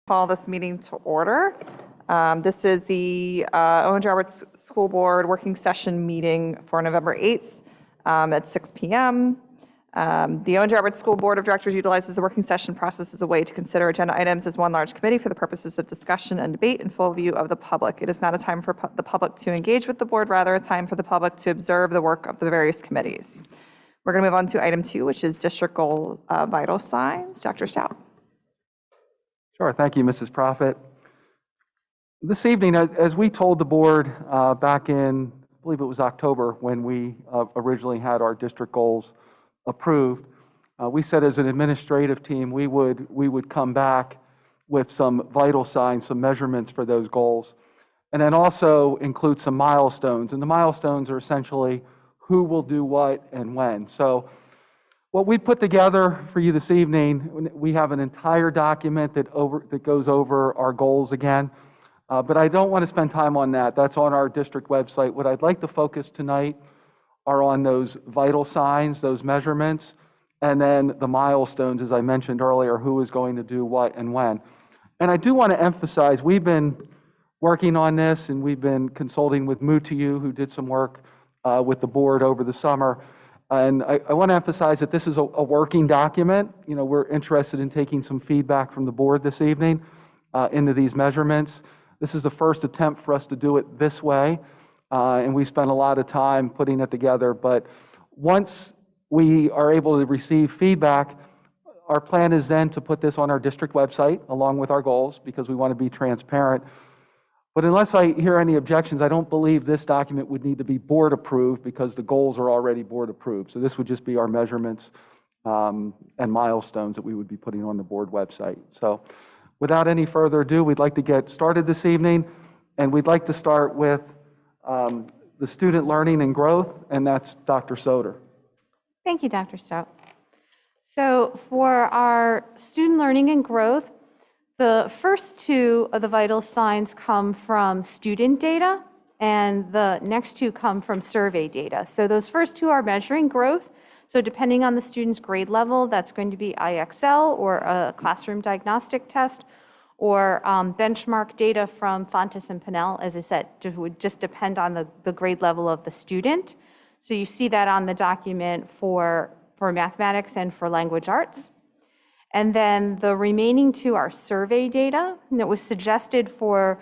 Call this meeting to order. This is the Owen J. Roberts School Board working session meeting for November 8th at 6 p.m. The Owen J. Roberts School Board of Directors utilizes the working session process as a way to consider agenda items as one large committee for the purposes of discussion and debate in full view of the public. It is not a time for the public to engage with the board, rather a time for the public to observe the work of the various committees. We're going to move on to item 2, which is district goal vital signs. Dr. Stout. Sure. Thank you, Mrs. Prophet. This evening, as we told the board back in, I believe it was October, when we originally had our district goals approved, we said as an administrative team we would come back with some vital signs, some measurements for those goals, and then also include some milestones. And the milestones are essentially who will do what and when. So what we put together for you this evening, we have an entire document that goes over our goals again, but I don't want to spend time on that. That's on our district website. What I'd like to focus tonight are on those vital signs, those measurements, and then the milestones, as I mentioned earlier, who is going to do what and when. And I do want to emphasize, we've been working on this, and we've been consulting with Mutiyu, who did some work with the board over the summer. And I want to emphasize that this is a working document. You know, we're interested in taking some feedback from the board this evening into these measurements. This is the first attempt for us to do it this way, and we spent a lot of time putting it together. But once we are able to receive feedback, our plan is then to put this on our district website along with our goals, because we want to be transparent. But unless I hear any objections, I don't believe this document would need to be board approved, because the goals are already board approved. So this would just be our measurements and milestones that we would be putting on the board website. So without any further ado, we'd like to get started this evening, and we'd like to start with the student learning and growth, and that's Dr. Soder. Thank you, Dr. Stout. So for our student learning and growth, the first two of the vital signs come from student data, and the next two come from survey data. So those first two are measuring growth. So depending on the student's grade level, that's going to be IXL or a classroom diagnostic test, or benchmark data from Fontes and Pinnell. As I said, it would just depend on the grade level of the student. So you see that on the document for mathematics and for language arts. And then the remaining two are survey data, and it was suggested for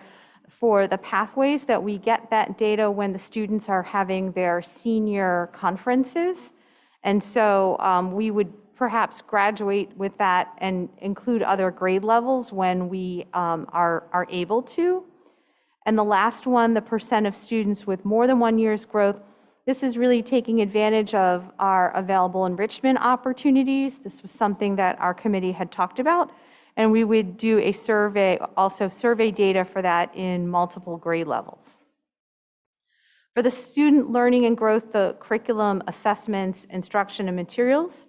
the pathways that we get that data when the students are having their senior conferences. And so we would perhaps graduate with that and include other grade levels when we are able to. And the last one, the percent of students with more than 1 year's growth, this is really taking advantage of our available enrichment opportunities. This was something that our committee had talked about, and we would do a survey, also survey data for that in multiple grade levels. For the student learning and growth, the curriculum, assessments, instruction, and materials.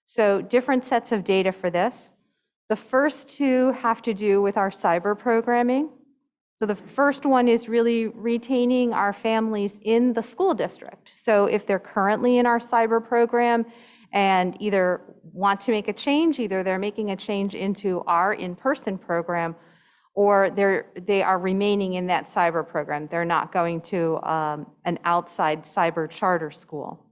So different sets of data for this. The first two have to do with our cyber programming. So the first one is really retaining our families in the school district. So if they're currently in our cyber program and either want to make a change, either they're making a change into our in-person program, or they are remaining in that cyber program. They're not going to an outside cyber charter school.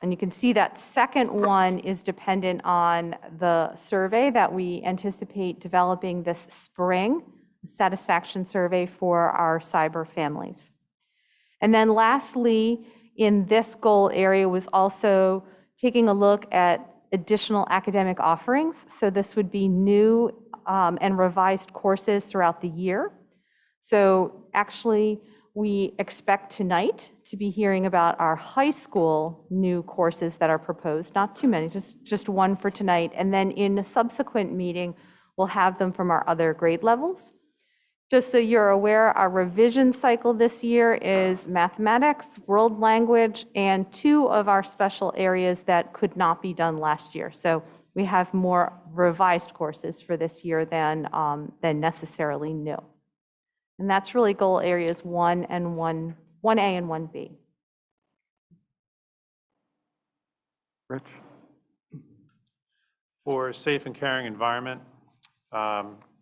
And you can see that second one is dependent on the survey that we anticipate developing this spring, satisfaction survey for our cyber families. And then lastly, in this goal area was also taking a look at additional academic offerings. So this would be new and revised courses throughout the year. So actually, we expect tonight to be hearing about our high school new courses that are proposed, not too many, just one for tonight. And then in a subsequent meeting, we'll have them from our other grade levels. Just so you're aware, our revision cycle this year is mathematics, world language, and two of our special areas that could not be done last year. So we have more revised courses for this year than necessarily new. And that's really goal areas 1A and 1B. Rich? For a safe and caring environment,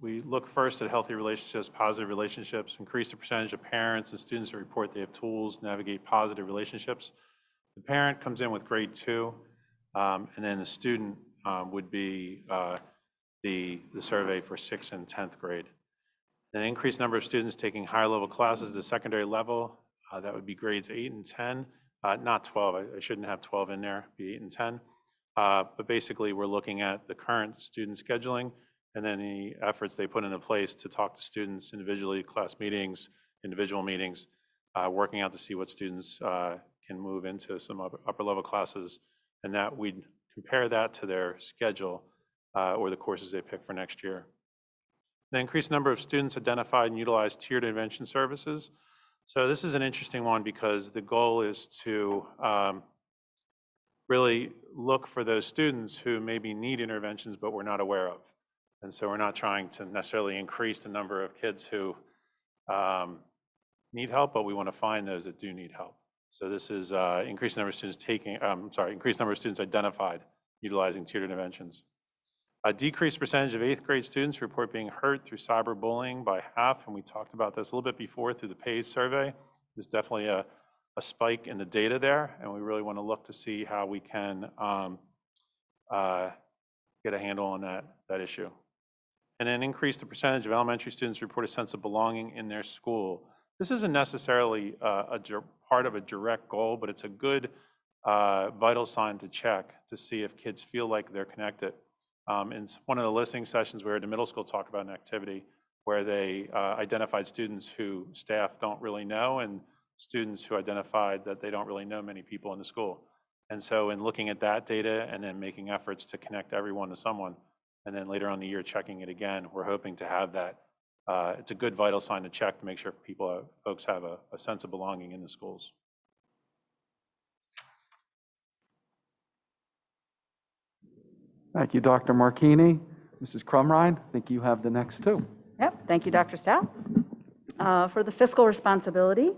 We look first at healthy relationships, positive relationships, increase the percentage of parents and students who report they have tools to navigate positive relationships. The parent comes in with grade 2, and then the student would be the survey for 6th and 10th grade. An increased number of students taking higher level classes at the secondary level, that would be grades 8 and 10, not 12, I shouldn't have 12 in there, be 8 and 10. But basically we're looking at the current student scheduling and then the efforts they put into place to talk to students individually, class meetings, individual meetings, working out to see what students can move into some upper level classes, and that we'd compare that to their schedule or the courses they pick for next year. The increased number of students identified and utilized tiered intervention services. So this is an interesting one because the goal is to really look for those students who maybe need interventions but we're not aware of. And so we're not trying to necessarily increase the number of kids who need help, but we want to find those that do need help. So this is increased number of students increased number of students identified utilizing tiered interventions. A decreased percentage of 8th grade students report being hurt through cyberbullying by half, and we talked about this a little bit before through the PACE survey. There's definitely a spike in the data there, and we really want to look to see how we can get a handle on that issue. And then increase the percentage of elementary students who report a sense of belonging in their school. This isn't necessarily part of a direct goal, but it's a good vital sign to check to see if kids feel like they're connected. In one of the listening sessions, we heard the middle school talk about an activity where they identified students who staff don't really know and students who identified that they don't really know many people in the school. And so in looking at that data and then making efforts to connect everyone to someone, and then later on in the year checking it again, we're hoping to have that. It's a good vital sign to check to make sure folks have a sense of belonging in the schools. Thank you, Dr. Marchini. Mrs. Crumrine, I think you have the next two. Yep, thank you, Dr. Stout. For the fiscal responsibility,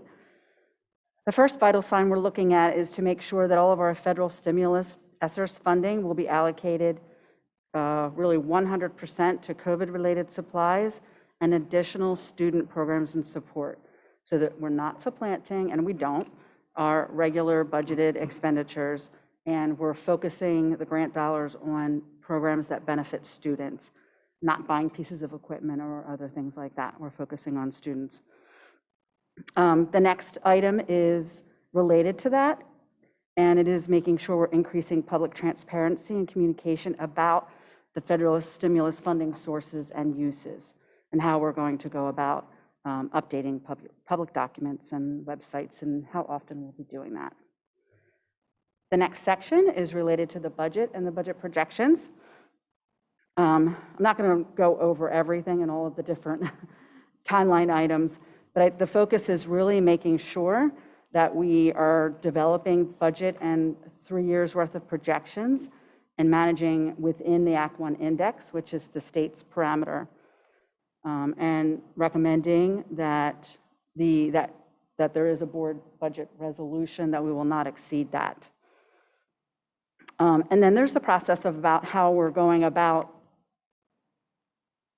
the first vital sign we're looking at is to make sure that all of our federal stimulus ESSER funding will be allocated really 100% to COVID-related supplies and additional student programs and support, so that we're not supplanting, and we don't, our regular budgeted expenditures, and we're focusing the grant dollars on programs that benefit students, not buying pieces of equipment or other things like that. We're focusing on students. The next item is related to that, and it is making sure we're increasing public transparency and communication about the federal stimulus funding sources and uses, and how we're going to go about updating public documents and websites, and how often we'll be doing that. The next section is related to the budget and the budget projections. I'm not going to go over everything and all of the different timeline items, but the focus is really making sure that we are developing budget and 3 years worth of projections and managing within the Act 1 index, which is the state's parameter, and recommending that there is a board budget resolution that we will not exceed that. And then there's the process of about how we're going about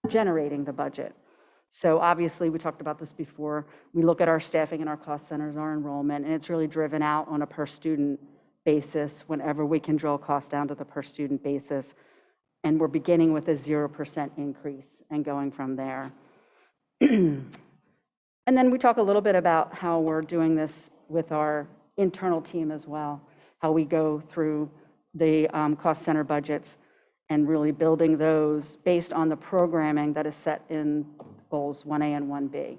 generating the budget. So obviously, we talked about this before, we look at our staffing and our cost centers, our enrollment, and it's really driven out on a per student basis whenever we can drill costs down to the per student basis. And we're beginning with a 0% increase and going from there. And then we talk a little bit about how we're doing this with our internal team as well, how we go through the cost center budgets and really building those based on the programming that is set in goals 1A and 1B.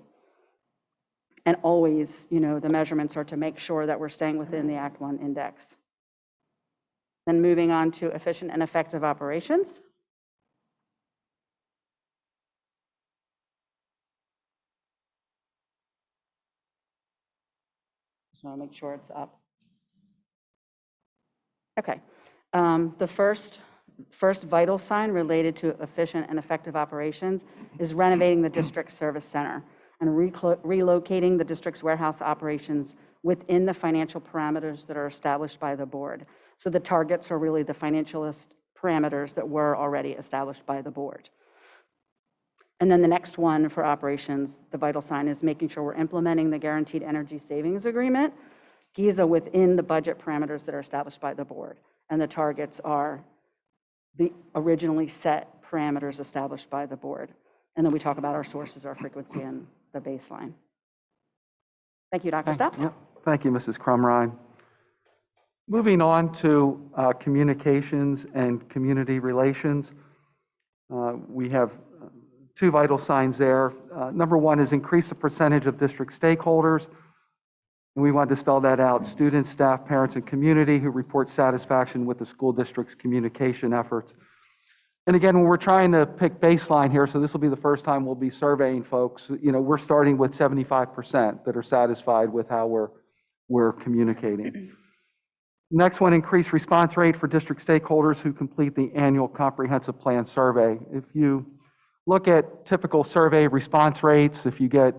And always, the measurements are to make sure that we're staying within the Act 1 index. Then moving on to efficient and effective operations. Just want to make sure it's up. Okay. The first vital sign related to efficient and effective operations is renovating the district service center and relocating the district's warehouse operations within the financial parameters that are established by the board. So the targets are really the financialist parameters that were already established by the board. And then the next one for operations, the vital sign, is making sure we're implementing the Guaranteed Energy Savings Agreement, GIZA, within the budget parameters that are established by the board. And the targets are the originally set parameters established by the board. And then we talk about our sources, our frequency, and the baseline. Thank you, Dr. Stout. Yep. Thank you, Mrs. Crumrine. Moving on to communications and community relations. We have two vital signs there. Number one is increase the percentage of district stakeholders. And we want to spell that out: students, staff, parents, and community who report satisfaction with the school district's communication efforts. And again, when we're trying to pick baseline here, so this will be the first time we'll be surveying folks, we're starting with 75% that are satisfied with how we're communicating. Next one, increase response rate for district stakeholders who complete the annual comprehensive plan survey. If you look at typical survey response rates, if you get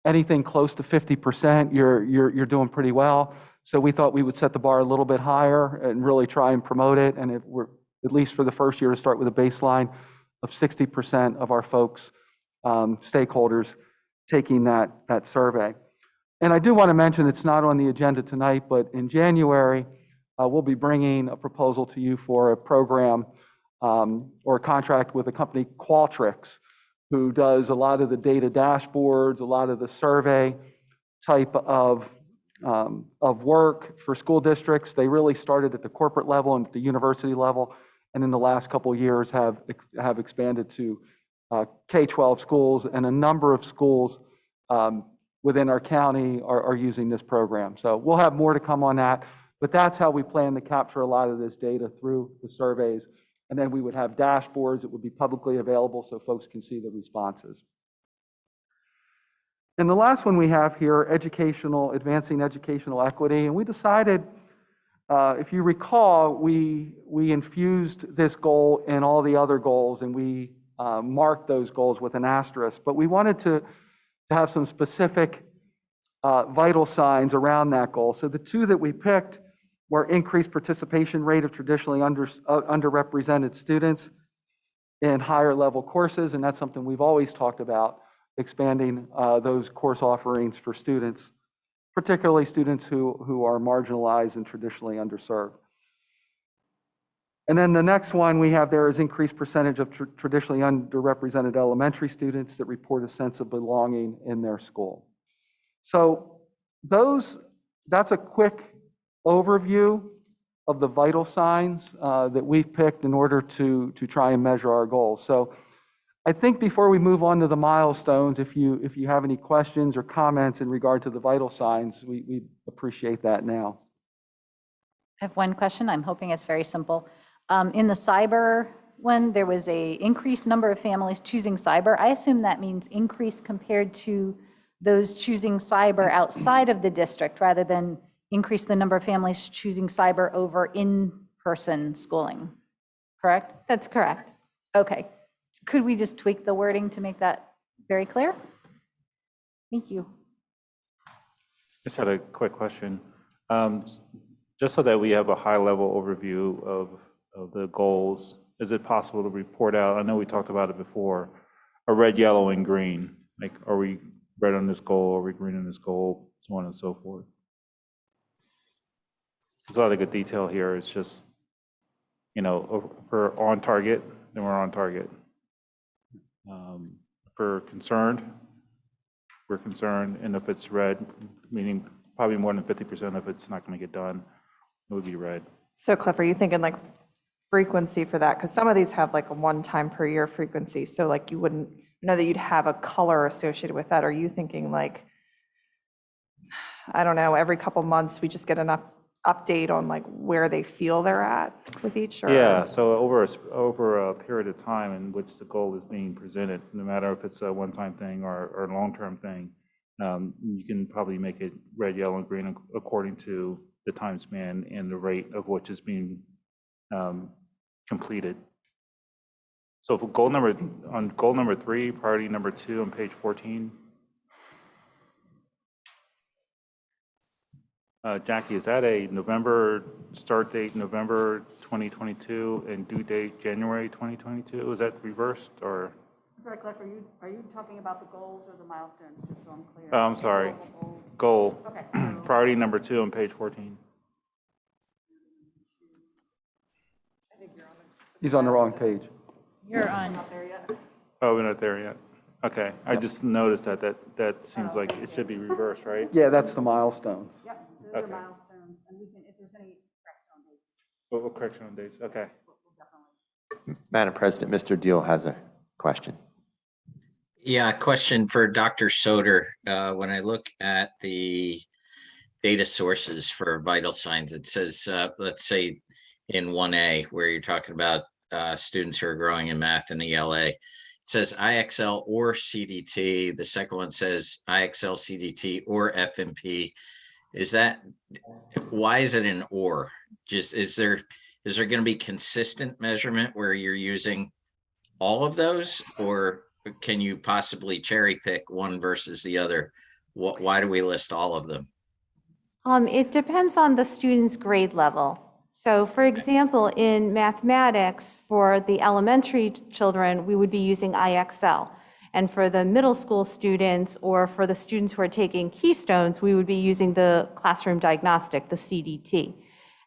anything close to 50%, you're doing pretty well. So we thought we would set the bar a little bit higher and really try and promote it. And if we're, at least for the first year, to start with a baseline of 60% of our folks, stakeholders, taking that or And I do want to mention, it's not on the agenda tonight, but in January, we'll be bringing a proposal to you for a program or a contract with a company, Qualtrics, who does a lot of the data dashboards, a lot of the survey type of work for school districts. They really started at the corporate level and at the university level, and in the last couple of years have expanded to K-12 schools, and a number of schools within our county are using this program. So we'll have more to come on that, but that's how we plan to capture a lot of this data through the surveys. And then we would have dashboards that would be publicly available so folks can see the responses. And the last one we have here, advancing educational equity. And we decided, if you recall, we infused this goal in all the other goals, and we marked those goals with an asterisk. But we wanted to have some specific vital signs around that goal. So the two that we picked were increased participation rate of traditionally underrepresented students in higher level courses, and that's something we've always talked about, expanding those course offerings for students, particularly students who are marginalized and traditionally underserved. And then the next one we have there is increased percentage of traditionally underrepresented elementary students that report a sense of belonging in their school. So that's a quick overview of the vital signs that we've picked in order to try and measure our goals. So I think before we move on to the milestones, if you have any questions or comments in regard to the vital signs, we appreciate that now. I have one question. I'm hoping it's very simple. In the cyber one, there was a increased number of families choosing cyber. I assume that means increase compared to those choosing cyber outside of the district, rather than increase the number of families choosing cyber over in-person schooling, correct? That's correct. Okay. Could we just tweak the wording to make that very clear? Thank you. Just had a quick question. Just so that we have a high-level overview of the goals, is it possible to report out, I know we talked about it before, a red, yellow, and green? Like, are we red on this goal, are we green on this goal, so on and so forth? There's a lot of good detail here. It's just, if we're on target, then we're on target. If we're concerned, and if it's red, meaning probably more than 50% of it's not going to get done, it would be red. So Cliff, are you thinking like frequency for that? Because some of these have like a one time per year frequency. So like you wouldn't know that you'd have a color associated with that. Are you thinking like, I don't know, every couple months we just get an update on like where they feel they're at with each? Or? Yeah, so over a period of time in which the goal is being presented, no matter if it's a one-time thing or a long-term thing, you can probably make it red, yellow, and green according to the time span and the rate of which is being completed. So for goal number 3, priority number 2 on page 14, Jackie, is that a November start date, November 2022, and due date January 2022? Is that reversed or? Sorry, Cliff, are you talking about the goals or the milestones, just so I'm clear? I'm sorry. Historical goals. Goal, Okay, so priority number 2 on page 14. He's on the wrong page. You're on, Oh, we're not there yet. Okay, I just noticed that seems like it should be reversed, right? Yeah, that's the milestones. yep, those are Okay. milestones, and we can, if there's any correction on dates, Oh, correction on dates, okay. we'll definitely. Madam President, Mr. Deal has a question. Yeah, question for Dr. Soder. When I look at the data sources for vital signs, it says, let's say in 1A, where you're talking about students who are growing in math and ELA, it says IXL or CDT. The second one says IXL, CDT, or FMP. Why is it an or? Just, is there going to be consistent measurement where you're using all of those, or can you possibly cherry pick one versus the other? Why do we list all of them? It depends on the student's grade level. So for example, in mathematics, for the elementary children, we would be using IXL. And for the middle school students, or for the students who are taking Keystones, we would be using the classroom diagnostic, the CDT.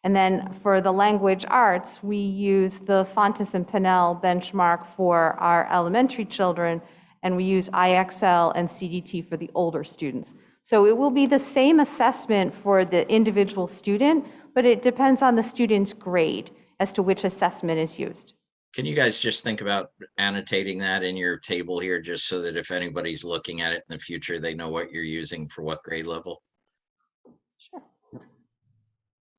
And then for the language arts, we use the Fontes and Pinnell benchmark for our elementary children, and we use IXL and CDT for the older students. So it will be the same assessment for the individual student, but it depends on the student's grade as to which assessment is used. Can you guys just think about annotating that in your table here, just so that if anybody's looking at it in the future, they know what you're using for what grade level? Sure.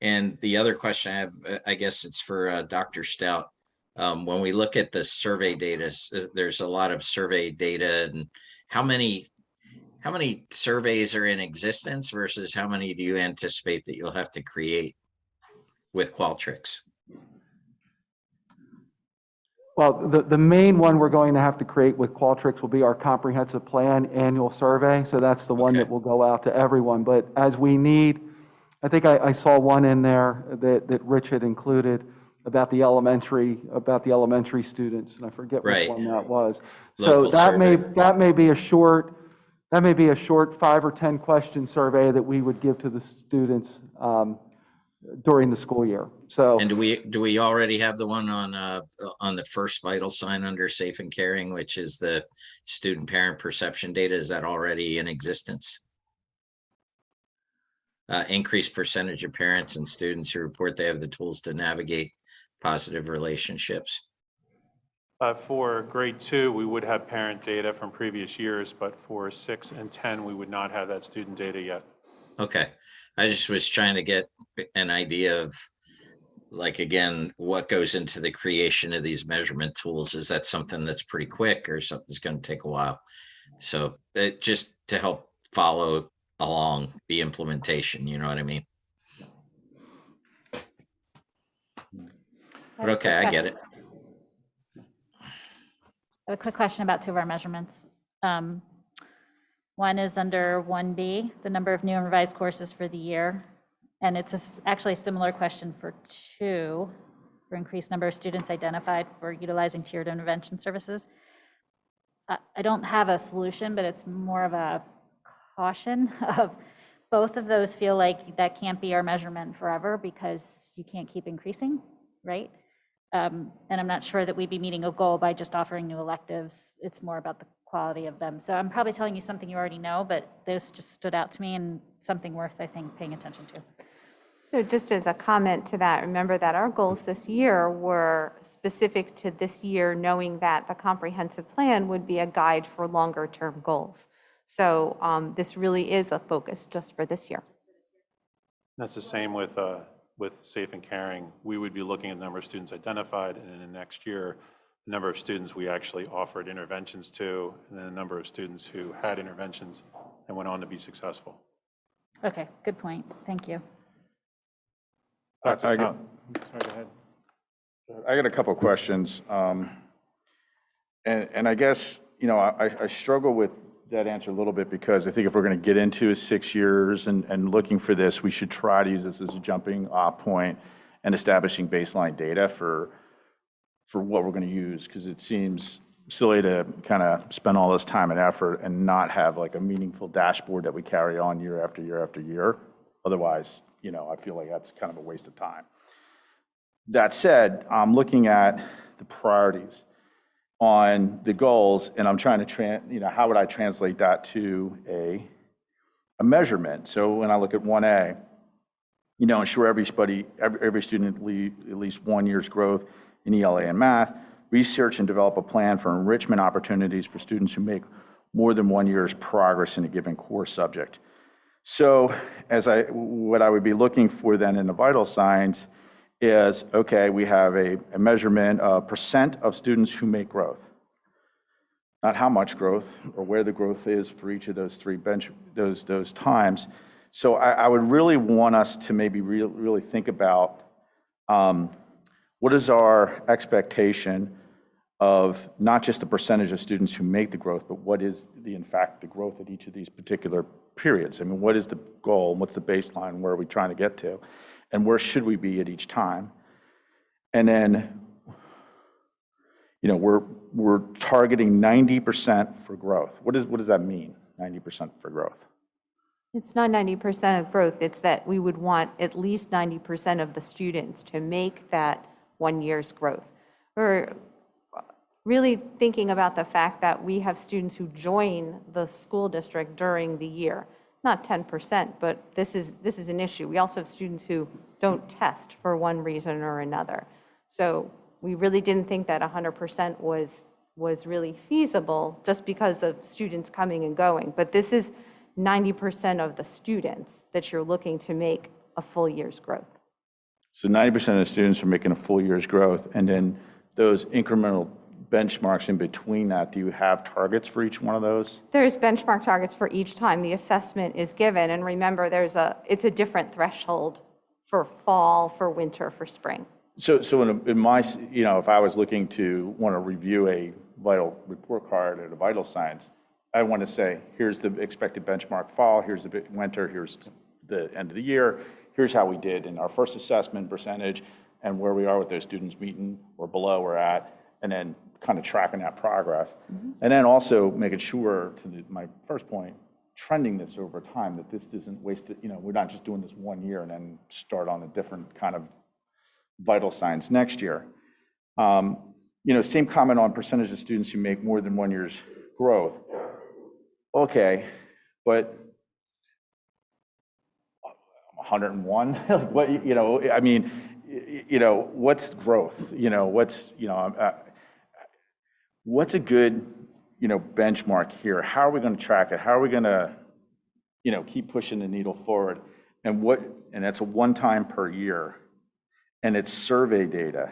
And the other question I have, I guess it's for Dr. Stout. When we look at the survey data, there's a lot of survey data, and how many surveys are in existence versus how many do you anticipate that you'll have to create with Qualtrics? Well, the main one we're going to have to create with Qualtrics will be our comprehensive plan annual survey. So that's the one Okay. that will go out to everyone. But as we need, I think I saw one in there that Rich had included about the elementary students, and I forget which Right. one that was. Local So that survey. may be a short 5 or 10 question survey that we would give to the students during the school year. So And do we already have the one on the first vital sign under safe and caring, which is the student parent perception data? Is that already in existence? Increased percentage of parents and students who report they have the tools to navigate positive relationships. For grade 2, we would have parent data from previous years, but for 6 and 10, we would not have that student data yet. Okay, I just was trying to get an idea of, like, again, what goes into the creation of these measurement tools. Is that something that's pretty quick, or something's going to take a while? So just to help follow along the implementation, you know what I mean? But okay, I get it. I have a quick question about 2 of our measurements. One is under 1B, the number of new and revised courses for the year. And it's actually a similar question for 2, for increased number of students identified for utilizing tiered intervention services. I don't have a solution, but it's more of a caution of both of those feel like that can't be our measurement forever because you can't keep increasing, right? And I'm not sure that we'd be meeting a goal by just offering new electives. It's more about the quality of them. So I'm probably telling you something you already know, but those just stood out to me and something worth, I think, paying attention to. So just as a comment to that, remember that our goals this year were specific to this year, knowing that the comprehensive plan would be a guide for longer-term goals. So this really is a focus just for this year. That's the same with safe and caring. We would be looking at the number of students identified, and in the next year, the number of students we actually offered interventions to, and then the number of students who had interventions and went on to be successful. Okay, good point. Thank you. Dr. I Stout. got- Sorry, go ahead. I got a couple of questions. And I guess, you know, I struggle with that answer a little bit because I think if we're going to get into 6 years and looking for this, we should try to use this as a jumping off point and establishing baseline data for what we're going to use, because it seems silly to kind of spend all this time and effort and not have like a meaningful dashboard that we carry on year after year after year. Otherwise, I feel like that's kind of a waste of time. That said, I'm looking at the priorities on the goals, and I'm trying to, how would I translate that to a measurement? So when I look at 1A, ensure every student at least 1 year's growth in ELA and math, research and develop a plan for enrichment opportunities for students who make more than 1 year's progress in a given core subject. So what I would be looking for then in the vital signs is, okay, we have a measurement of percent of students who make growth. Not how much growth or where the growth is for each of those those times. So I would really want us to maybe really think about what is our expectation of not just the percentage of students who make the growth, but what is in fact the growth at each of these particular periods. I mean, what is the goal and what's the baseline, where are we trying to get to, and where should we be at each time? And then, we're targeting 90% for growth. What does that mean, 90% for growth? It's not 90% of growth, it's that we would want at least 90% of the students to make that 1 year's growth. We're really thinking about the fact that we have students who join the school district during the year. Not 10%, but this is an issue. We also have students who don't test for one reason or another. So we really didn't think that 100% was really feasible just because of students coming and going. But this is 90% of the students that you're looking to make a full year's growth. So 90% of the students are making a full year's growth, and then those incremental benchmarks in between that, do you have targets for each one of those? There's benchmark targets for each time the assessment is given, and remember, it's a different threshold for fall, for winter, for spring. So in my, if I was looking to want to review a vital report card at a vital signs, I want to say, here's the expected benchmark fall, here's the winter, here's the end of the year, here's how we did in our first assessment percentage, and where we are with those students meeting or below we're at, and then kind of tracking that progress. Mm-hmm. And then also making sure, my first point, trending this over time, that this isn't wasted, we're not just doing this 1 year and then start on a different kind of vital signs next year. Same comment on percentage of students who make more than 1 year's growth. Okay, but 101, like what, I mean, what's growth? What's a good, benchmark here? How are we going to track it? How are we going to, keep pushing the needle forward? And that's a one time per year. And it's survey data,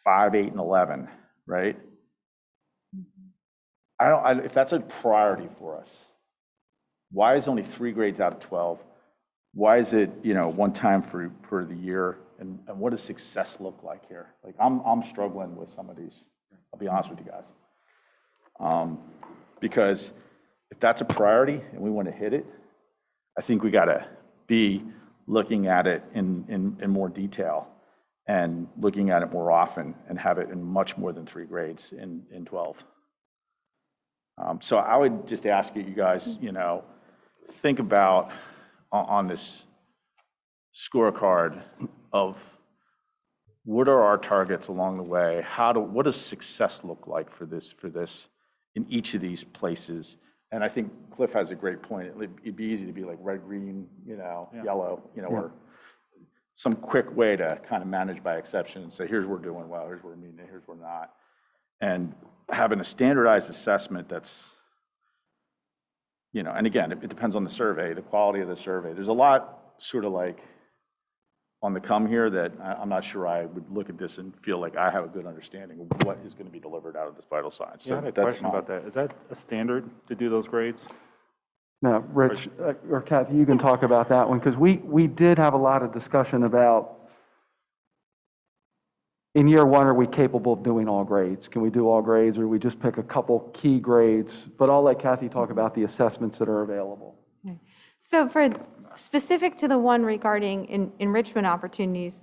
5, 8, and 11, right? If that's a priority for us, why is only 3 grades out of 12? Why is it, one time for the year? And what does success look like here? Like, I'm struggling with some of these, I'll be honest with you guys. Because if that's a priority and we want to hit it, I think we got to be looking at it in more detail and looking at it more often and have it in much more than 3 grades in 12. So I would just ask you guys, think about on this scorecard of what are our targets along the way? What does success look like for this in each of these places? And I think Cliff has a great point. It'd be easy to be like red, green, yellow, or some quick way to kind of manage by exception and say, here's where we're doing well, here's where we're meeting it, here's where we're not. And having a standardized assessment that's, and again, it depends on the survey, the quality of the survey. There's a lot sort of like on the come here that I'm not sure I would look at this and feel like I have a good understanding of what is going to be delivered out of this vital signs. Yeah, I had a question about that. Is that a standard to do those grades? Now, Rich, or Kathy, you can talk about that one, because we did have a lot of discussion about, in year 1, are we capable of doing all grades? Can we do all grades, or we just pick a couple key grades? But I'll let Kathy talk about the assessments that are available. Okay. So for specific to the one regarding enrichment opportunities,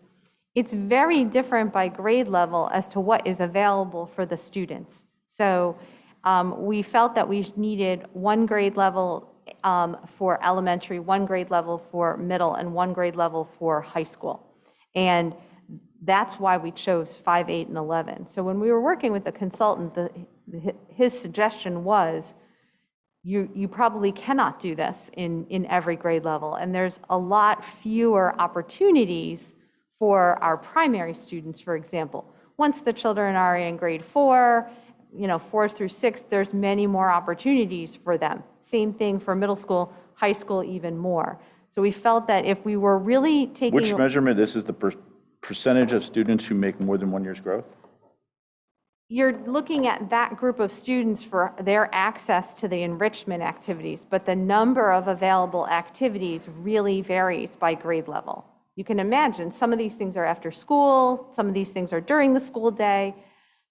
it's very different by grade level as to what is available for the students. So we felt that we needed one grade level for elementary, one grade level for middle, and one grade level for high school. And that's why we chose 5, 8, and 11. So when we were working with the consultant, his suggestion was, you probably cannot do this in every grade level. And there's a lot fewer opportunities for our primary students, for example. Once the children are in grade 4, 4 through 6, there's many more opportunities for them. Same thing for middle school, high school, even more. So we felt that if we were really taking... Which measurement, this is the percentage of students who make more than 1 year's growth? You're looking at that group of students for their access to the enrichment activities, but the number of available activities really varies by grade level. You can imagine some of these things are after school, some of these things are during the school day.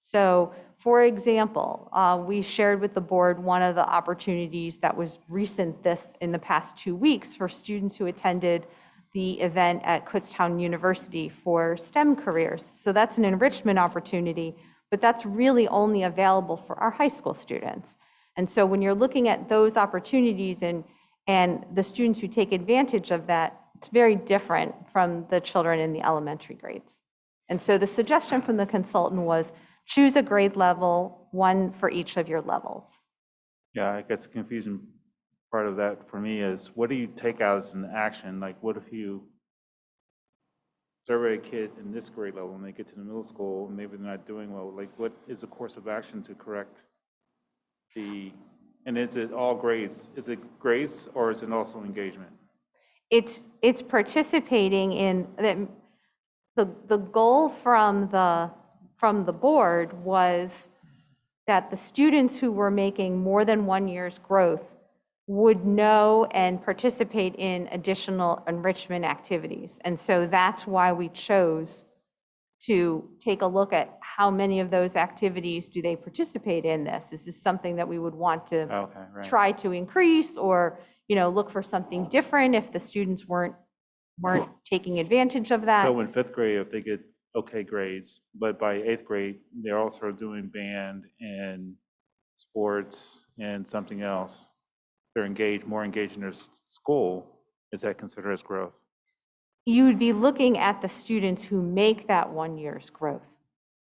So, for example, we shared with the board one of the opportunities that was recent in the past 2 weeks for students who attended the event at Kutztown University for STEM careers. So that's an enrichment opportunity, but that's really only available for our high school students. And so when you're looking at those opportunities and the students who take advantage of that, it's very different from the children in the elementary grades. And so the suggestion from the consultant was choose a grade level, one for each of your levels. Yeah, I guess the confusing part of that for me is, what do you take out as an action? Like, what if you survey a kid in this grade level and they get to the middle school and maybe they're not doing well? Like, what is the course of action to correct and is it all grades? Is it grades or is it also engagement? It's participating in the goal from the board was that the students who were making more than 1 year's growth would know and participate in additional enrichment activities. And so that's why we chose to take a look at how many of those activities do they participate in this. Is this something that we would want to try to increase, or look for something different if the students weren't taking advantage of that? So in 5th grade, if they get okay grades, but by 8th grade, they're also doing band and sports and something else, they're more engaged in their school, is that considered as growth? You would be looking at the students who make that 1 year's growth.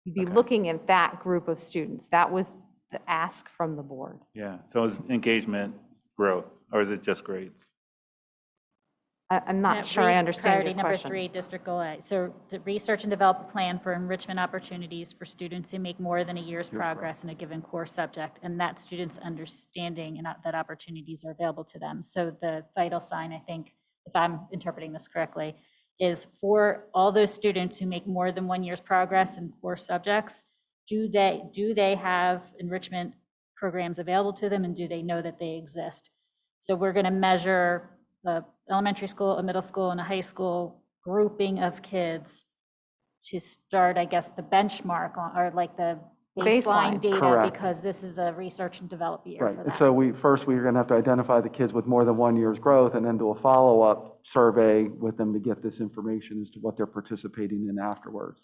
You'd be looking at that group of students. That was the ask from the board. Yeah, so is engagement growth, or is it just grades? I'm not sure I understand your question. Priority number 3, district goal A. So to research and develop a plan for enrichment opportunities for students who make more than a year's progress in a given core subject, and that students' understanding and that opportunities are available to them. So the vital sign, I think, if I'm interpreting this correctly, is for all those students who make more than 1 year's progress in core subjects, do they have enrichment programs available to them, and do they know that they exist? So we're going to measure the elementary school, a middle school, and a high school grouping of kids to start, I guess, the benchmark on, or like the baseline data, Correct. because this is a research and develop year Right, for and that. so we're going to have to identify the kids with more than 1 year's growth and then do a follow-up survey with them to get this information as to what they're participating in afterwards.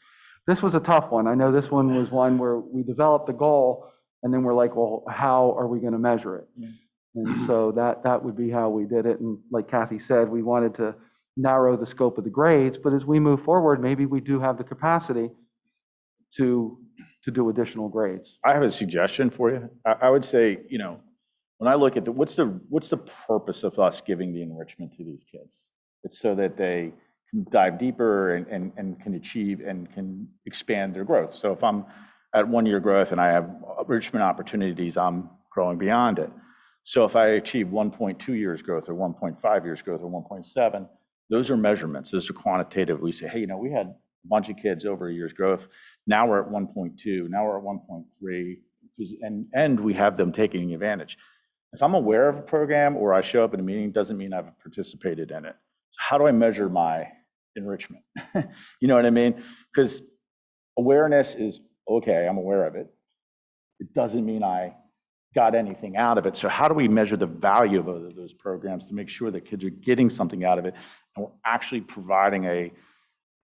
This was a tough one. I know this one was one where we developed the goal and then we're like, well, how are we going to measure it? And so that would be how we did it. And like Kathy said, we wanted to narrow the scope of the grades, but as we move forward, maybe we do have the capacity to do additional grades. I have a suggestion for you. I would say, when I look at what's the purpose of us giving the enrichment to these kids? It's so that they can dive deeper and can achieve and can expand their growth. So if I'm at 1 year growth and I have enrichment opportunities, I'm growing beyond it. So if I achieve 1.2 years growth or 1.5 years growth or 1.7, those are measurements. Those are quantitative. We say, hey, we had a bunch of kids over a year's growth. Now we're at 1.2. Now we're at 1.3. And we have them taking advantage. If I'm aware of a program or I show up at a meeting, doesn't mean I've participated in it. So how do I measure my enrichment? You know what I mean? Because awareness is, okay, I'm aware of it. It doesn't mean I got anything out of it. So how do we measure the value of those programs to make sure that kids are getting something out of it and we're actually providing a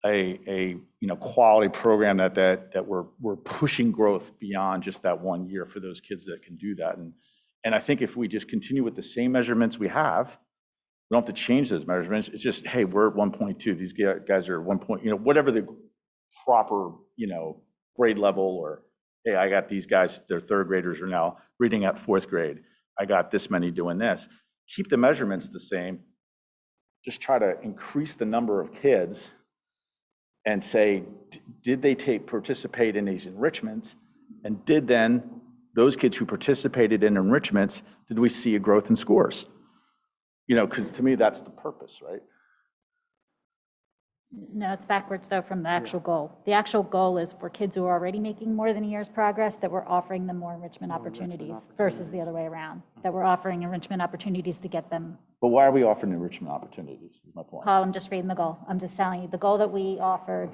quality program that we're pushing growth beyond just that 1 year for those kids that can do that. And I think if we just continue with the same measurements we have, we don't have to change those measurements. It's just, hey, we're at 1.2. These guys are 1 point, whatever the proper, grade level, or, hey, I got these guys, they're third graders are now reading at fourth grade. I got this many doing this. Keep the measurements the same. Just try to increase the number of kids and say, did they participate in these enrichments? And did then those kids who participated in enrichments, did we see a growth in scores? Because to me, that's the purpose, right? No, it's backwards though from the actual goal. The actual goal is for kids who are already making more than a year's progress, that we're offering them more enrichment opportunities versus the other way around, that we're offering enrichment opportunities to get them. But why are we offering enrichment opportunities, is my point. Paul, I'm just reading the goal. I'm just telling you, the goal that we offered,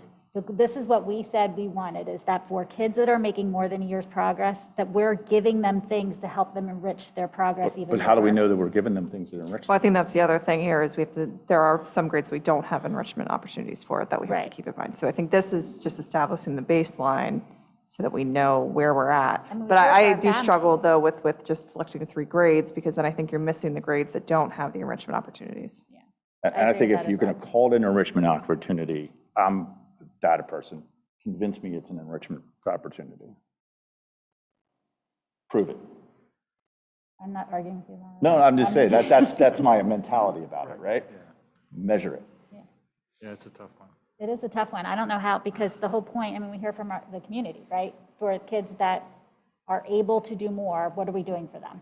this is what we said we wanted, is that for kids that are making more than a year's progress, that we're giving them things to help them enrich their progress even more. But how do we know that we're giving them things that enrich Well, I them? think that's the other thing here is there are some grades we don't have enrichment opportunities for that we have Right. to keep in mind. So I think this is just establishing the baseline so that we know where we're at. I mean, we But hear I from do our struggle families. though with just selecting 3 grades, because then I think you're missing the grades that don't have the enrichment opportunities. And I agree think with if that you're as going to call it an enrichment opportunity, I'm a data person. Convince me it's an enrichment opportunity. Prove it. I'm not arguing with you. Lauren. No, I'm just saying, that's my mentality about it, right? Measure it. Yeah, it's a tough one. It is a tough one. I don't know how, because the whole point, I mean, we hear from the community, right? For kids that are able to do more, what are we doing for them?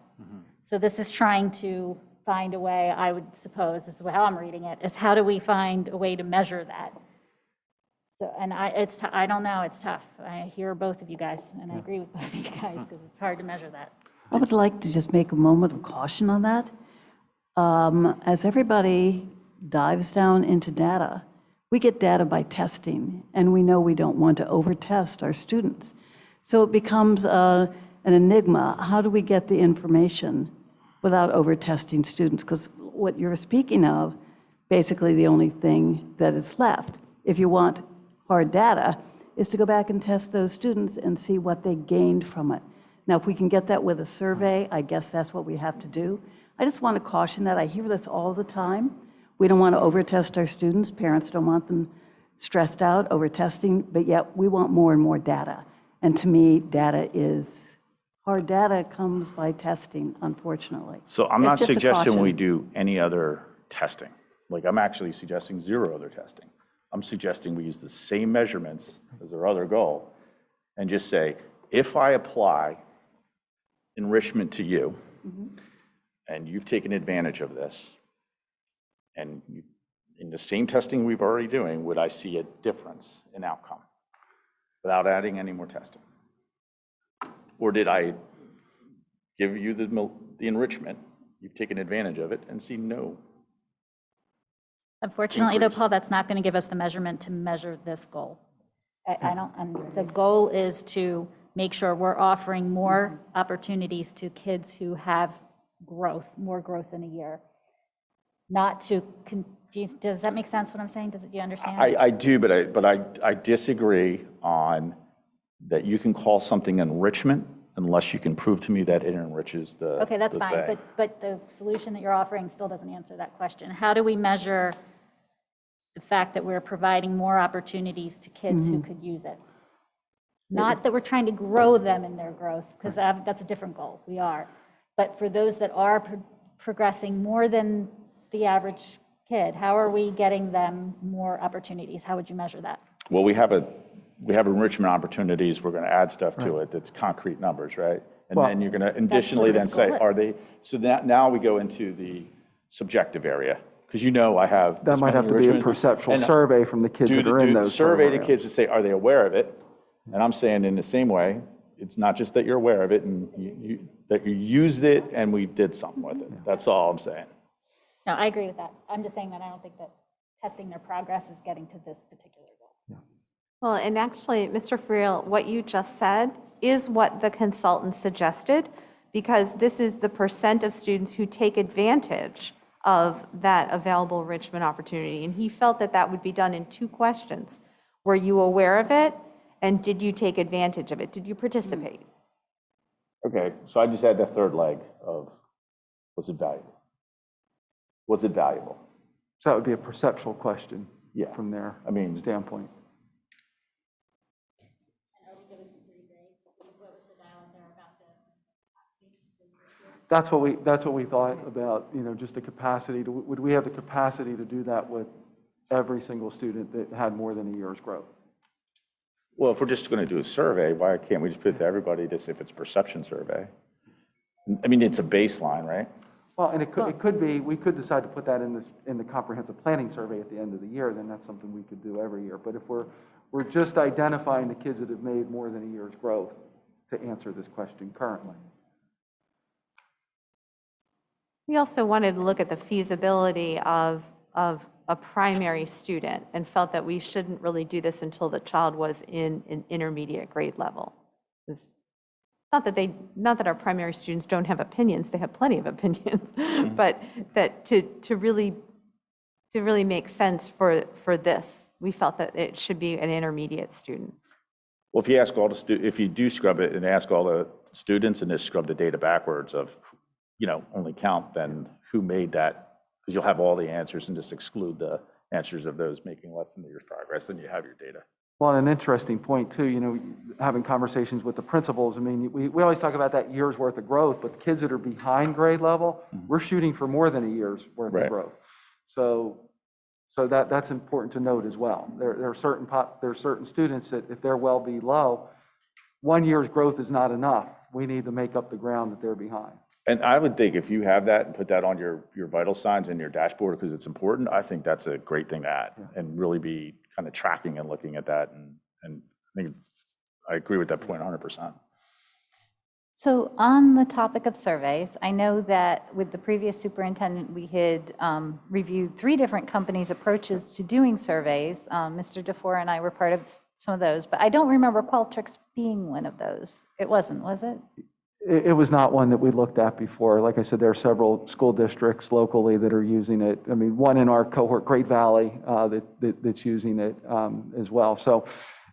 So this is trying to find a way, I would suppose, this is how I'm reading it, is how do we find a way to measure that? So, and I don't know, it's tough. I hear both of you guys, and I agree with both of you guys, because it's hard to measure that. I would like to just make a moment of caution on that. As everybody dives down into data, we get data by testing, and we know we don't want to over-test our students. So it becomes an enigma. How do we get the information without over-testing students? Because what you're speaking of, basically the only thing that is left, if you want hard data, is to go back and test those students and see what they gained from it. Now, if we can get that with a survey, I guess that's what we have to do. I just want to caution that. I hear this all the time. We don't want to over-test our students. Parents don't want them stressed out over testing, but yet we want more and more data. And to me, hard data comes by testing, unfortunately. So I'm It's not just a suggesting we caution. do any other testing. Like, I'm actually suggesting 0 other testing. I'm suggesting we use the same measurements as our other goal and just say, if I apply enrichment to you, and you've taken advantage of this, and in the same testing we've already doing, would I see a difference in outcome without adding any more testing? Or did I give you the enrichment, you've taken advantage of it, and see no? Unfortunately, though, Increase. Paul, that's not going to give us the measurement to measure this goal. I don't, and the goal is to make sure we're offering more opportunities to kids who have growth, more growth in a year. Not to, does that make sense what I'm saying? Do you understand? I do, but I disagree on that you can call something enrichment unless you can prove to me that it enriches the Okay, that's the fine, thing. but the solution that you're offering still doesn't answer that question. How do we measure the fact that we're providing more opportunities to kids who could use it? Not that we're trying to grow them in their growth, because that's a different goal, we are. But for those that are progressing more than the average kid, how are we getting them more opportunities? How would you measure that? Well, we have enrichment opportunities, we're going to add stuff to it that's concrete numbers, right? And Well, then you're going to additionally what then this say, goal is. are they, so now we go into the subjective area, because I have. That this might many have to be a enrichment- perceptual and survey from the kids that are in those survey the programs. kids to say, are they aware of it? And I'm saying in the same way, it's not just that you're aware of it and that you used it and we did something with it. That's all I'm saying. No, I agree with that. I'm just saying that I don't think that testing their progress is getting to this particular goal. Well, and actually, Mr. Friel, what you just said is what the consultant suggested, because this is the percent of students who take advantage of that available enrichment opportunity. And he felt that that would be done in 2 questions. Were you aware of it? And did you take advantage of it? Did you participate? Okay, so I just had the third leg of, was it valuable? Was it valuable? So that would be a perceptual question Yeah. from their I mean, standpoint. That's what we thought about, just the capacity would we have the capacity to do that with every single student that had more than a year's growth? well, if we're just going to do a survey, why can't we just put it to everybody, just if it's a perception survey? I mean, it's a baseline, right? Well, and it could be, we could decide to put that in the comprehensive planning survey at the end of the year, then that's something we could do every year. But if we're just identifying the kids that have made more than a year's growth to answer this question currently. We also wanted to look at the feasibility of a primary student and felt that we shouldn't really do this until the child was in an intermediate grade level. It's not that our primary students don't have opinions, they have plenty of opinions, but that to really make sense for this, we felt that it should be an intermediate student. Well, if you ask all the if you do scrub it and ask all the students and just scrub the data backwards of, only count then who made that, because you'll have all the answers and just exclude the answers of those making less than a year's progress, then you have your data. Well, an interesting point too, having conversations with the principals, I mean, we always talk about that year's worth of growth, but the kids that are behind grade level, we're shooting for more than a year's worth of growth. So that's important to note as well. There are certain students that if they're well below, 1 year's growth is not enough. We need to make up the ground that they're behind. And I would think if you have that and put that on your vital signs in your dashboard because it's important, I think that's a great thing to add and really be kind of tracking and looking at that. And I think I agree with that point 100%. So on the topic of surveys, I know that with the previous superintendent, we had reviewed 3 different companies' approaches to doing surveys. Mr. DeFore and I were part of some of those, but I don't remember Qualtrics being one of those. It wasn't, was it? It was not one that we looked at before. Like I said, there are several school districts locally that are using it. I mean, one in our cohort, Great Valley, that's using it as well. So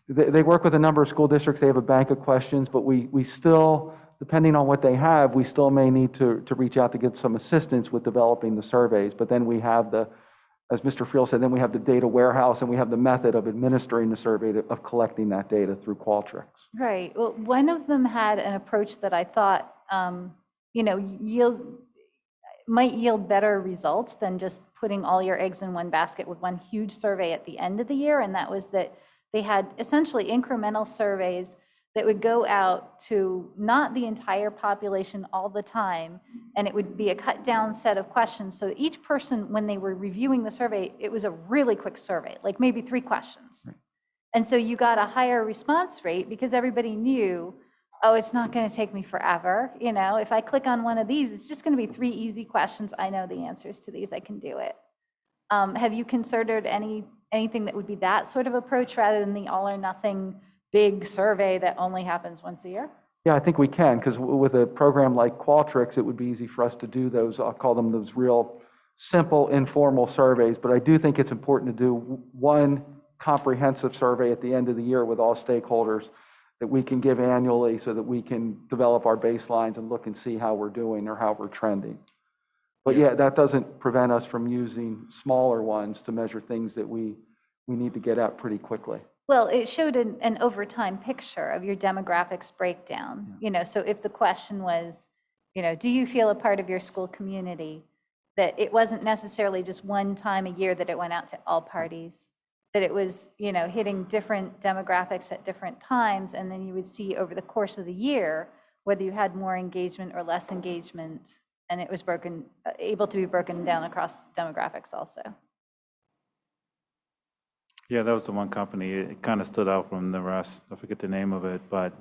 they work with a number of school districts. They have a bank of questions, but we still, depending on what they have, we still may need to reach out to get some assistance with developing the surveys. But then we have as Mr. Friel said, then we have the data warehouse and we have the method of administering the survey, of collecting that data through Qualtrics. Right. Well, one of them had an approach that I thought, might yield better results than just putting all your eggs in one basket with one huge survey at the end of the year. And that was that they had essentially incremental surveys that would go out to not the entire population all the time, and it would be a cut down set of questions. So each person, when they were reviewing the survey, it was a really quick survey, like maybe 3 questions. Right. And so you got a higher response rate because everybody knew, oh, it's not going to take me forever. If I click on one of these, it's just going to be 3 easy questions. I know the answers to these, I can do it. Have you considered anything that would be that sort of approach rather than the all or nothing big survey that only happens once a year? Yeah, I think we can, because with a program like Qualtrics, it would be easy for us to do those, I'll call them those real simple, informal surveys. But I do think it's important to do one comprehensive survey at the end of the year with all stakeholders that we can give annually so that we can develop our baselines and look and see how we're doing or how we're trending. But yeah, that doesn't prevent us from using smaller ones to measure things that we need to get at pretty quickly. Well, it showed an overtime picture of your demographics breakdown. So if the question was, do you feel a part of your school community, that it wasn't necessarily just one time a year that it went out to all parties, that it was, hitting different demographics at different times, and then you would see over the course of the year whether you had more engagement or less engagement, and it was able to be broken down across demographics also. Yeah, that was the one company. It kind of stood out from the rest. I forget the name of it, but it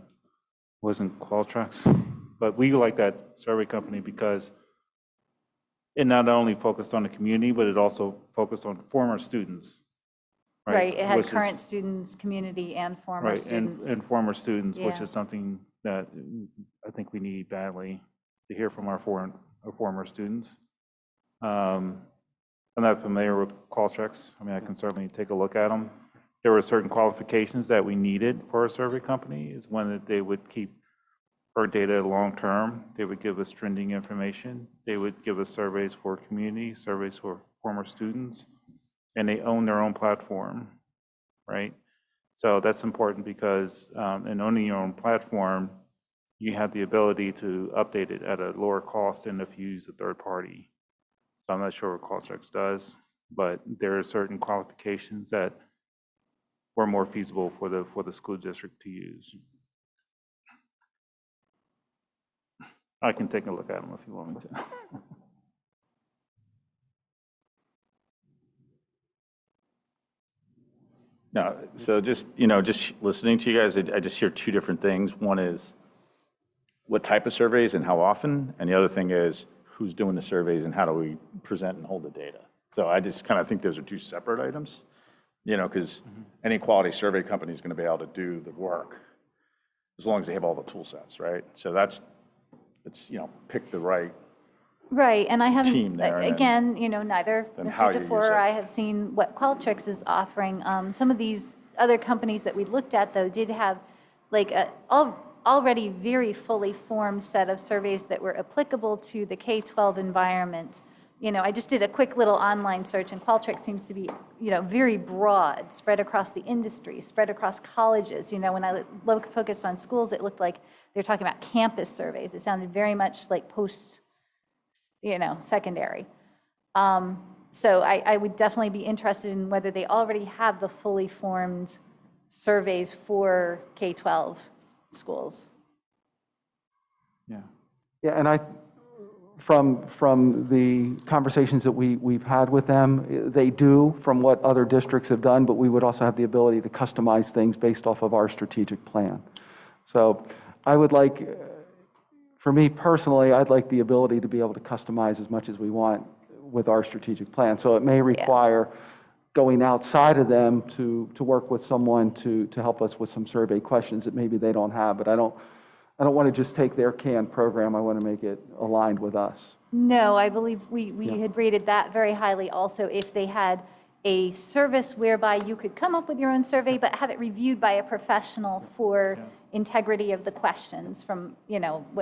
wasn't Qualtrics. But we like that survey company because it not only focused on the community, but it also focused on former students. Right. It had current students, community, and former students. And former students, which is something that I think we need badly to hear from our former students. I'm not familiar with Qualtrics. I mean, I can certainly take a look at them. There were certain qualifications that we needed for a survey company, is one that they would keep our data long-term. They would give us trending information. They would give us surveys for community, surveys for former students, and they own their own platform, right? So that's important because in owning your own platform, you have the ability to update it at a lower cost than if you use a third party. So I'm not sure what Qualtrics does, but there are certain qualifications that were more feasible for the school district to use. I can take a look at them if you want me to. No, so just, just listening to you guys, I just hear two different things. One is what type of surveys and how often, and the other thing is who's doing the surveys and how do we present and hold the data. So I just kind of think those are two separate items, because any quality survey company is going to be able to do the work as long as they have all the tool sets, right? So it's pick the right. Right, and I haven't, Team there, and again, neither then how Mr. you use DeFore or it. I have seen what Qualtrics is offering. Some of these other companies that we looked at, though, did have like a already very fully formed set of surveys that were applicable to the K-12 environment. I just did a quick little online search, and Qualtrics seems to be, very broad, spread across the industry, spread across colleges. When I focused on schools, it looked like they were talking about campus surveys. It sounded very much like secondary. So I would definitely be interested in whether they already have the fully formed surveys for K-12 schools. Yeah. Yeah, and from the conversations that we've had with them, they do from what other districts have done, but we would also have the ability to customize things based off of our strategic plan. So I would like, for me personally, I'd like the ability to be able to customize as much as we want with our strategic plan. So it may require going outside of them to work with someone to help us with some survey questions that maybe they don't have, but I don't want to just take their canned program. I want to make it aligned with us. No, I believe we had rated that very highly also, if they had a service whereby you could come up with your own survey, but have it reviewed by a professional for integrity of the questions from,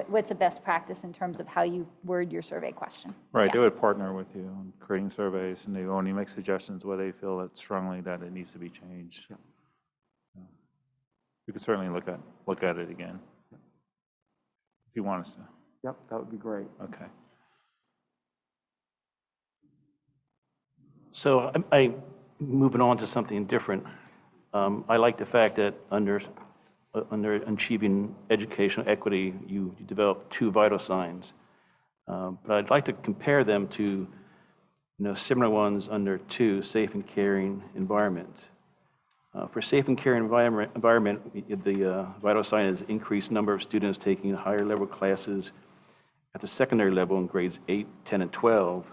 what's a best practice in terms of how you word your survey question. Right, Yeah. they would partner with you on creating surveys, and they only make suggestions where they feel that strongly that it needs to be changed. So, we could certainly look at it again, if you want us to. Yep, that would be great. Okay. So I moving on to something different. I like the fact that under achieving educational equity, you develop 2 vital signs. But I'd like to compare them to, similar ones under 2, safe and caring environment. For safe and caring environment, the vital sign is increased number of students taking higher level classes at the secondary level in grades 8, 10, and 12.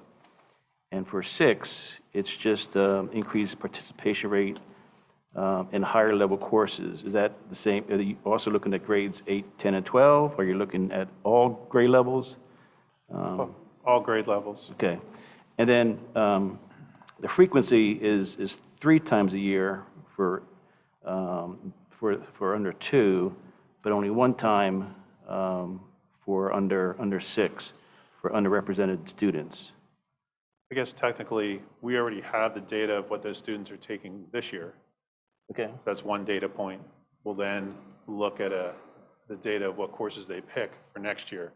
And for 6, it's just increased participation rate in higher level courses. Is that the same? Are you also looking at grades 8, 10, and 12? Or are you looking at all grade levels? All grade levels. Okay. And then the frequency is 3 times a year for under 2, but only 1 time for under 6 for underrepresented students. I guess technically, we already have the data of what those students are taking this year. Okay. That's one data point. We'll then look at the data of what courses they pick for next year.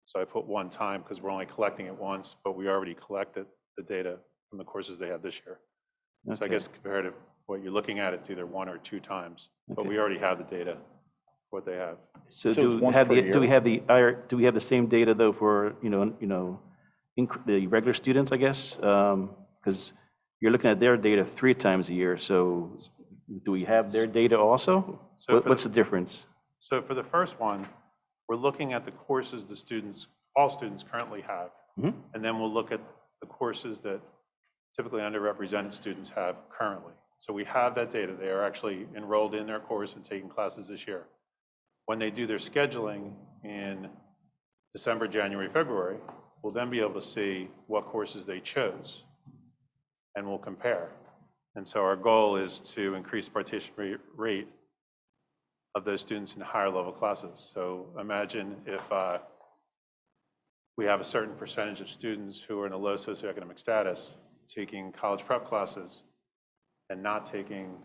So I put 1 time because we're only collecting it once, but we already collected the data from the courses they had this year. Okay. So I guess compared to what you're looking at, it's either 1 or 2 times, but we already have the data, what they have. So it's do once per we year? have the same data though for the regular students, I guess? Because you're looking at their data 3 times a year. So do we have their data also? So What's the difference? So for the first one, we're looking at the courses all students currently have. Mm-hmm. And then we'll look at the courses that typically underrepresented students have currently. So we have that data. They are actually enrolled in their course and taking classes this year. When they do their scheduling in December, January, February, we'll then be able to see what courses they chose, and we'll compare. And so our goal is to increase participation rate of those students in higher level classes. So imagine if we have a certain percentage of students who are in a low socioeconomic status taking college prep classes and not taking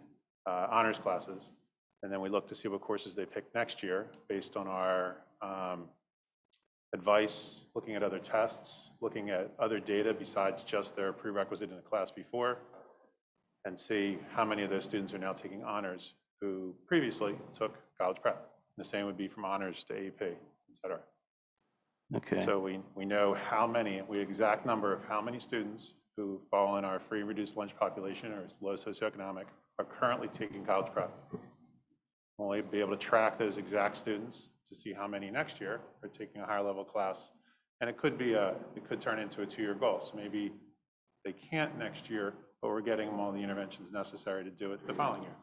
honors classes. And then we look to see what courses they pick next year based on our advice, looking at other tests, looking at other data besides just their prerequisite in the class before, and see how many of those students are now taking honors who previously took college prep. And the same would be from honors to AP, et cetera. Okay. So we know how many, we exact number of how many students who fall in our free and reduced lunch population or low socioeconomic are currently taking college prep. We'll be able to track those exact students to see how many next year are taking a higher level class. And it could turn into a 2-year goal. So maybe they can't next year, but we're getting them all the interventions necessary to do it the following year.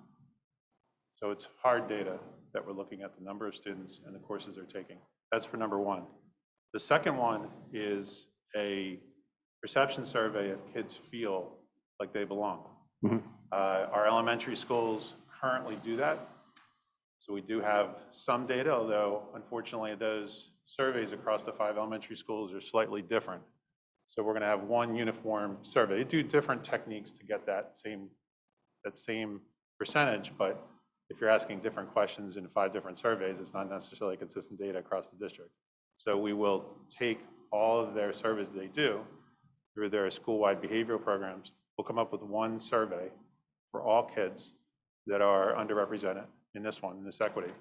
So it's hard data that we're looking at the number of students and the courses they're taking. That's for number one. The second one is a perception survey if kids feel like they belong. Mm-hmm. Our elementary schools currently do that. So we do have some data, although unfortunately those surveys across the 5 elementary schools are slightly different. So we're going to have one uniform survey. They do different techniques to get that same percentage, but if you're asking different questions in 5 different surveys, it's not necessarily consistent data across the district. So we will take all of their surveys they do through their school-wide behavioral programs. We'll come up with one survey for all kids that are underrepresented in this equity.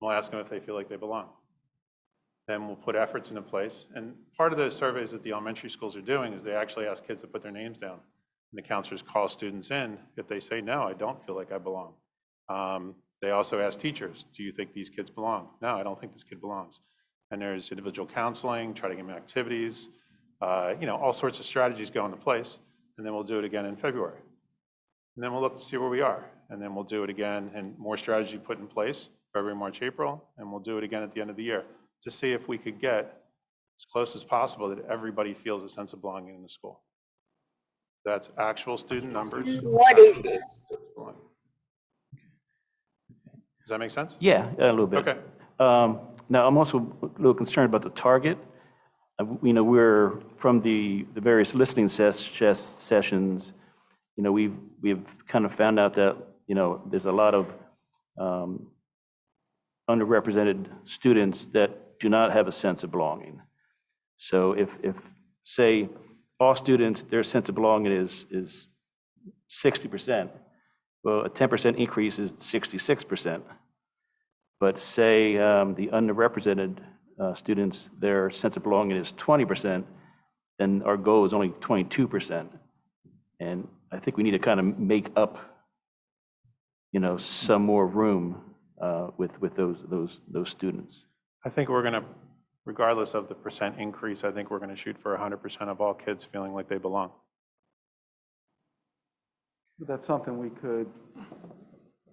We'll ask them if they feel like they belong. Then we'll put efforts into place. And part of those surveys that the elementary schools are doing is they actually ask kids to put their names down. And the counselors call students in if they say, no, I don't feel like I belong. They also ask teachers, do you think these kids belong? No, I don't think this kid belongs. And there's individual counseling, try to give them activities, all sorts of strategies go into place. And then we'll do it again in February. And then we'll look to see where we are. And then we'll do it again and more strategy put in place, February, March, April. And we'll do it again at the end of the year to see if we could get as close as possible that everybody feels a sense of belonging in the school. That's actual student numbers. What is this? Does that make sense? Yeah, a little bit. Okay. Now, I'm also a little concerned about the target. We're from the various listening sessions, we've kind of found out that, there's a lot of underrepresented students that do not have a sense of belonging. So if say, all students, their sense of belonging is 60%, well, a 10% increase is 66%. But say the underrepresented students, their sense of belonging is 20%, then our goal is only 22%. And I think we need to kind of make up, some more room with those students. I think we're going to, regardless of the percent increase, I think we're going to shoot for 100% of all kids feeling like they belong. That's something we could,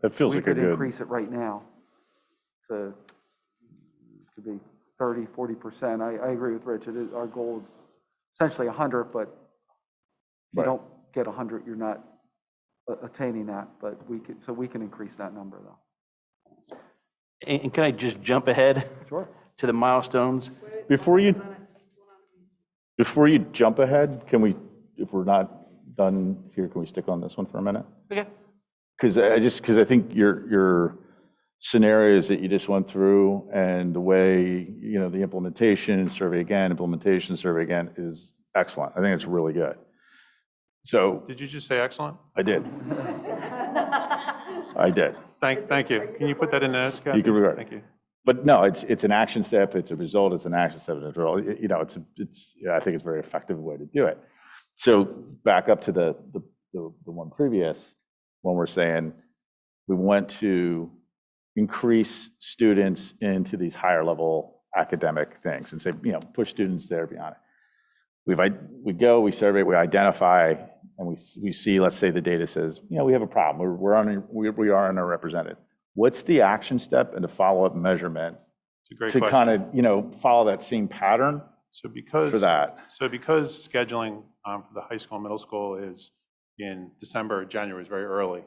That feels we like a could good, increase it right now to be 30, 40%. I agree with Rich. It is our goal, is essentially 100, but if you Right. don't get 100, you're not attaining that. But we can increase that number though. And can I just jump ahead Sure. to the milestones? before you jump ahead, can we, if we're not done here, can we stick on this one for a minute? Okay. Because I think your scenarios that you just went through and the way, the implementation, survey again, implementation, survey again is excellent. I think it's really good. So Did you just say excellent? I did. I did. Thank you. Can you put that in the notes, Kathy? You can regard it. Thank you. But no, it's an action step, it's a result, it's an action step, it's a result. I think it's a very effective way to do it. So back up to the one previous, when we're saying we want to increase students into these higher level academic things and say, push students there beyond it. We survey, we identify, and we see, let's say the data says, we have a problem, we are underrepresented. What's the action step and the follow-up measurement It's a great to question. kind of, follow that same pattern So because for that? So because scheduling for the high school and middle school is in December, January is very early.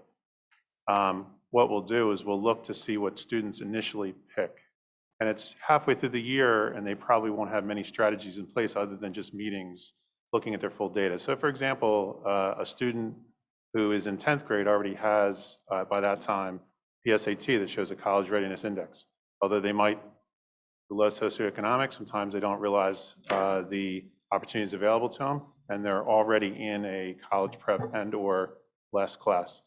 What we'll do is we'll look to see what students initially pick. And it's halfway through the year, and they probably won't have many strategies in place other than just meetings, looking at their full data. So for example, a student who is in 10th grade already has, by that time, PSAT that shows a college readiness index. Although they might be low socioeconomic, sometimes they don't realize the opportunities available to them, and they're already in a college prep and or less class.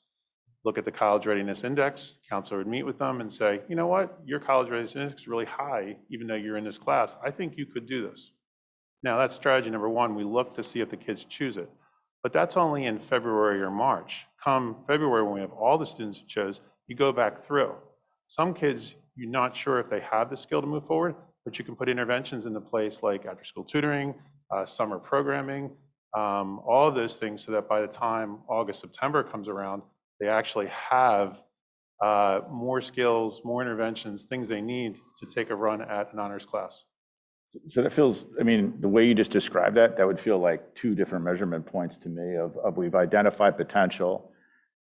Look at the college readiness index, counselor would meet with them and say, you know what, your college readiness index is really high, even though you're in this class. I think you could do this. Now, that's strategy number one. We look to see if the kids choose it. But that's only in February or March. Come February, when we have all the students who chose, you go back through. Some kids, you're not sure if they have the skill to move forward, but you can put interventions into place like after-school tutoring, summer programming, all of those things so that by the time August, September comes around, they actually have more skills, more interventions, things they need to take a run at an honors class. So that feels, I mean, the way you just described that, that would feel like two different measurement points to me of we've identified potential.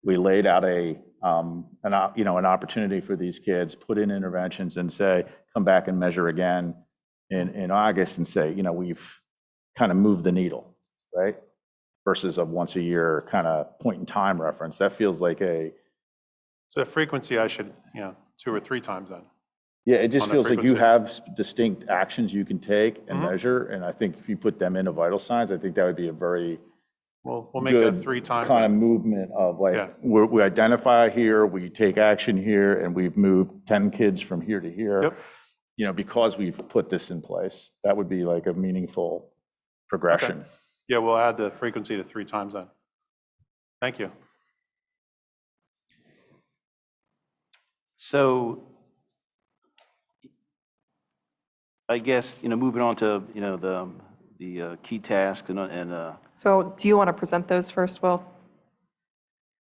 We laid out an opportunity for these kids, put in interventions and say, come back and measure again in August and say, we've kind of moved the needle, right? Versus a once a year kind of point in time reference. That feels like So frequency, I should, 2 or 3 times then. yeah, it just On the feels like you frequency. have distinct actions you can take and Mhm. measure. And I think if you put them into vital signs, I think that would be a very We'll make good that 3 times. kind of then. movement of like, Yeah. we identify here, we take action here, and we've moved 10 kids from here to here. Yep. Because we've put this in place, that would be like a meaningful progression. Yeah, we'll add the frequency to 3 times then. Thank you. So I guess, moving on to, the key tasks and So do you want to present those first, Will?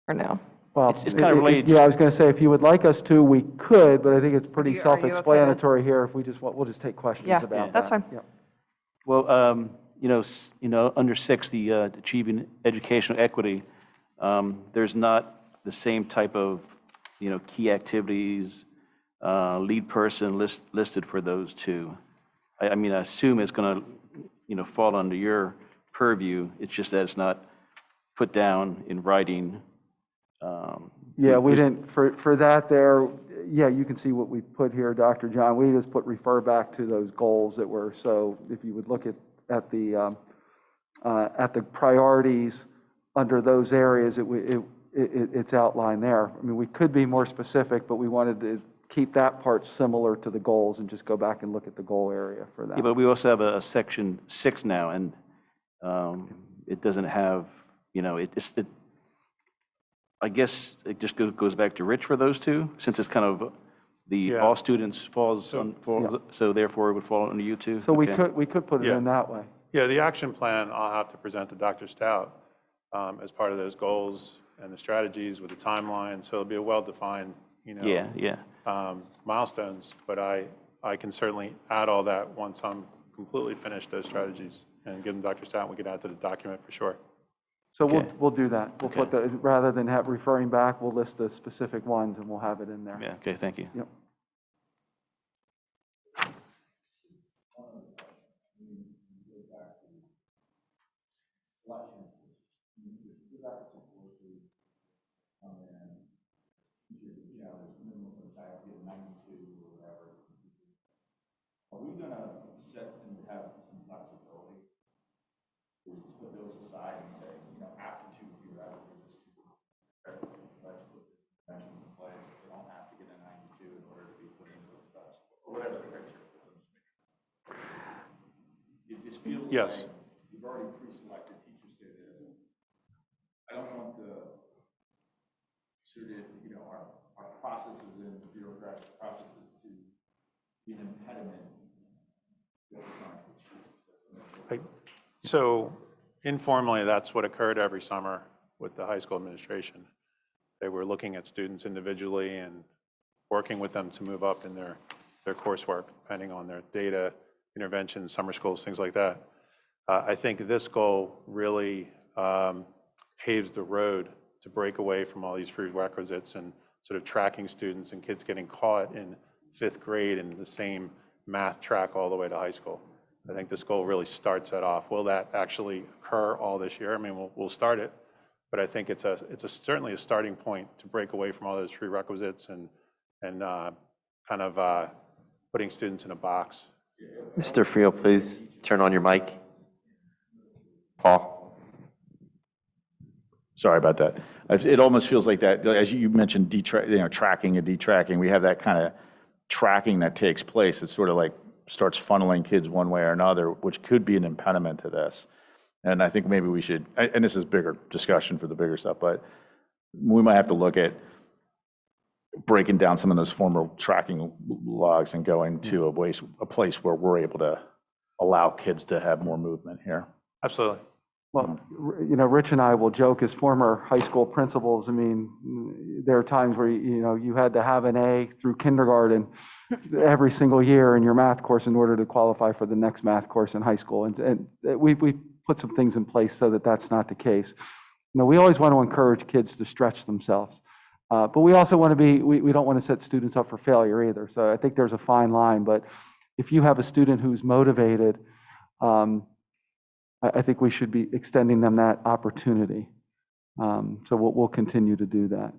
Or no? Well, It's kind of related. Yeah, I was going to say, if you would like us to, we could, but I think it's pretty Are you okay with- self-explanatory here. If we'll just take questions Yeah, about that. that's fine. Yeah. well, under 6, the achieving educational equity, there's not the same type of, key activities, lead person listed for those 2. I mean, I assume it's going to, fall under your purview. It's just that it's not put down in writing. Yeah, we didn't, for that there, yeah, you can see what we put here, Dr. John. We just refer back to those goals that were, so if you would look at the priorities under those areas, it's outlined there. I mean, we could be more specific, but we wanted to keep that part similar to the goals and just go back and look at the goal area for that. Yeah, but we also have a section 6 now, and it doesn't have, I guess it just goes back to Rich for those 2, since it's kind of Yeah. all students so therefore it would fall under you too? So Okay. we could put it Yeah. in that way. Yeah, the action plan I'll have to present to Dr. Stout as part of those goals and the strategies with the timeline. So it'll be a well-defined, Yeah. milestones. But I can certainly add all that once I'm completely finished those strategies and give them to Dr. Stout, and we can add to the document for sure. So Okay. we'll do that. We'll Okay. put the, rather than referring back, we'll list the specific ones and we'll have it in there. Yeah, okay, thank you. Yep. Are we going to set and have some flexibility to put those aside and say, aptitude theoretically, let's put conventions in place. They don't have to get a 92 in order to be put into those tests, or whatever the criteria is. It just feels Yes. like you've already pre-selected teachers say this. I don't want the sort of, our processes and bureaucratic processes to be an impediment. So informally, that's what occurred every summer with the high school administration. They were looking at students individually and working with them to move up in their coursework, depending on their data, interventions, summer schools, things like that. I think this goal really paves the road to break away from all these prerequisites and sort of tracking students and kids getting caught in 5th grade in the same math track all the way to high school. I think this goal really starts that off. Will that actually occur all this year? I mean, we'll start it, but I think it's certainly a starting point to break away from all those prerequisites and kind of putting students in a box. Mr. Friel, please turn on your mic. Paul? Sorry about that. It almost feels like that, as you mentioned, tracking and detracking, we have that kind of tracking that takes place. It sort of like starts funneling kids one way or another, which could be an impediment to this. And I think maybe we should, and this is bigger discussion for the bigger stuff, but we might have to look at breaking down some of those formal tracking logs and going to a place where we're able to allow kids to have more movement here. Absolutely. Well, Rich and I will joke as former high school principals. I mean, there are times where, you had to have an A through kindergarten every single year in your math course in order to qualify for the next math course in high school. And we put some things in place so that that's not the case. We always want to encourage kids to stretch themselves. But we also want to we don't want to set students up for failure either. So I think there's a fine line. But if you have a student who's motivated, I think we should be extending them that opportunity. So we'll continue to do that.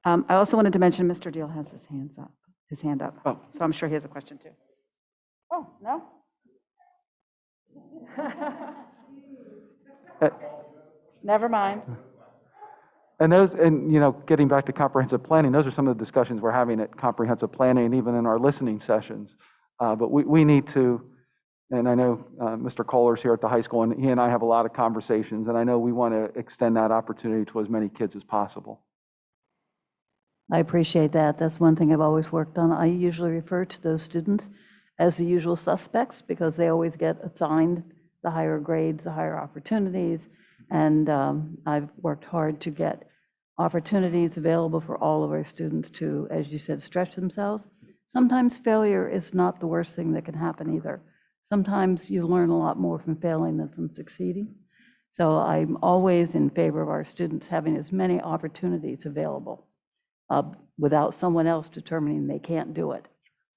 I also wanted to mention Mr. Deal has his hand up. Oh. So I'm sure he has a question too. Oh, no? Never mind. And getting back to comprehensive planning, those are some of the discussions we're having at comprehensive planning and even in our listening sessions. But we need to, and I know Mr. Kohler's here at the high school, and he and I have a lot of conversations, and I know we want to extend that opportunity to as many kids as possible. I appreciate that. That's one thing I've always worked on. I usually refer to those students as the usual suspects because they always get assigned the higher grades, the higher opportunities. And I've worked hard to get opportunities available for all of our students to, as you said, stretch themselves. Sometimes failure is not the worst thing that can happen either. Sometimes you learn a lot more from failing than from succeeding. So I'm always in favor of our students having as many opportunities available without someone else determining they can't do it.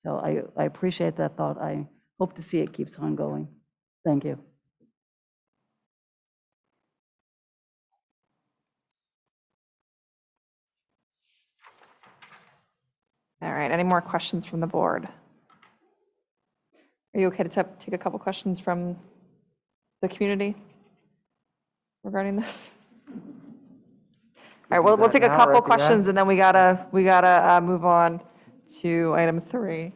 So I appreciate that thought. I hope to see it keeps on going. Thank you. All right, any more questions from the board? Are you okay to take a couple questions from the community regarding this? All right, we'll take a couple questions and then we gotta move on to item 3.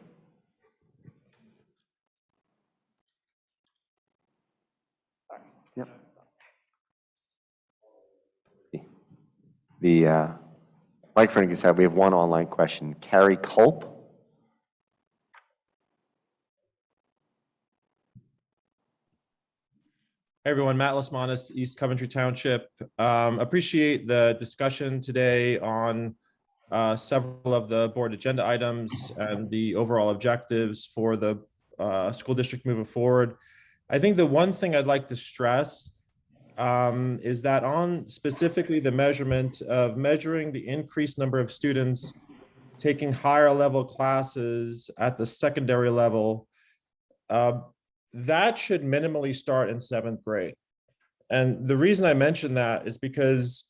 Yep. The microphone gets out. We have one online question. Carrie Culp. Hey everyone, Matt Lasmanis, East Coventry Township. Appreciate the discussion today on several of the board agenda items and the overall objectives for the school district moving forward. I think the one thing I'd like to stress is that on specifically the measurement of measuring the increased number of students taking higher level classes at the secondary level, that should minimally start in 7th grade. And the reason I mention that is because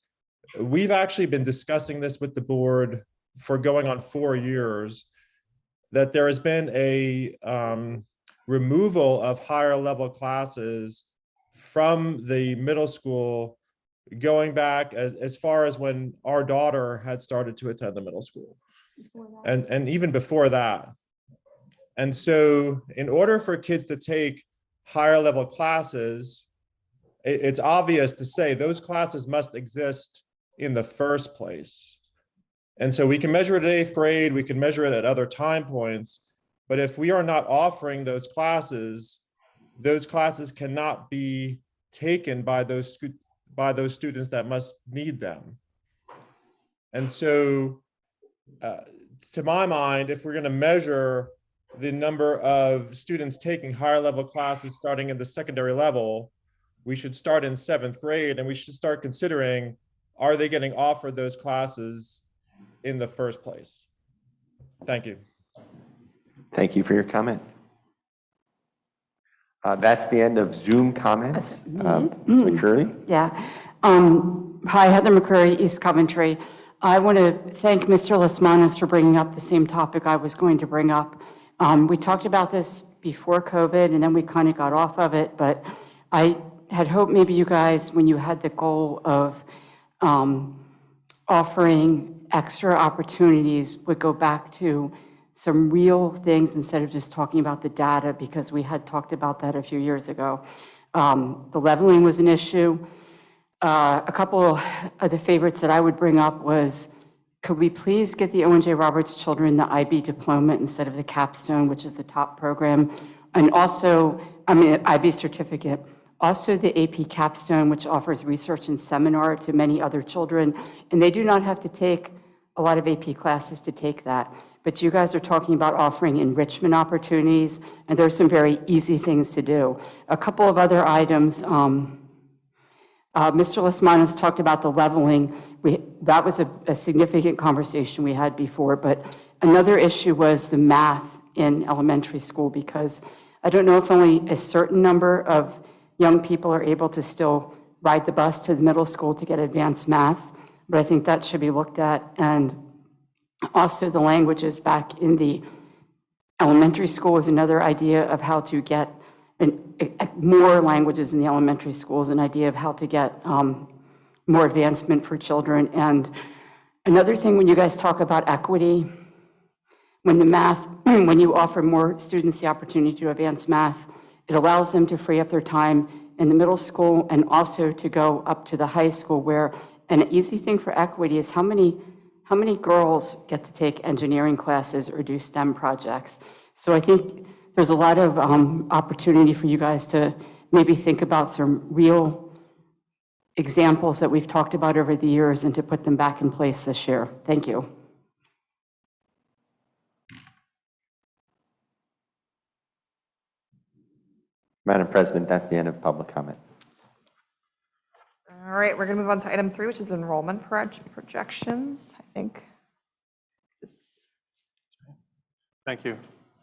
we've actually been discussing this with the board for going on 4 years, that there has been a removal of higher level classes from the middle school going back as far as when our daughter had started to attend the middle school and even before that. And so in order for kids to take higher level classes, it's obvious to say those classes must exist in the first place. And so we can measure it at 8th grade, we can measure it at other time points, but if we are not offering those classes cannot be taken by those students that must need them. And so to my mind, if we're going to measure the number of students taking higher level classes starting in the secondary level, we should start in 7th grade and we should start considering, are they getting offered those classes in the first place? Thank you. Thank you for your comment. That's the end of Zoom comments. Ms. McCurry? Yeah. Hi, Heather McCurry, East Coventry. I want to thank Mr. Lasmanis for bringing up the same topic I was going to bring up. We talked about this before COVID, and then we kind of got off of it, but I had hoped maybe you guys, when you had the goal of offering extra opportunities, would go back to some real things instead of just talking about the data, because we had talked about that a few years ago. The leveling was an issue. A couple of the favorites that I would bring up was, could we please get the Owen J. Roberts children the IB diploma instead of the capstone, which is the top program, and also, IB certificate. Also the AP capstone, which offers research and seminar to many other children, and they do not have to take a lot of AP classes to take that. But you guys are talking about offering enrichment opportunities, and there's some very easy things to do. A couple of other items. Mr. Lasmanis talked about the leveling. That was a significant conversation we had before, but another issue was the math in elementary school, because I don't know if only a certain number of young people are able to still ride the bus to the middle school to get advanced math, but I think that should be looked at. And also the languages back in the elementary school is another idea of how to get more languages in the elementary school is an idea of how to get more advancement for children. And another thing, when you guys talk about equity, when the math, when you offer more students the opportunity to advance math, it allows them to free up their time in the middle school and also to go up to the high school, where an easy thing for equity is how many girls get to take engineering classes or do STEM projects. So I think there's a lot of opportunity for you guys to maybe think about some real examples that we've talked about over the years and to put them back in place this year. Thank you. Madam President, that's the end of public comment. All right, we're going to move on to item 3, which is enrollment projections. I think this. Thank you.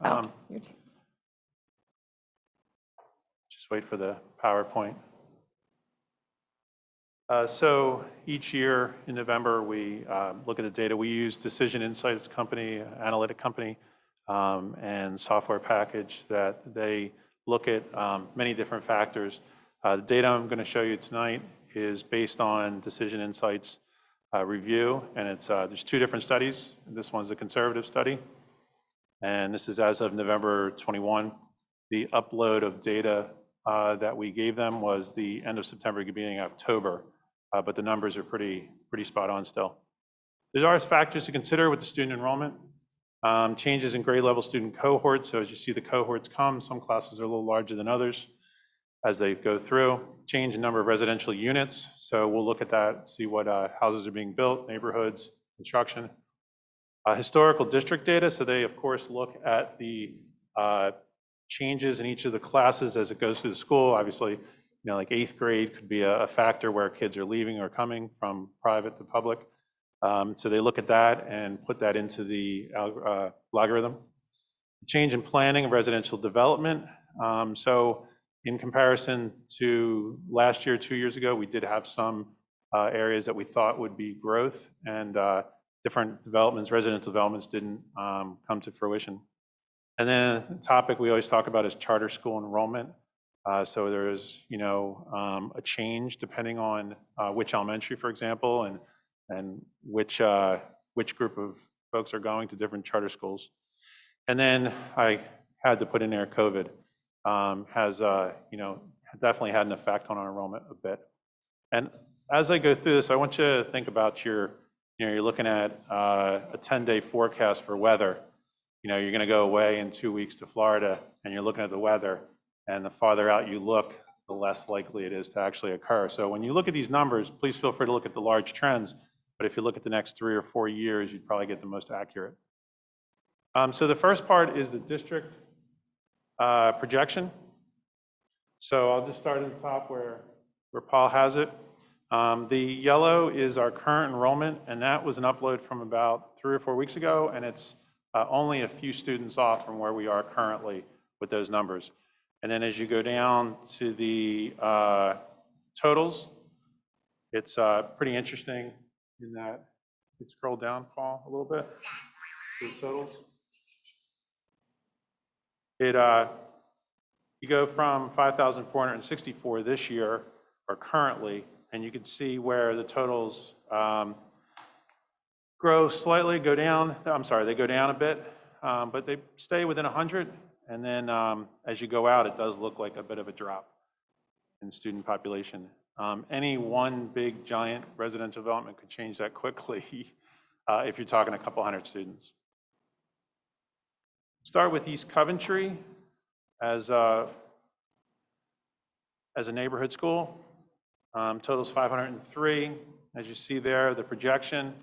Your team. Just wait for the PowerPoint. So each year in November, we look at the data. We use Decision Insights company, analytic company, and software package that they look at many different factors. The data I'm going to show you tonight is based on Decision Insights review, and it's there's 2 different studies. This one's a conservative study, and this is as of November 21. The upload of data that we gave them was the end of September, beginning of October, but the numbers are pretty spot on still. There are factors to consider with the student enrollment. Changes in grade level student cohorts. So as you see the cohorts come, some classes are a little larger than others as they go through. Change in number of residential units. So we'll look at that, see what houses are being built, neighborhoods, construction. Historical district data. So they, of course, look at the changes in each of the classes as it goes through the school. Obviously, you know, like 8th grade could be a factor where kids are leaving or coming from private to public. So they look at that and put that into the logarithm. Change in planning of residential development. So in comparison to last year, 2 years ago, we did have some areas that we thought would be growth, and different developments, residential developments didn't come to fruition. And then the topic we always talk about is charter school enrollment. So there is, you know, a change depending on which elementary, for example, and which group of folks are going to different charter schools. And then I had to put in there COVID has, you know, definitely had an effect on our enrollment a bit. And as I go through this, I want you to think about your, you know, you're looking at a 10-day forecast for weather. You know, you're going to go away in 2 weeks to Florida, and you're looking at the weather, and the farther out you look, the less likely it is to actually occur. So when you look at these numbers, please feel free to look at the large trends. But if you look at the next 3 or 4 years, you'd probably get the most accurate. So the first part is the district projection. So I'll just start at the top where Paul has it. The yellow is our current enrollment, and that was an upload from about 3 or 4 weeks ago, and it's only a few students off from where we are currently with those numbers. And then as you go down to the totals, it's pretty interesting in that, you scroll down, Paul, a little bit, to the totals. You go from 5,464 this year, or currently, and you can see where the totals grow slightly, go down. I'm sorry, they go down a bit, but they stay within 100. And then as you go out, it does look like a bit of a drop in student population. Any one big giant residential development could change that quickly if you're talking a couple hundred students. Start with East Coventry as a neighborhood school. Totals 503. As you see there, the projection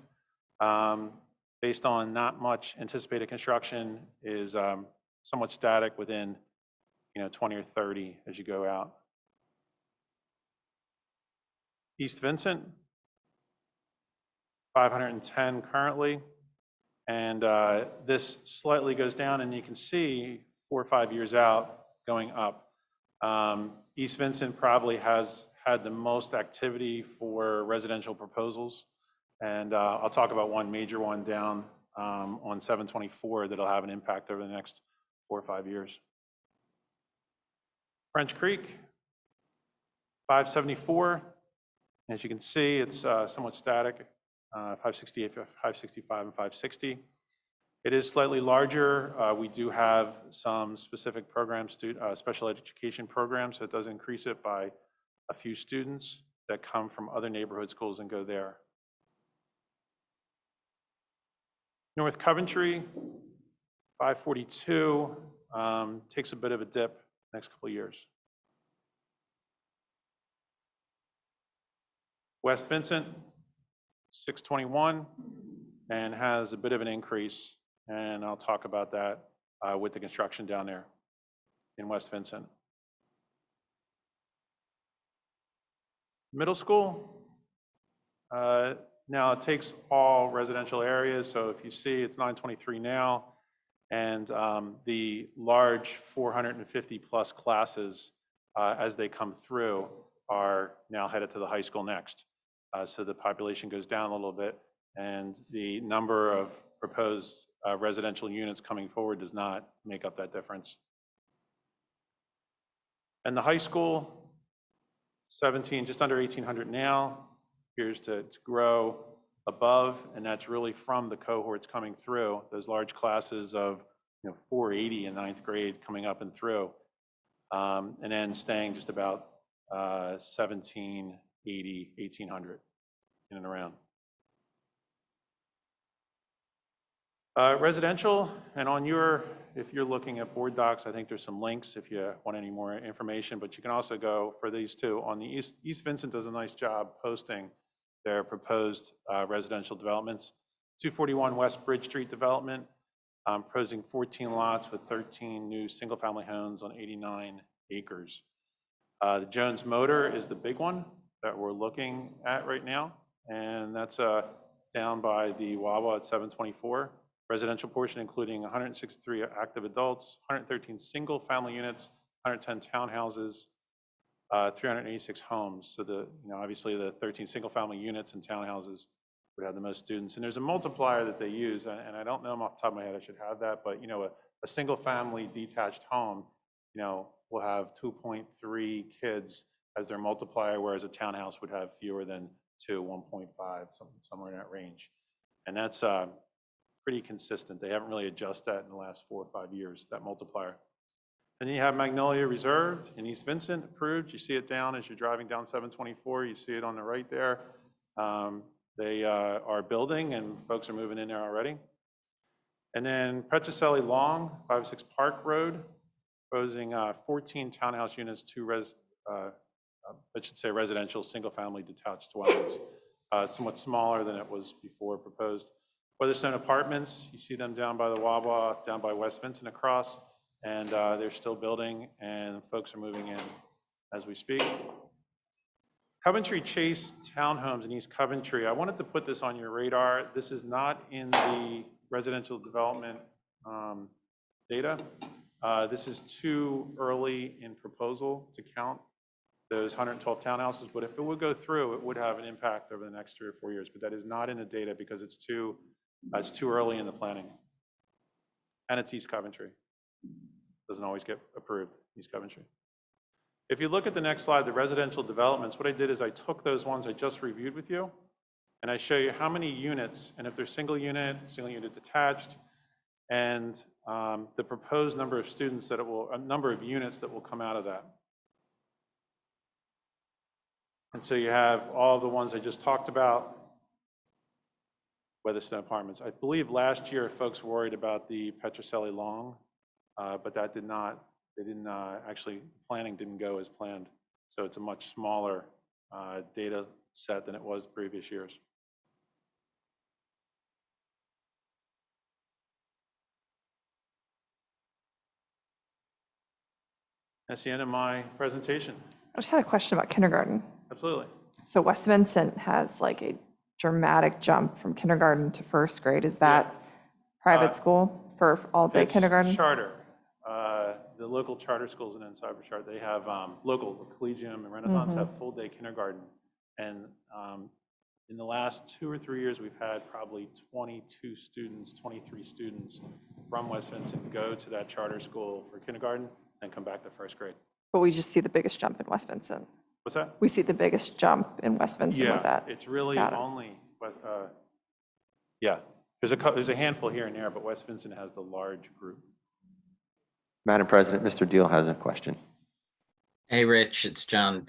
based on not much anticipated construction is somewhat static within 20 or 30 as you go out. East Vincent, 510 currently, and this slightly goes down, and you can see 4 or 5 years out going up. East Vincent probably has had the most activity for residential proposals, and I'll talk about one major one down on 724 that'll have an impact over the next 4 or 5 years. French Creek, 574. As you can see, it's somewhat static, 568, 565, and 560. It is slightly larger. We do have some specific programs, special education programs, so it does increase it by a few students that come from other neighborhood schools and go there. North Coventry, 542, takes a bit of a dip next couple of years. West Vincent, 621, and has a bit of an increase, and I'll talk about that with the construction down there in West Vincent. Middle school, now it takes all residential areas, so if you see it's 923 now, and the large 450 plus classes as they come through are now headed to the high school next. So the population goes down a little bit, and the number of proposed residential units coming forward does not make up that difference. And the high school, 17, just under 1,800 now, appears to grow above, and that's really from the cohorts coming through, those large classes of 480 in 9th grade coming up and through, and then staying just about 1780, 1800 in and around. Residential, and on if you're looking at board docs, I think there's some links if you want any more information, but you can also go for these two. On the East Vincent does a nice job posting their proposed residential developments. 241 West Bridge Street development, proposing 14 lots with 13 new single-family homes on 89 acres. The Jones Motor is the big one that we're looking at right now, and that's down by the Wawa at 724. Residential portion including 163 active adults, 113 single-family units, 110 townhouses, 386 homes. So obviously the 13 single-family units and townhouses would have the most students. And there's a multiplier that they use, and I don't know off the top of my head, I should have that, but a single-family detached home, will have 2.3 kids as their multiplier, whereas a townhouse would have fewer than 2, 1.5, somewhere in that range. And that's pretty consistent. They haven't really adjusted that in the last 4 or 5 years, that multiplier. And then you have Magnolia Reserved in East Vincent, approved. You see it down as you're driving down 724. You see it on the right there. They are building, and folks are moving in there already. And then Petrocelli Long, 506 Park Road, proposing 14 townhouse units, 2 residential single-family detached dwellings, somewhat smaller than it was before proposed. Weatherstone Apartments, you see them down by the Wawa, down by West Vincent across, and they're still building, and folks are moving in as we speak. Coventry Chase Townhomes in East Coventry, I wanted to put this on your radar. This is not in the residential development data. This is too early in proposal to count those 112 townhouses, but if it would go through, it would have an impact over the next 3 or 4 years, but that is not in the data because it's too early in the planning. And it's East Coventry. Doesn't always get approved, East Coventry. If you look at the next slide, the residential developments, what I did is I took those ones I just reviewed with you, and I show you how many units, and if they're single unit detached, and the proposed number of students that number of units that will come out of that. And so you have all the ones I just talked about, Weatherstone Apartments. I believe last year folks worried about the Petrocelli Long, but that did not, actually, planning didn't go as planned. So it's a much smaller data set than it was previous years. That's the end of my presentation. I just had a question about kindergarten. Absolutely. So West Vincent has like a dramatic jump from kindergarten to first grade. Is that private school for all-day kindergarten? Charter. The local charter schools in Cyberchart, they have local Collegium and Renaissance have full-day kindergarten. And in the last 2 or 3 years, we've had probably 23 students from West Vincent go to that charter school for kindergarten and come back to first grade. But we just see the biggest jump in West Vincent. What's that? We see the biggest jump in West Vincent with that. It's really Got it. only, there's a handful here and there, but West Vincent has the large group. Madam President, Mr. Deal has a question. Hey, Rich, it's John.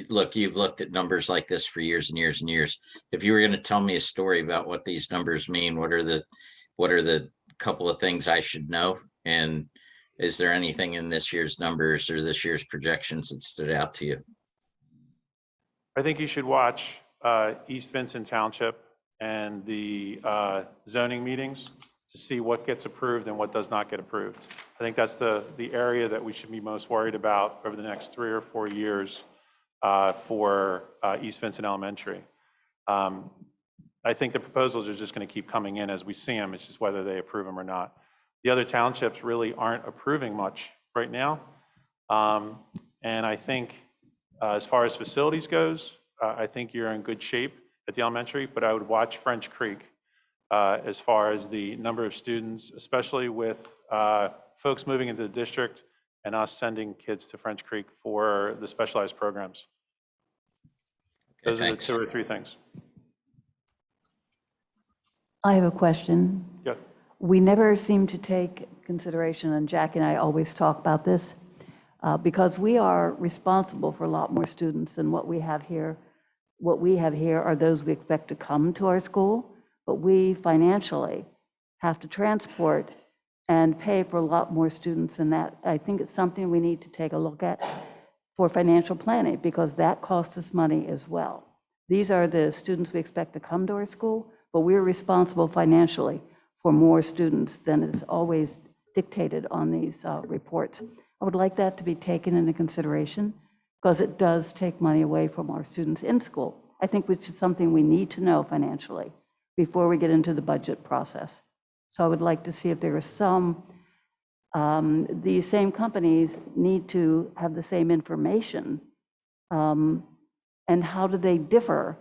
Look, you've looked at numbers like this for years and years and years. If you were going to tell me a story about what these numbers mean, what are the couple of things I should know? And is there anything in this year's numbers or this year's projections that stood out to you? I think you should watch East Vincent Township and the zoning meetings to see what gets approved and what does not get approved. I think that's the area that we should be most worried about over the next 3 or 4 years for East Vincent Elementary. I think the proposals are just going to keep coming in as we see them. It's just whether they approve them or not. The other townships really aren't approving much right now. And I think as far as facilities goes, I think you're in good shape at the elementary, but I would watch French Creek as far as the number of students, especially with folks moving into the district and us sending kids to French Creek for the specialized programs. Those are the 2 or 3 things. I have a question. Yeah. We never seem to take consideration, and Jackie and I always talk about this, because we are responsible for a lot more students than what we have here. What we have here are those we expect to come to our school, but we financially have to transport and pay for a lot more students than that. I think it's something we need to take a look at for financial planning, because that costs us money as well. These are the students we expect to come to our school, but we're responsible financially for more students than is always dictated on these reports. I would like that to be taken into consideration, because it does take money away from our students in school. I think which is something we need to know financially before we get into the budget process. So I would like to see if there is some, these same companies need to have the same information. And how do they differ?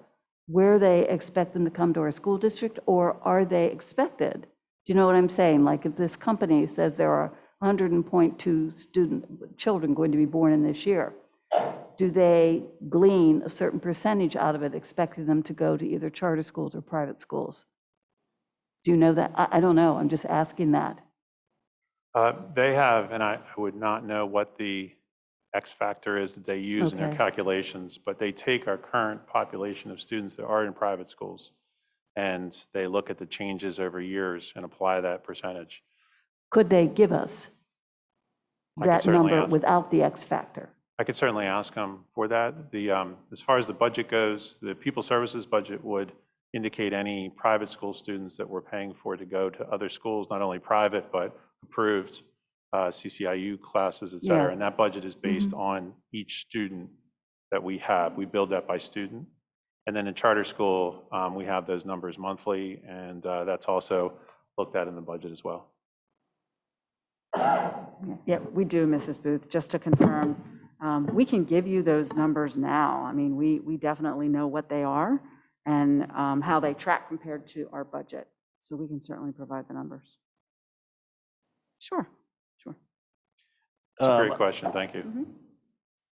Where they expect them to come to our school district, or are they expected? Do you know what I'm saying? Like if this company says there are 100.2 children going to be born in this year, do they glean a certain percentage out of it, expecting them to go to either charter schools or private schools? Do you know that? I don't know. I'm just asking that. They have, and I would not know what the X factor is that they use in their Okay. calculations, but they take our current population of students that are in private schools, and they look at the changes over years and apply that percentage. Could they give us I could that certainly number ask. without the X factor? I could certainly ask them for that. As far as the budget goes, the people services budget would indicate any private school students that we're paying for to go to other schools, not only private, but approved CCIU classes, et cetera. Yeah. And that budget is based on each student that we have. We build that by student. And then in charter school, we have those numbers monthly, and that's also looked at in the budget as well. Yep, we do, Mrs. Booth. Just to confirm, we can give you those numbers now. I mean, we definitely know what they are and how they track compared to our budget. So we can certainly provide the numbers. Sure, sure. It's a great question, thank you.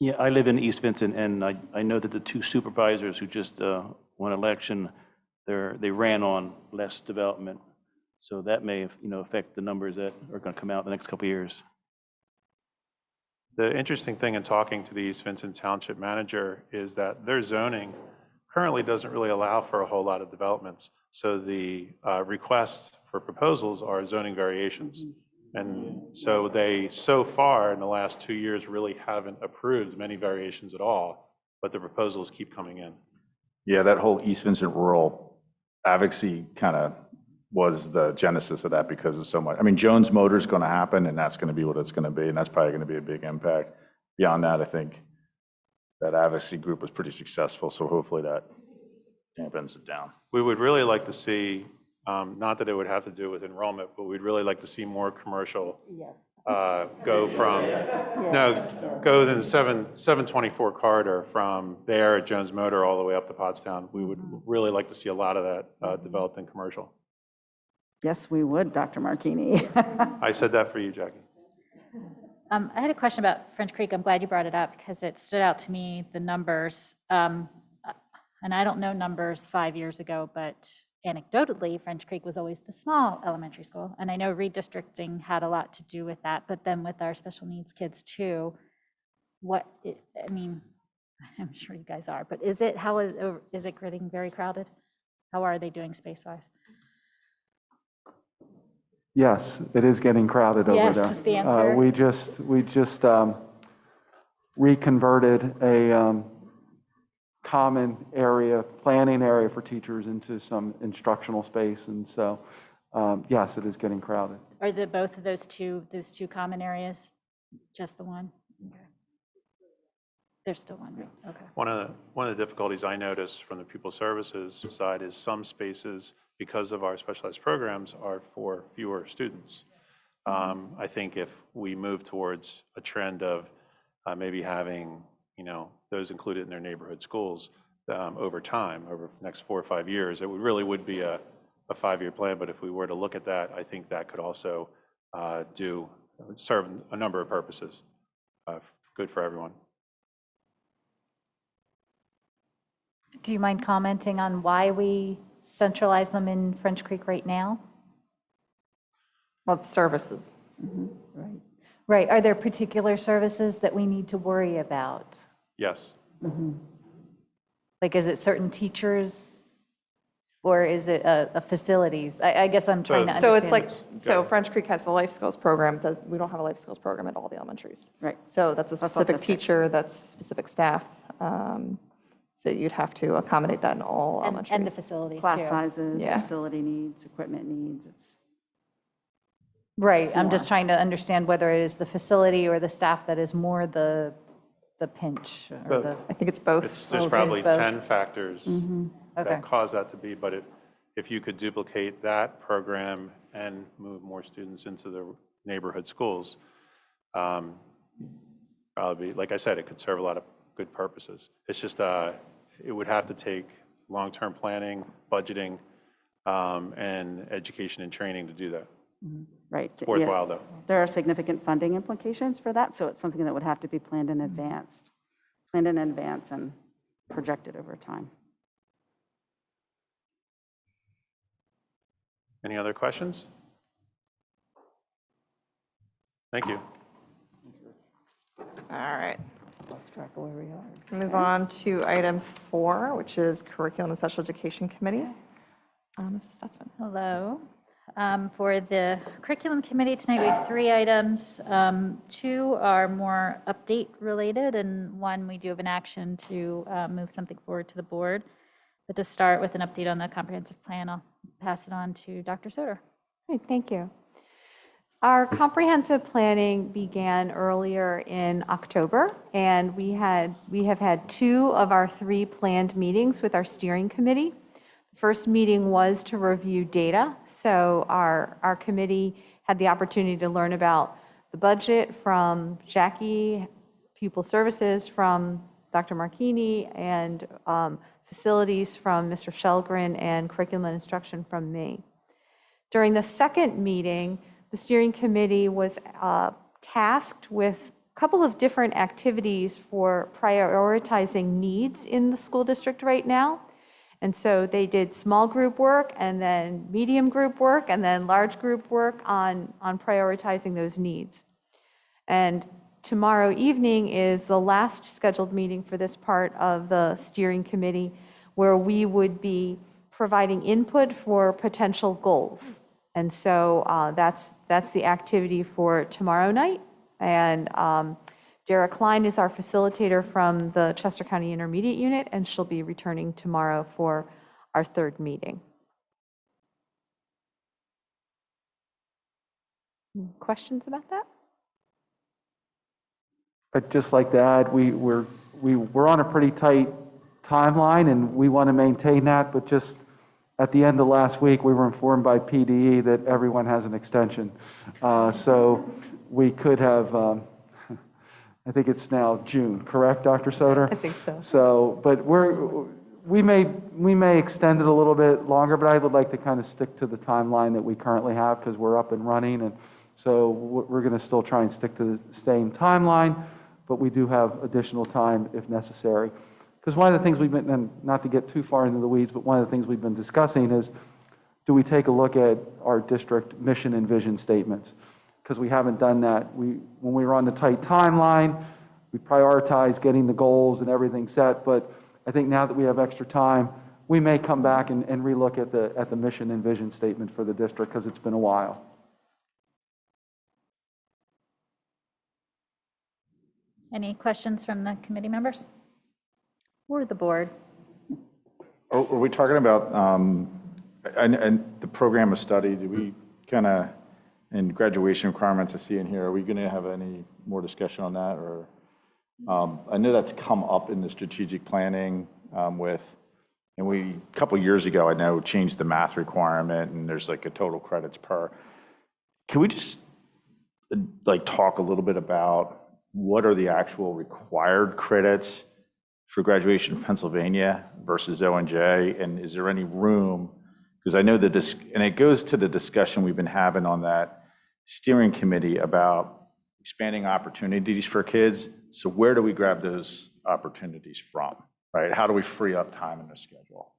Yeah, I live in East Vincent, and I know that the two supervisors who just won election, they ran on less development. So that may, affect the numbers that are going to come out in the next couple of years. The interesting thing in talking to the East Vincent Township manager is that their zoning currently doesn't really allow for a whole lot of developments. So the requests for proposals are zoning variations. And so they, so far in the last 2 years, really haven't approved many variations at all, but the proposals keep coming in. Yeah, that whole East Vincent rural advocacy kind of was the genesis of that because of so much. I mean, Jones Motor's going to happen, and that's going to be what it's going to be, and that's probably going to be a big impact. Beyond that, I think that advocacy group was pretty successful, so hopefully that dampens it down. We would really like to see, not that it would have to do with enrollment, but we'd really like to see more commercial go from, go in the 724 corridor from there at Jones Motor all the way up to Pottstown. We would really like to see a lot of that developed in commercial. Yes, we would, Dr. Marchini. I said that for you, Jackie. I had a question about French Creek. I'm glad you brought it up because it stood out to me, the numbers. And I don't know numbers 5 years ago, but anecdotally, French Creek was always the small elementary school. And I know redistricting had a lot to do with that, but then with our special needs kids too, I mean, I'm sure you guys are, but is it getting very crowded? How are they doing space-wise? Yes, it is getting crowded over Yes, there. is the answer. We just reconverted a common area, planning area for teachers into some instructional space, and so yes, it is getting crowded. Are both of those two common areas? Just the one? Okay. There's still one, right? Okay. One of the difficulties I notice from the pupil services side is some spaces, because of our specialized programs, are for fewer students. I think if we move towards a trend of maybe having, those included in their neighborhood schools over time, over the next 4 or 5 years, it really would be a 5-year plan. But if we were to look at that, I think that could also serve a number of purposes, good for everyone. Do you mind commenting on why we centralize them in French Creek right now? Well, it's services. Right. Right. Are there particular services that we need to worry about? Yes. Like, is it certain teachers or is it a facilities? I guess I'm trying to understand. So it's like, so French Creek has the life skills program. We don't have a life skills program at all the elementaries. Right. So that's a specific autistic. teacher, that's specific staff. So you'd have to accommodate that in all elementaries. And the facilities Class too. sizes, Yeah. facility needs, equipment needs, it's. Right. I'm more. just trying to understand whether it is the facility or the staff that is more the pinch or the. I think it's both. There's Okay, probably it's both. 10 factors Okay. that cause that to be, but if you could duplicate that program and move more students into the neighborhood schools, probably, like I said, it could serve a lot of good purposes. It's just, it would have to take long-term planning, budgeting, and education and training to do that. Right. It's worthwhile, though. There are significant funding implications for that, so it's something that would have to be planned in advance. Planned in advance and projected over time. Any other questions? Thank you. All right. Lost track of where we are. Move on to item 4, which is Curriculum and Special Education Committee. Mrs. Stutzman. Hello. For the curriculum committee tonight, we have 3 items. 2 are more update related, and 1 we do have an action to move something forward to the board. But to start with an update on the comprehensive plan, I'll pass it on to Dr. Soder. Great, thank you. Our comprehensive planning began earlier in October, and we have had 2 of our 3 planned meetings with our steering committee. The first meeting was to review data, so our committee had the opportunity to learn about the budget from Jackie, pupil services from Dr. Marchini, and facilities from Mr. Shelgren, and curriculum and instruction from me. During the second meeting, the steering committee was tasked with a couple of different activities for prioritizing needs in the school district right now. And so they did small group work, and then medium group work, and then large group work on prioritizing those needs. And tomorrow evening is the last scheduled meeting for this part of the steering committee, where we would be providing input for potential goals. And so that's the activity for tomorrow night. And Dara Klein is our facilitator from the Chester County Intermediate Unit, and she'll be returning tomorrow for our 3rd meeting. Questions about that? I'd just like to add, we're on a pretty tight timeline, and we want to maintain that, but just at the end of last week, we were informed by PDE that everyone has an extension. So we could have, I think it's now June, correct, Dr. Soder? I think so. So, but we may extend it a little bit longer, but I would like to kind of stick to the timeline that we currently have, because we're up and running, and so we're going to still try and stick to the same timeline, but we do have additional time if necessary. Because one of the things we've been, and not to get too far into the weeds, but one of the things we've been discussing is, do we take a look at our district mission and vision statements? Because we haven't done that. When we were on the tight timeline, we prioritized getting the goals and everything set, but I think now that we have extra time, we may come back and relook at the mission and vision statement for the district, because it's been a while. Any questions from the committee members? Or the board? Are we talking about, and the program of study, do we kind of, and graduation requirements I see in here, are we going to have any more discussion on that? Or I know that's come up in the strategic planning and a couple years ago, I know, changed the math requirement, and there's like a total credits per. Can we just like talk a little bit about what are the actual required credits for graduation in Pennsylvania versus ONJ, and is there any room, because I know and it goes to the discussion we've been having on that steering committee about expanding opportunities for kids. So where do we grab those opportunities from, right? How do we free up time in the schedule?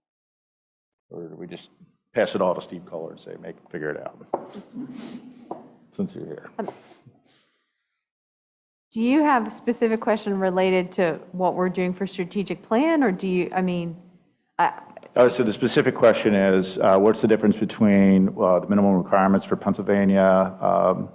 Or do we just pass it all to Steve Kohler and say, figure it out, since you're here? Do you have a specific question related to what we're doing for strategic plan, or do you, So the specific question is, what's the difference between the minimum requirements for Pennsylvania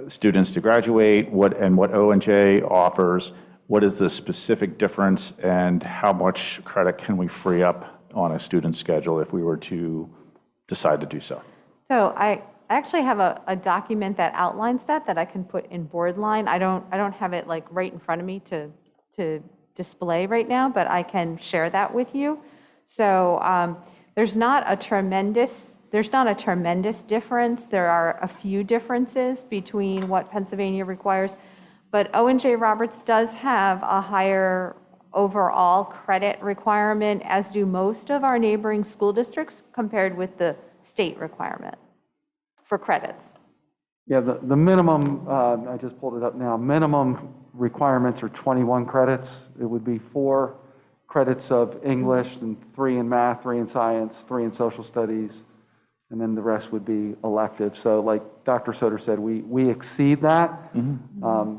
students to graduate, what ONJ offers? What is the specific difference, and how much credit can we free up on a student schedule if we were to decide to do so? So I actually have a document that outlines that I can put in board line. I don't have it like right in front of me to display right now, but I can share that with you. So there's not a tremendous difference. There are a few differences between what Pennsylvania requires, but ONJ Roberts does have a higher overall credit requirement, as do most of our neighboring school districts, compared with the state requirement for credits. Yeah, the minimum, I just pulled it up now, minimum requirements are 21 credits. It would be 4 credits of English, and 3 in math, 3 in science, 3 in social studies, and then the rest would be elective. So like Dr. Soder said, we exceed that,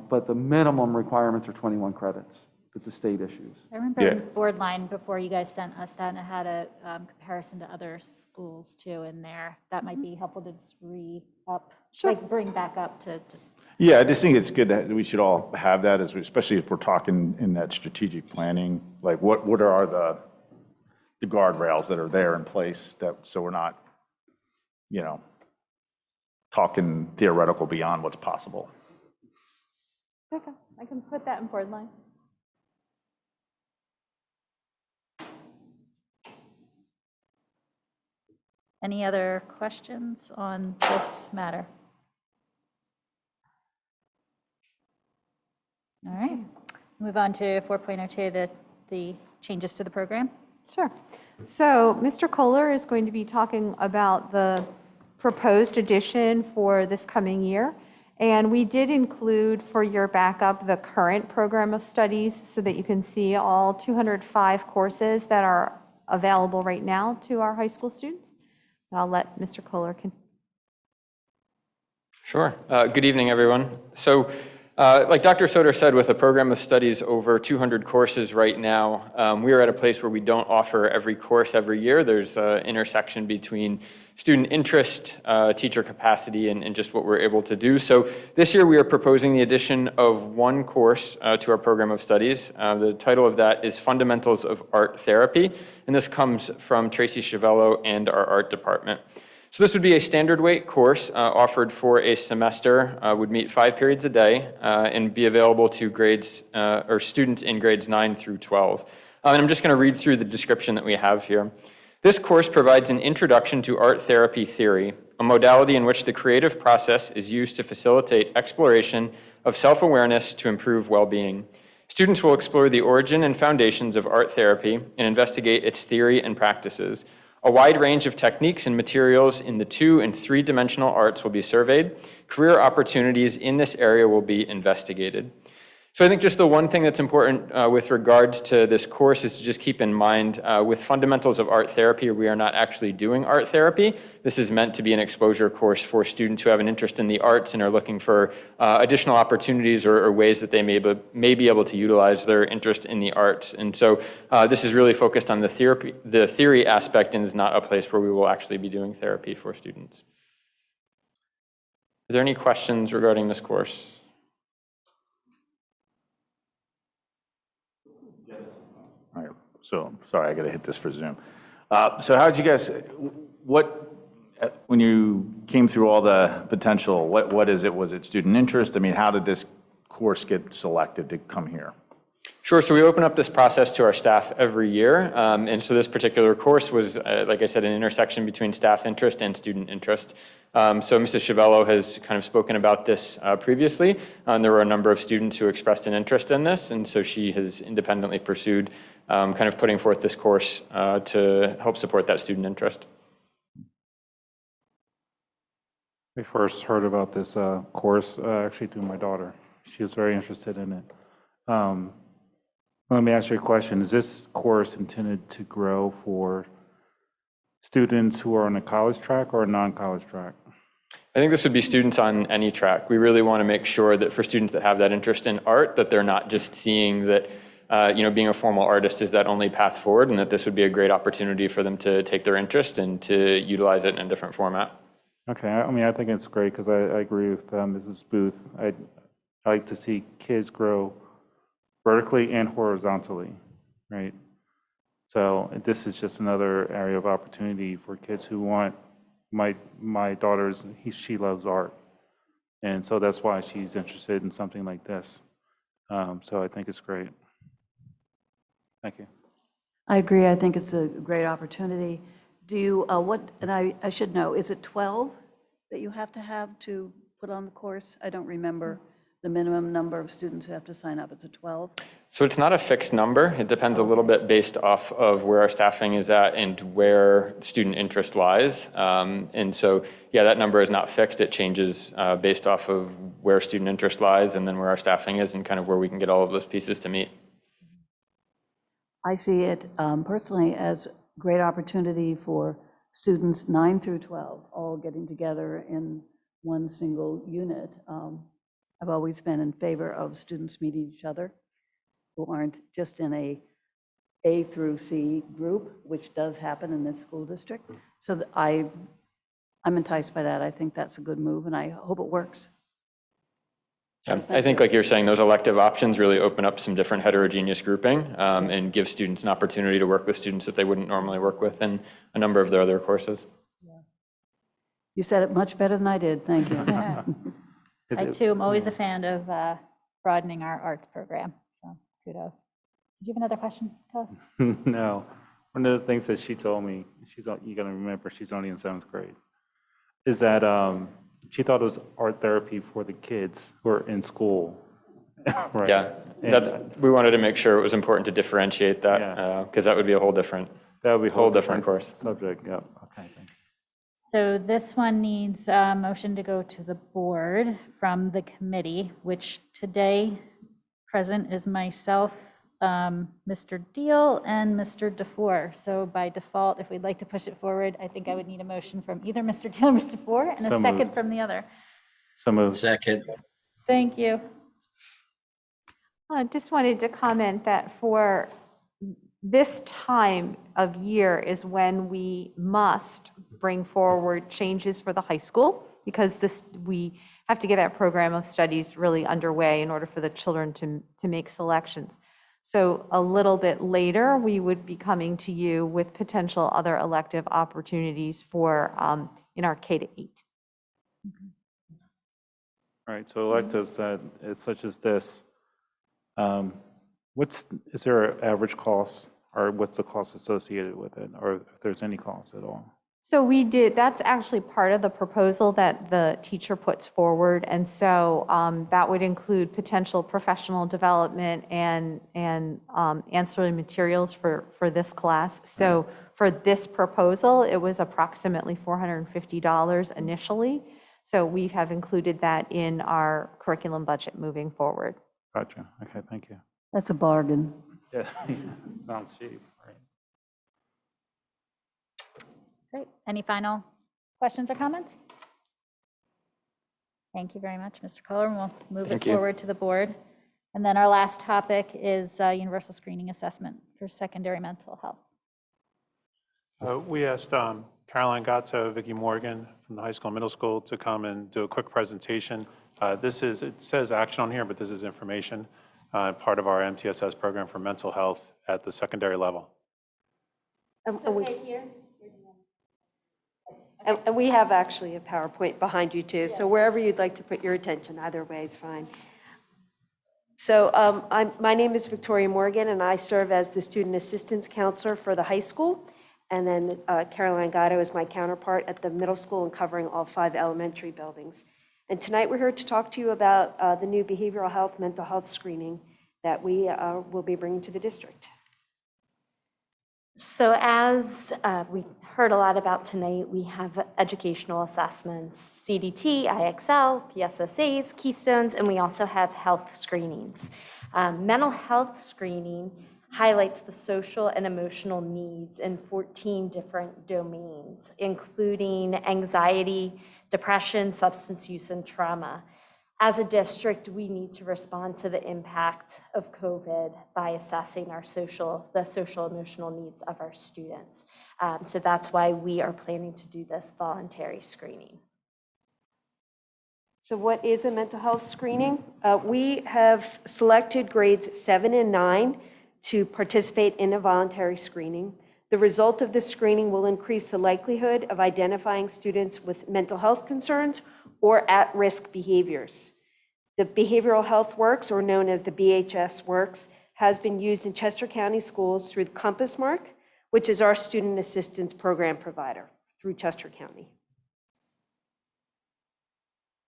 but the minimum requirements are 21 credits that the state issues. I remember in board line before you guys sent us that, and it had a comparison to other schools too in there. That might be helpful to just re-up, like bring back up to just. Yeah, I just think it's good that we should all have that, especially if we're talking in that strategic planning. Like what are the guardrails that are there in place, that, so we're not, you know, talking theoretical beyond what's possible. Okay, I can put that in board line. Any other questions on this matter? All right, move on to 4.02, the changes to the program. Sure. So Mr. Kohler is going to be talking about the proposed addition for this coming year. And we did include for your backup the current program of studies so that you can see all 205 courses that are available right now to our high school students. And I'll let Mr. Kohler continue. Sure. Good evening, everyone. So like Dr. Soder said, with a program of studies over 200 courses right now, we are at a place where we don't offer every course every year. There's an intersection between student interest, teacher capacity, and just what we're able to do. So this year we are proposing the addition of one course to our program of studies. The title of that is Fundamentals of Art Therapy, and this comes from Tracy Chiavello and our art department. So this would be a standard weight course offered for a semester, would meet 5 periods a day, and be available to grades or students in grades 9 through 12. And I'm just going to read through the description that we have here. This course provides an introduction to art therapy theory, a modality in which the creative process is used to facilitate exploration of self-awareness to improve well-being. Students will explore the origin and foundations of art therapy and investigate its theory and practices. A wide range of techniques and materials in the 2- and 3-dimensional arts will be surveyed. Career opportunities in this area will be investigated. So I think just the one thing that's important with regards to this course is to just keep in mind with Fundamentals of Art Therapy, we are not actually doing art therapy. This is meant to be an exposure course for students who have an interest in the arts and are looking for additional opportunities or ways that they may be able to utilize their interest in the arts. And so this is really focused on the theory aspect and is not a place where we will actually be doing therapy for students. Are there any questions regarding this course? All right, so, sorry, I got to hit this for Zoom. So how did you guys, when you came through all the potential, what is it? Was it student interest? I mean, how did this course get selected to come here? Sure, so we open up this process to our staff every year. And so this particular course was, like I said, an intersection between staff interest and student interest. So Mrs. Chiavello has kind of spoken about this previously. There were a number of students who expressed an interest in this, and so she has independently pursued kind of putting forth this course to help support that student interest. We first heard about this course actually through my daughter. She was very interested in it. Let me ask you a question. Is this course intended to grow for students who are on a college track or a non-college track? I think this would be students on any track. We really want to make sure that for students that have that interest in art, that they're not just seeing that being a formal artist is that only path forward, and that this would be a great opportunity for them to take their interest and to utilize it in a different format. Okay, I mean, I think it's great because I agree with Mrs. Booth. I like to see kids grow vertically and horizontally, right? So this is just another area of opportunity for kids who want, my daughter's, she loves art. And so that's why she's interested in something like this. So I think it's great. Thank you. I agree. I think it's a great opportunity. Do you, and I should know, is it 12 that you have to have to put on the course? I don't remember the minimum number of students who have to sign up. It's a 12? So it's not a fixed number. It depends a little bit based off of where our staffing is at and where student interest lies. And so, yeah, that number is not fixed. It changes based off of where student interest lies and then where our staffing is and kind of where we can get all of those pieces to meet. I see it personally as a great opportunity for students 9 through 12 all getting together in one single unit. I've always been in favor of students meeting each other who aren't just in A through C group, which does happen in this school district. So I'm enticed by that. I think that's a good move, and I hope it works. I think like you're saying, those elective options really open up some different heterogeneous grouping and give students an opportunity to work with students that they wouldn't normally work with in a number of their other courses. You said it much better than I did, thank you. I too am always a fan of broadening our arts program, so kudos. Did you have another question, Kelly? No. One of the things that she told me, you got to remember, she's only in 7th grade, is that she thought it was art therapy for the kids who are in school. Right. Yeah, we wanted to make sure it was important to differentiate that because that would be a whole different, course. Subject, yeah. Okay, thank you. So this one needs a motion to go to the board from the committee, which today present is myself, Mr. Deal, and Mr. DeFore. So by default, if we'd like to push it forward, I think I would need a motion from either Mr. Deal or Mr. DeFore, and a second from the other. So moved. Second. Thank you. I just wanted to comment that for this time of year is when we must bring forward changes for the high school, because we have to get that program of studies really underway in order for the children to make selections. So a little bit later, we would be coming to you with potential other elective opportunities for in our K-8. All right, so electives that such as this, is there an average cost, or what's the cost associated with it, or if there's any cost at all? So that's actually part of the proposal that the teacher puts forward. And so that would include potential professional development and ancillary materials for this class. So for this proposal, it was approximately $450 initially. So we have included that in our curriculum budget moving forward. Gotcha, okay, thank you. That's a bargain. Yeah, sounds cheap, right? Great. Any final questions or comments? Thank you very much, Mr. Kohler, and we'll move it forward to the board. And then our last topic is universal screening assessment for secondary mental health. We asked Caroline Gatto, Vicki Morgan from the high school and middle school to come and do a quick presentation. It says action on here, but this is information, part of our MTSS program for mental health at the secondary level. And we have actually a PowerPoint behind you too, so wherever you'd like to put your attention, either way is fine. So my name is Victoria Morgan, and I serve as the Student Assistance Counselor for the high school. And then Caroline Gatto is my counterpart at the middle school and covering all 5 elementary buildings. And tonight we're here to talk to you about the new behavioral health, mental health screening that we will be bringing to the district. So as we heard a lot about tonight, we have educational assessments, CDT, IXL, PSSAs, Keystones, and we also have health screenings. Mental health screening highlights the social and emotional needs in 14 different domains, including anxiety, depression, substance use, and trauma. As a district, we need to respond to the impact of COVID by assessing the social emotional needs of our students. So that's why we are planning to do this voluntary screening. So what is a mental health screening? We have selected grades 7 and 9 to participate in a voluntary screening. The result of this screening will increase the likelihood of identifying students with mental health concerns or at-risk behaviors. The Behavioral Health Works, or known as the BHS Works, has been used in Chester County schools through the Compass Mark, which is our student assistance program provider through Chester County.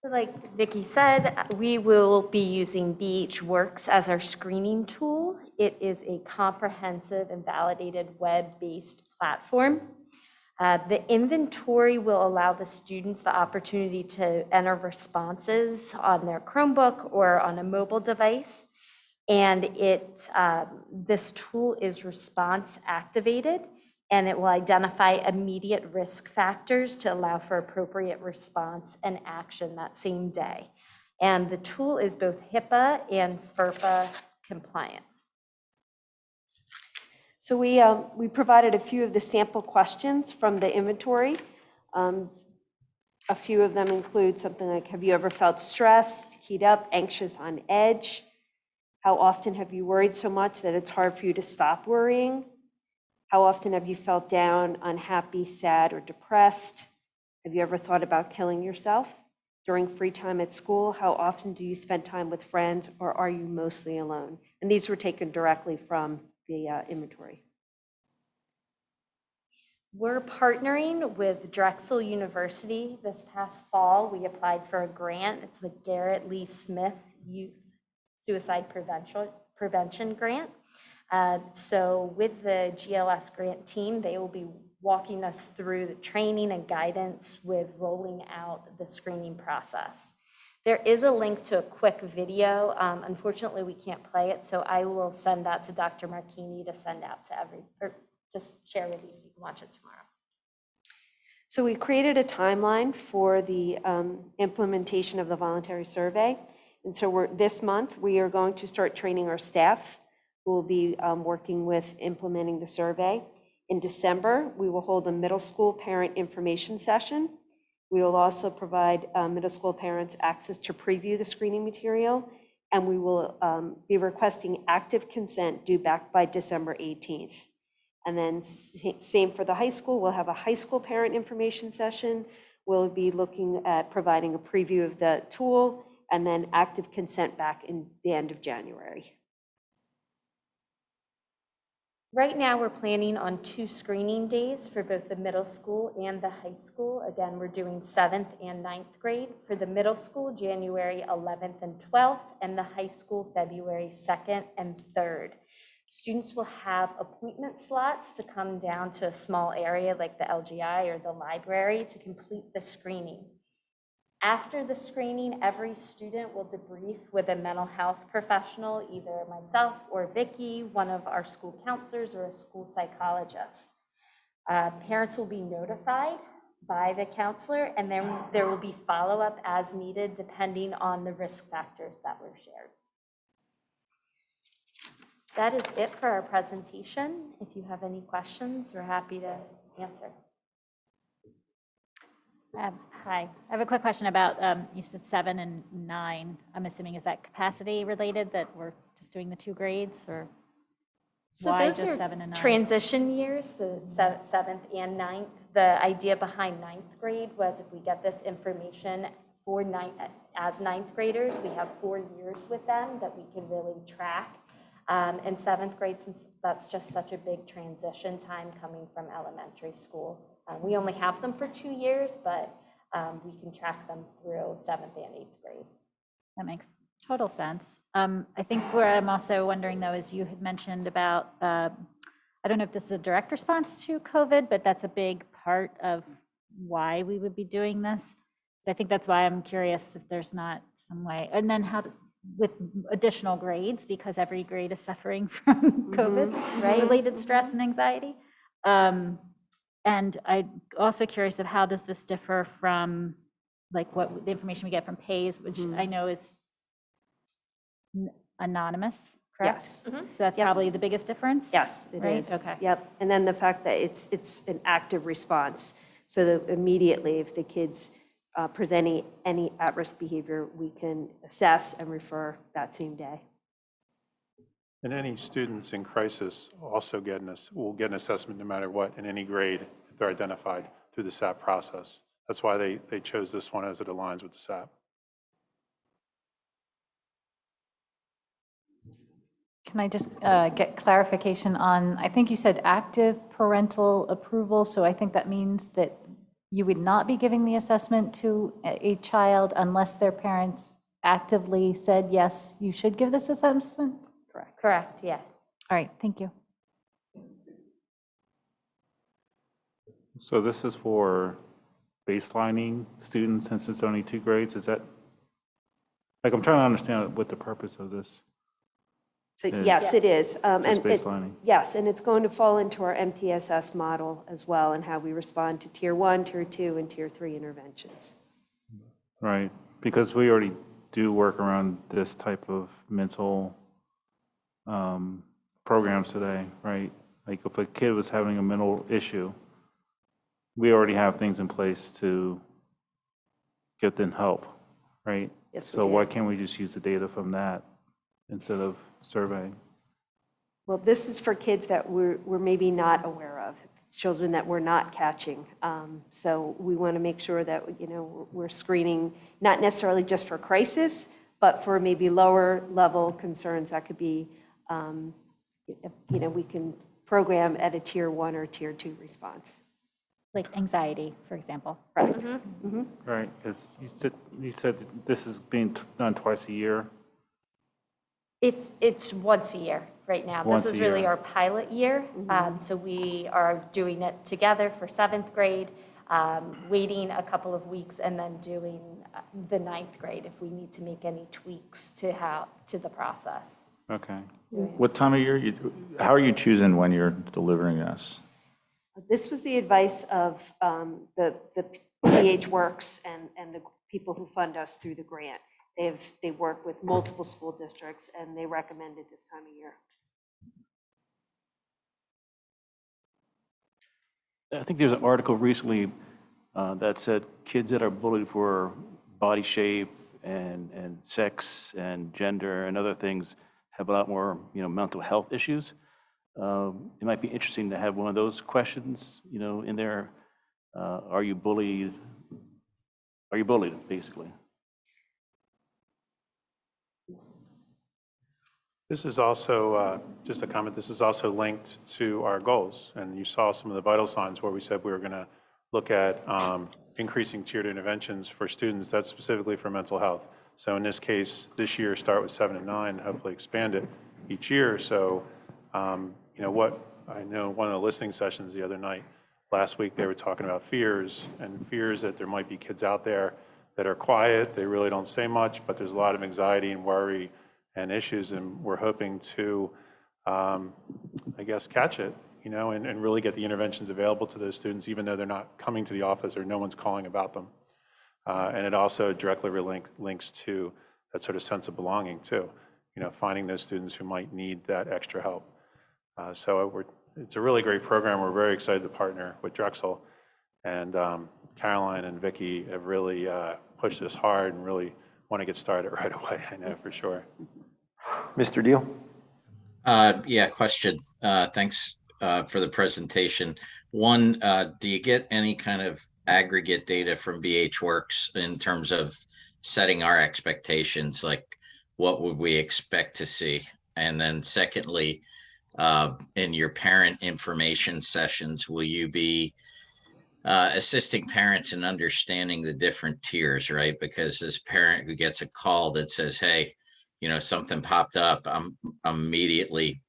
Like Vicki said, we will be using BH Works as our screening tool. It is a comprehensive and validated web-based platform. The inventory will allow the students the opportunity to enter responses on their Chromebook or on a mobile device. And this tool is response activated, and it will identify immediate risk factors to allow for appropriate response and action that same day. And the tool is both HIPAA and FERPA compliant. So we provided a few of the sample questions from the inventory. A few of them include something like, have you ever felt stressed, keyed up, anxious, on edge? How often have you worried so much that it's hard for you to stop worrying? How often have you felt down, unhappy, sad, or depressed? Have you ever thought about killing yourself? During free time at school, how often do you spend time with friends, or are you mostly alone? And these were taken directly from the inventory. We're partnering with Drexel University this past fall. We applied for a grant. It's the Garrett Lee Smith Youth Suicide Prevention Grant. So with the GLS grant team, they will be walking us through the training and guidance with rolling out the screening process. There is a link to a quick video. Unfortunately, we can't play it, so I will send that to Dr. Marchini to send out to to share with you so you can watch it tomorrow. So we created a timeline for the implementation of the voluntary survey. And so this month, we are going to start training our staff who will be working with implementing the survey. In December, we will hold a middle school parent information session. We will also provide middle school parents access to preview the screening material, and we will be requesting active consent due back by December 18th. And then same for the high school, we'll have a high school parent information session. We'll be looking at providing a preview of the tool and then active consent back in the end of January. Right now, we're planning on 2 screening days for both the middle school and the high school. Again, we're doing 7th and 9th grade. For the middle school, January 11th and 12th, and the high school, February 2nd and 3rd. Students will have appointment slots to come down to a small area like the LGI or the library to complete the screening. After the screening, every student will debrief with a mental health professional, either myself or Vicki, one of our school counselors, or a school psychologist. Parents will be notified by the counselor, and then there will be follow-up as needed depending on the risk factors that were shared. That is it for our presentation. If you have any questions, we're happy to answer. Hi, I have a quick question about, you said 7 and 9. I'm assuming, is that capacity related, that we're just doing the 2 grades, or So why those just are 7 and 9? transition years, the 7th and 9th. The idea behind 9th grade was if we get this information for as 9th graders, we have 4 years with them that we can really track. And 7th grade, since that's just such a big transition time coming from elementary school. We only have them for 2 years, but we can track them through 7th and 8th grade. That makes total sense. I think where I'm also wondering, though, is you had mentioned about, I don't know if this is a direct response to COVID, but that's a big part of why we would be doing this. So I think that's why I'm curious if there's not some way, and then how with additional grades, because every grade is suffering from COVID-related stress and anxiety. And I'm also curious of how does this differ from like what the information we get from PAYS, which I know is anonymous, correct? Yes. So that's probably the biggest difference? Yes, it right? is. Okay. Yep. And then the fact that it's an active response, so that immediately if the kids present any at-risk behavior, we can assess and refer that same day. And any students in crisis also will get an assessment no matter what in any grade if they're identified through the SAP process. That's why they chose this one as it aligns with the SAP. Can I just get clarification on, I think you said active parental approval, so I think that means that you would not be giving the assessment to a child unless their parents actively said, yes, you should give this assessment? Correct, yeah. All right, thank you. So this is for baselining students since it's only 2 grades, is that? Like, I'm trying to understand what the purpose of this So is. yes, it is. Just baselining. Yes, and it's going to fall into our MTSS model as well, and how we respond to Tier 1, Tier 2, and Tier 3 interventions. Right, because we already do work around this type of mental programs today, right? Like if a kid was having a mental issue, we already have things in place to get them help, right? Yes, we So did. why can't we just use the data from that instead of surveying? Well, this is for kids that we're maybe not aware of, children that we're not catching. So we want to make sure that, we're screening, not necessarily just for crisis, but for maybe lower level concerns that could be, we can program at a tier 1 or tier 2 response. Like anxiety, for example. Right. Right, because you said this is being done twice a year? It's once a year right now. Once This a is really year. our pilot year. So we are doing it together for 7th grade, waiting a couple of weeks, and then doing the 9th grade if we need to make any tweaks to the process. Okay. What time of year, how are you choosing when you're delivering this? This was the advice of the PH Works and the people who fund us through the grant. They work with multiple school districts, and they recommended this time of year. I think there's an article recently that said kids that are bullied for body shape and sex and gender and other things have a lot more, mental health issues. It might be interesting to have one of those questions, in there. Are you bullied? Are you bullied, basically? This is also, just a comment, this is also linked to our goals. And you saw some of the vital signs where we said we were going to look at increasing tiered interventions for students. That's specifically for mental health. So in this case, this year, start with 7 and 9, hopefully expand it each year. So, what I know, one of the listening sessions the other night, last week, they were talking about fears that there might be kids out there that are quiet. They really don't say much, but there's a lot of anxiety and worry and issues, and we're hoping to, catch it, and really get the interventions available to those students, even though they're not coming to the office or no one's calling about them. And it also directly links to that sort of sense of belonging too, finding those students who might need that extra help. So it's a really great program. We're very excited to partner with Drexel, and Caroline and Vicki have really pushed this hard and really want to get started right away, I know for sure. Mr. Deal? Yeah, question. Thanks for the presentation. One, do you get any kind of aggregate data from BH Works in terms of setting our expectations? Like, what would we expect to see? And then secondly, in your parent information sessions, will you be assisting parents in understanding the different tiers, right? Because as a parent who gets a call that says, hey, something popped up, I'm immediately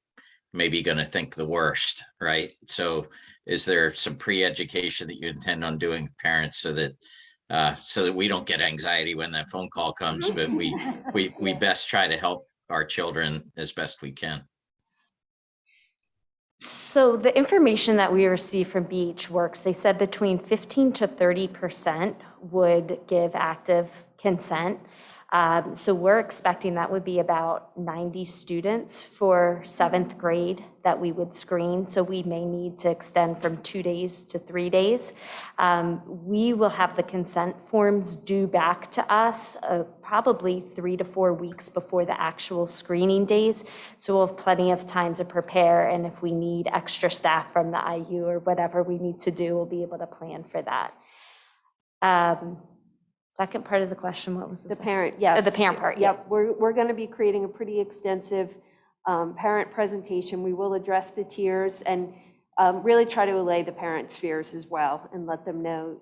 maybe going to think the worst, right? So is there some pre-education that you intend on doing with parents so that we don't get anxiety when that phone call comes, but we best try to help our children as best we can? So the information that we receive from BH Works, they said between 15 to 30% would give active consent. So we're expecting that would be about 90 students for 7th grade that we would screen. So we may need to extend from 2 days to 3 days. We will have the consent forms due back to us probably 3 to 4 weeks before the actual screening days. So we'll have plenty of time to prepare. And if we need extra staff from the IU or whatever we need to do, we'll be able to plan for that. Second part of the question, what was The parent, yes. The parent part, yeah. Yep, we're going to be creating a pretty extensive parent presentation. We will address the tiers and really try to allay the parents' fears as well and let them know,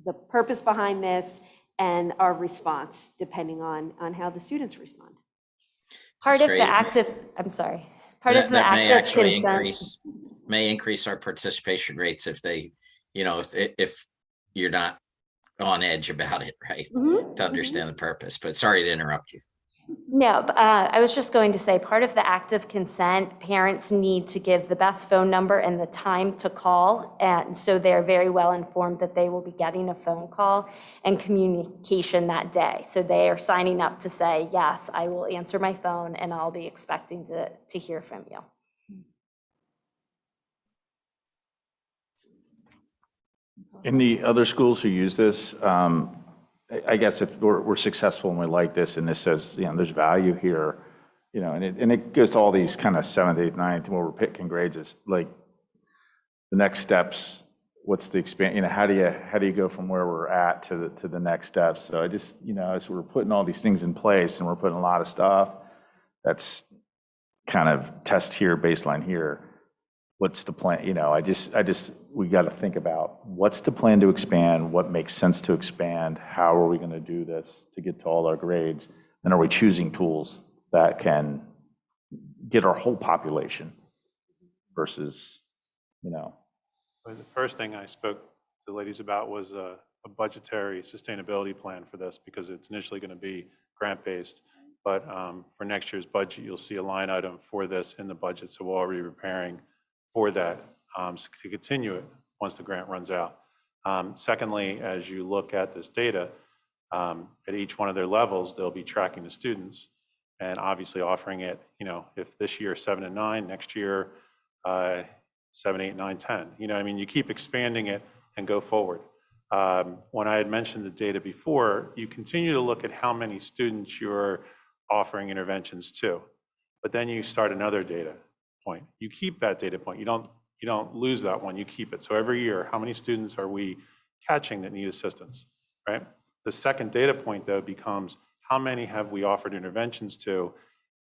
the purpose behind this and our response, depending on how the students respond. Part That's of great. the active, I'm sorry. Part of the That may active actually consent. may increase our participation rates if they, if you're not on edge about it, right? To understand the purpose, but sorry to interrupt you. No, but, I was just going to say, part of the active consent, parents need to give the best phone number and the time to call. And so they're very well informed that they will be getting a phone call and communication that day. So they are signing up to say, yes, I will answer my phone and I'll be expecting to hear from you. In the other schools who use this, I guess if we're successful and we like this, and this says, there's value here, and it goes to all these kind of 7th, 8th, 9th, where we're picking grades, it's like the next steps, what's the expand, how do you go from where we're at to the next steps? So I just, as we're putting all these things in place and we're putting a lot of stuff, that's kind of test here, baseline here. What's the plan? We got to think about what's the plan to expand, what makes sense to expand, how are we going to do this to get to all our grades, and are we choosing tools that can get our whole population versus, Well, the first thing I spoke to the ladies about was a budgetary sustainability plan for this, because it's initially going to be grant-based. But for next year's budget, you'll see a line item for this in the budget. So we'll already be preparing for that to continue it once the grant runs out. Secondly, as you look at this data, at each one of their levels, they'll be tracking the students and obviously offering it, if this year 7 and 9, next year 7, 8, 9, 10. You keep expanding it and go forward. When I had mentioned the data before, you continue to look at how many students you're offering interventions to, but then you start another data point. You keep that data point. You don't lose that one. You keep it. So every year, how many students are we catching that need assistance, right? The second data point, though, becomes how many have we offered interventions to,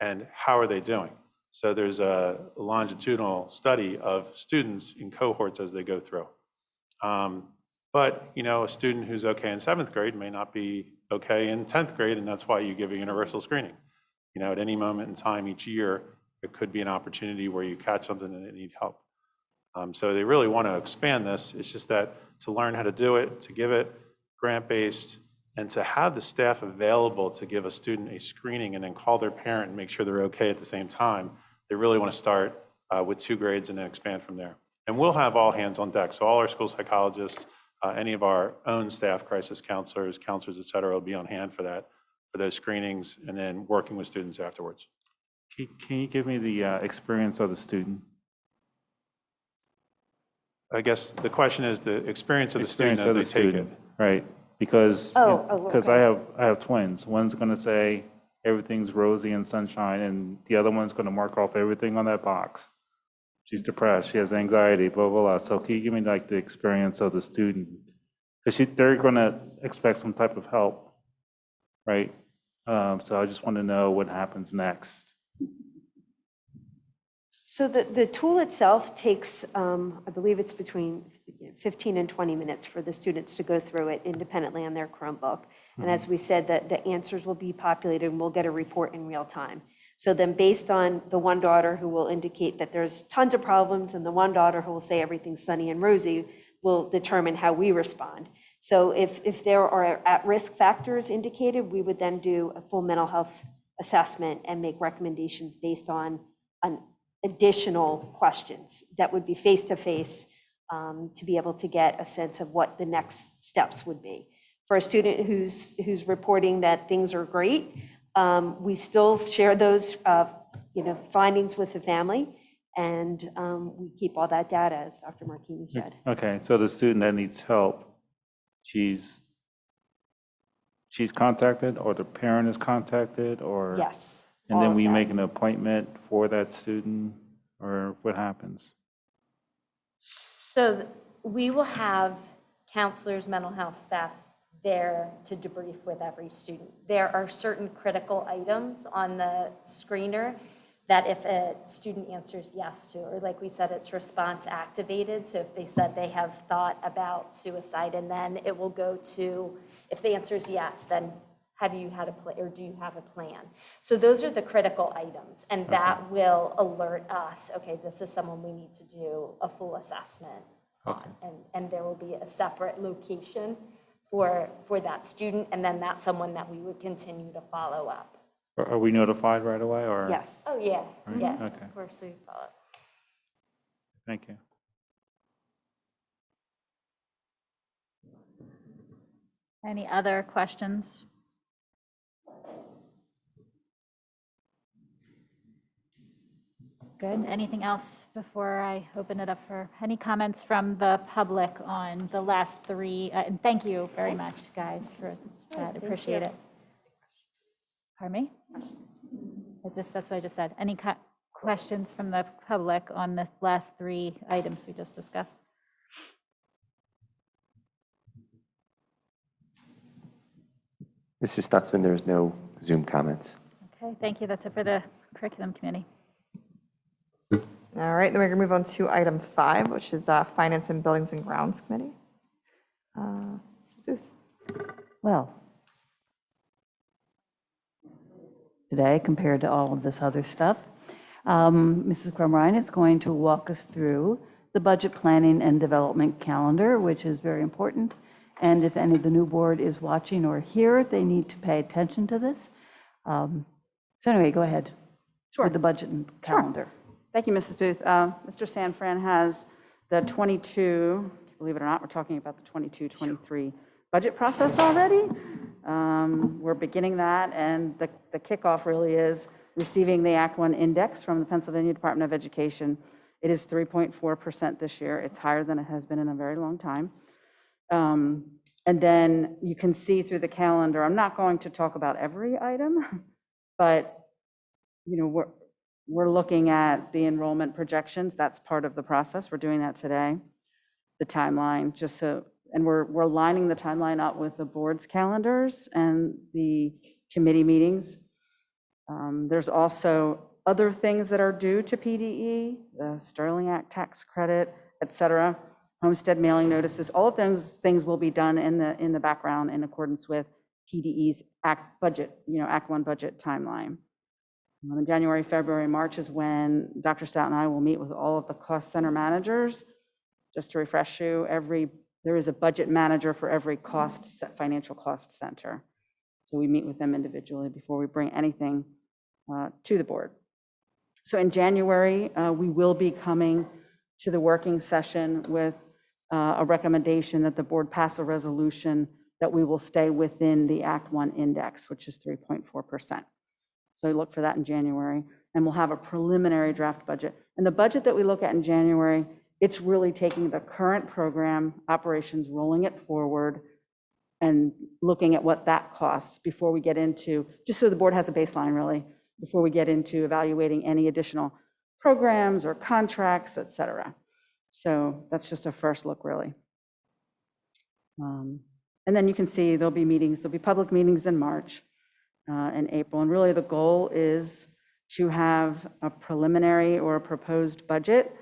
and how are they doing? So there's a longitudinal study of students in cohorts as they go through. But a student who's okay in 7th grade may not be okay in 10th grade, and that's why you give a universal screening. At any moment in time each year, there could be an opportunity where you catch something and they need help. So they really want to expand this. It's just that to learn how to do it, to give it grant-based, and to have the staff available to give a student a screening and then call their parent and make sure they're okay at the same time, they really want to start with 2 grades and then expand from there. And we'll have all hands on deck. So all our school psychologists, any of our own staff, crisis counselors, et cetera, will be on hand for that, for those screenings, and then working with students afterwards. Can you give me the experience of the student? I guess the question is the experience of the student as they take it. Right, because okay. I have twins. One's going to say everything's rosy and sunshine, and the other one's going to mark off everything on that box. She's depressed, she has anxiety, blah, blah, blah. So can you give me like the experience of the student? Because they're going to expect some type of help, right? So I just want to know what happens next. So the tool itself takes, I believe it's between 15 and 20 minutes for the students to go through it independently on their Chromebook. And as we said, the answers will be populated and we'll get a report in real time. So then based on the one daughter who will indicate that there's tons of problems and the one daughter who will say everything's sunny and rosy, will determine how we respond. So if there are at-risk factors indicated, we would then do a full mental health assessment and make recommendations based on additional questions that would be face-to-face to be able to get a sense of what the next steps would be. For a student who's reporting that things are great, we still share those findings with the family, and we keep all that data, as Dr. Martini said. Okay, so the student that needs help, she's contacted, or the parent is contacted, or? Yes. And then we make an appointment for that student, or what happens? So we will have counselors, mental health staff there to debrief with every student. There are certain critical items on the screener that if a student answers yes to, or like we said, it's response activated. So if they said they have thought about suicide, and then it will go to, if the answer is yes, then have you had a plan, or do you have a plan? So those are the critical items, and that will alert us, okay, this is someone we need to do a full assessment on. And there will be a separate location for that student, and then that's someone that we would continue to follow up. Are we notified right away, or? Yes. Oh, yeah, Right? yeah, Okay. of course we follow up. Thank you. Any other questions? Good. Anything else before I open it up for any comments from the public on the last 3? And thank you very much, guys, for Chad, appreciate it. Pardon me? That's what I just said. Any questions from the public on the last 3 items we just discussed? Mrs. Stutzman, there is no Zoom comments. Okay, thank you. That's it for the curriculum committee. All right, then we're going to move on to item 5, which is Finance and Buildings and Grounds Committee. Mrs. Booth. Well, today, compared to all of this other stuff, Mrs. Crumrine is going to walk us through the budget planning and development calendar, which is very important. And if any of the new board is watching or here, they need to pay attention to this. So anyway, go ahead. Sure. With the budget and calendar. Thank you, Mrs. Booth. Mr. Sanfran has the 22, believe it or not, we're talking about the 22-23 budget process already. We're beginning that, and the kickoff really is receiving the Act 1 index from the Pennsylvania Department of Education. It is 3.4% this year. It's higher than it has been in a very long time. And then you can see through the calendar, I'm not going to talk about every item, but we're looking at the enrollment projections. That's part of the process. We're doing that today. The timeline, and we're lining the timeline up with the board's calendars and the committee meetings. There's also other things that are due to PDE, the Sterling Act tax credit, et cetera, homestead mailing notices. All of those things will be done in the background in accordance with PDE's Act 1 budget timeline. In January, February, March is when Dr. Stout and I will meet with all of the cost center managers. Just to refresh you, there is a budget manager for every financial cost center. So we meet with them individually before we bring anything to the board. So in January, we will be coming to the working session with a recommendation that the board pass a resolution that we will stay within the Act 1 index, which is 3.4%. So look for that in January, and we'll have a preliminary draft budget. And the budget that we look at in January, it's really taking the current program operations, rolling it forward, and looking at what that costs before we get into, just so the board has a baseline really, before we get into evaluating any additional programs or contracts, et cetera. So that's just a first look really. And then you can see there'll be public meetings in March and April. And really the goal is to have a preliminary or a proposed budget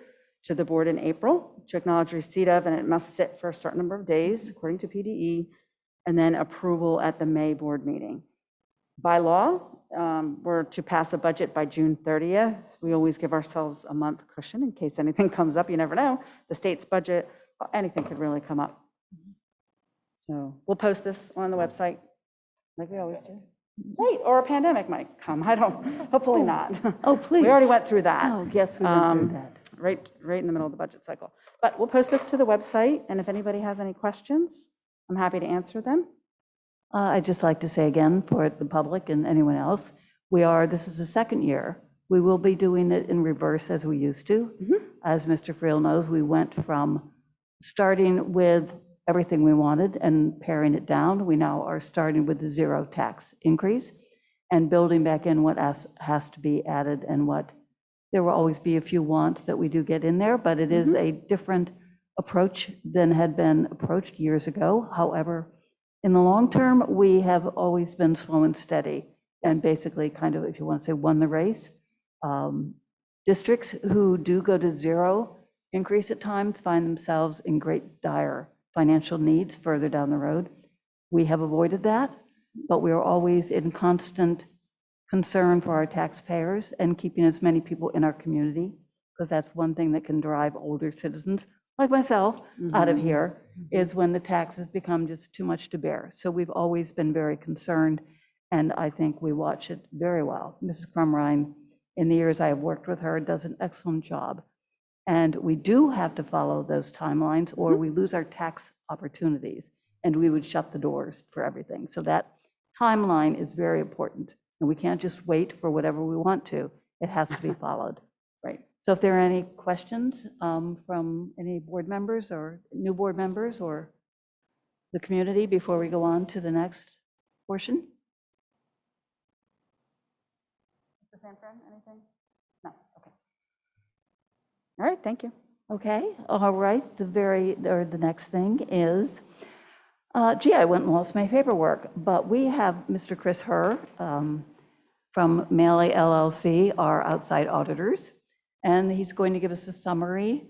to the board in April to acknowledge receipt of, and it must sit for a certain number of days according to PDE, and then approval at the May board meeting. By law, we're to pass a budget by June 30th. We always give ourselves a month cushion in case anything comes up. You never know. The state's budget, anything could really come up. So we'll post this on the website like we always do. Right, or a pandemic might come. Hopefully not. Oh, please. We already went through that. Oh, yes, we went through that. Right in the middle of the budget cycle. But we'll post this to the website, and if anybody has any questions, I'm happy to answer them. I'd just like to say again, for the public and anyone else, this is the second year. We will be doing it in reverse as we used to. As Mr. Friel knows, we went from starting with everything we wanted and paring it down. We now are starting with the 0 tax increase and building back in what has to be added and what there will always be a few wants that we do get in there, but it is a different approach than had been approached years ago. However, in the long term, we have always been slow and steady and basically kind of, if you want to say, won the race. Districts who do go to 0 increase at times find themselves in great dire financial needs further down the road. We have avoided that, but we are always in constant concern for our taxpayers and keeping as many people in our community, because that's one thing that can drive older citizens like myself out of here, is when the taxes become just too much to bear. So we've always been very concerned, and I think we watch it very well. Mrs. Crumrine, in the years I have worked with her, does an excellent job. And we do have to follow those timelines, or we lose our tax opportunities, and we would shut the doors for everything. So that timeline is very important, and we can't just wait for whatever we want to. It has to be followed. Right. So if there are any questions from any board members or new board members or the community before we go on to the next portion? Mr. Sanford, anything? No, okay. All right, thank you. Okay, all right, the next thing is, gee, I went and lost my paperwork, but we have Mr. Chris Herr from Melee LLC, our outside auditors, and he's going to give us a summary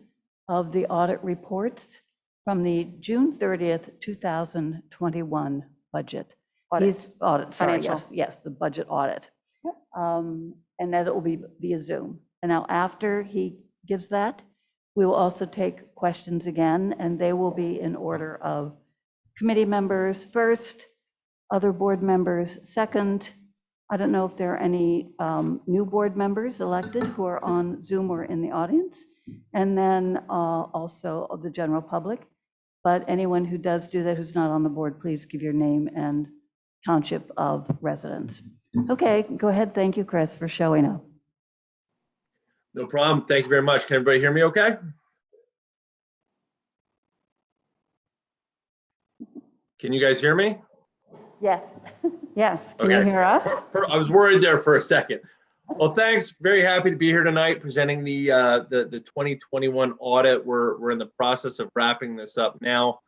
of the audit reports from the June 30th, 2021 budget. Audit, sorry, Financial. yes, the budget audit. And that it will be via Zoom. And now after he gives that, we will also take questions again, and they will be in order of committee members first, other board members second. I don't know if there are any new board members elected who are on Zoom or in the audience, and then also of the general public. But anyone who does do that who's not on the board, please give your name and township of residence. Okay, go ahead. Thank you, Chris, for showing up. No problem. Thank you very much. Can everybody hear me okay? Can you guys hear me? Yes. Yes, can you Okay. hear us? I was worried there for a second. Well, thanks. Very happy to be here tonight presenting the 2021 audit. We're in the process of wrapping this up now.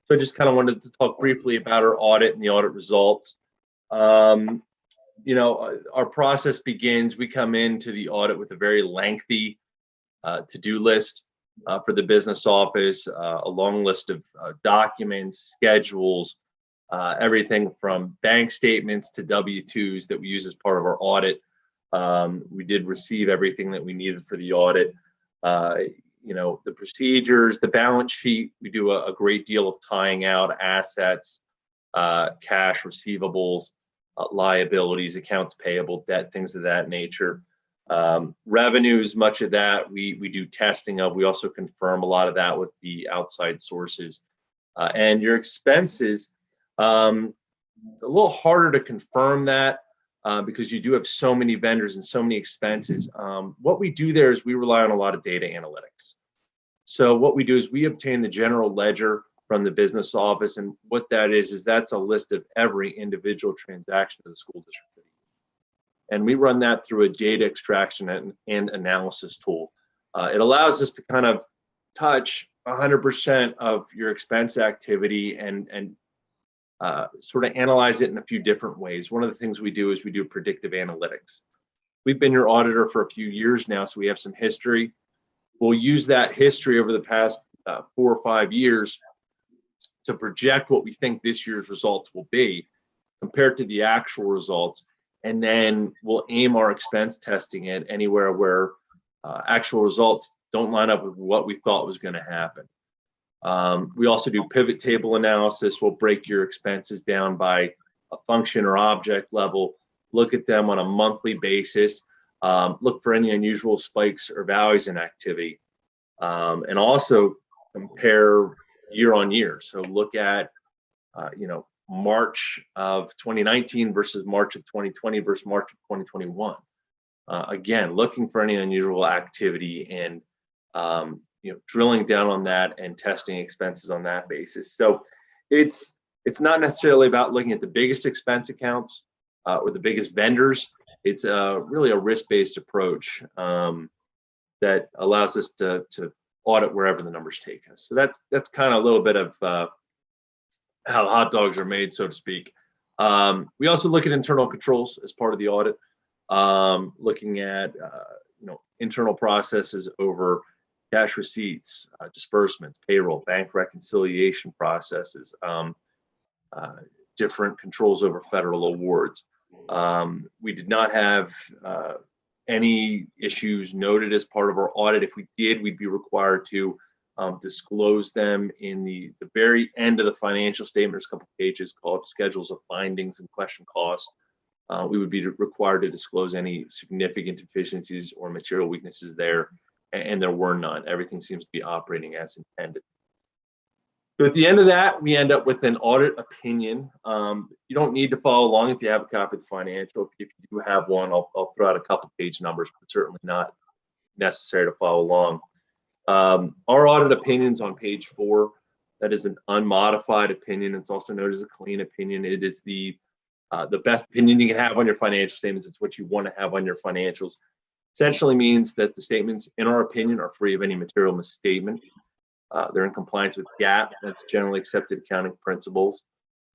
So I just kind of wanted to talk briefly about our audit and the audit results. You know, our process begins, we come into the audit with a very lengthy to-do list for the business office, a long list of documents, schedules, everything from bank statements to W-2s that we use as part of our audit. We did receive everything that we needed for the audit. You know, the procedures, the balance sheet, we do a great deal of tying out assets, cash, receivables, liabilities, accounts payable, debt, things of that nature. Revenues, much of that we do testing of. We also confirm a lot of that with the outside sources. And your expenses, a little harder to confirm that because you do have so many vendors and so many expenses. What we do there is we rely on a lot of data analytics. So what we do is we obtain the general ledger from the business office, and what that is that's a list of every individual transaction of the school district. And we run that through a data extraction and analysis tool. It allows us to kind of touch 100% of your expense activity and sort of analyze it in a few different ways. One of the things we do is we do predictive analytics. We've been your auditor for a few years now, so we have some history. We'll use that history over the past 4 or 5 years to project what we think this year's results will be compared to the actual results. And then we'll aim our expense testing at anywhere where actual results don't line up with what we thought was going to happen. We also do pivot table analysis. We'll break your expenses down by a function or object level, look at them on a monthly basis, look for any unusual spikes or valleys in activity, and also compare year on year. So look at, you know, March of 2019 versus March of 2020 versus March of 2021. Again, looking for any unusual activity and you know, drilling down on that and testing expenses on that basis. So it's not necessarily about looking at the biggest expense accounts or the biggest vendors. It's really a risk-based approach that allows us to audit wherever the numbers take us. So that's kind of a little bit of how the hot dogs are made, so to speak. We also look at internal controls as part of the audit, looking at you know, internal processes over cash receipts, disbursements, payroll, bank reconciliation processes, different controls over federal awards. We did not have any issues noted as part of our audit. If we did, we'd be required to disclose them in the very end of the financial statement. There's a couple pages called schedules of findings and question costs. We would be required to disclose any significant deficiencies or material weaknesses there, and there were none. Everything seems to be operating as intended. So at the end of that, we end up with an audit opinion. You don't need to follow along if you have a copy of the financial. If you do have one, I'll throw out a couple page numbers, but certainly not necessary to follow along. Our audit opinion's on page 4. That is an unmodified opinion. It's also known as a clean opinion. It is the the best opinion you can have on your financial statements. It's what you want to have on your financials. Essentially means that the statements, in our opinion, are free of any material misstatement. They're in compliance with GAAP, that's generally accepted accounting principles.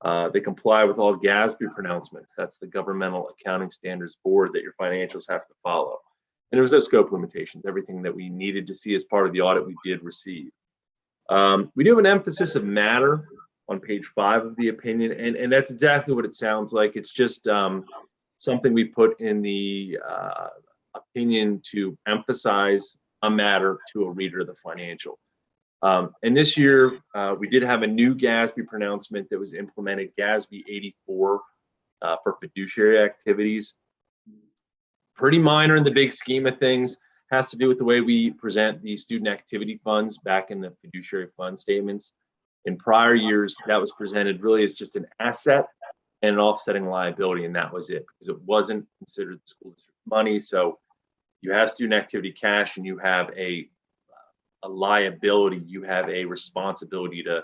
They comply with all GASB pronouncements. That's the Governmental Accounting Standards Board that your financials have to follow. And there was no scope limitations. Everything that we needed to see as part of the audit, we did receive. We do have an emphasis of matter on page 5 of the opinion, and that's exactly what it sounds like. It's just something we put in the opinion to emphasize a matter to a reader of the financial. And this year, we did have a new GASB pronouncement that was implemented, GASB 84, for fiduciary activities. Pretty minor in the big scheme of things, has to do with the way we present the student activity funds back in the fiduciary fund statements. In prior years, that was presented really as just an asset and an offsetting liability, and that was it, because it wasn't considered the school district money. So you have student activity cash and you have a liability, you have a responsibility to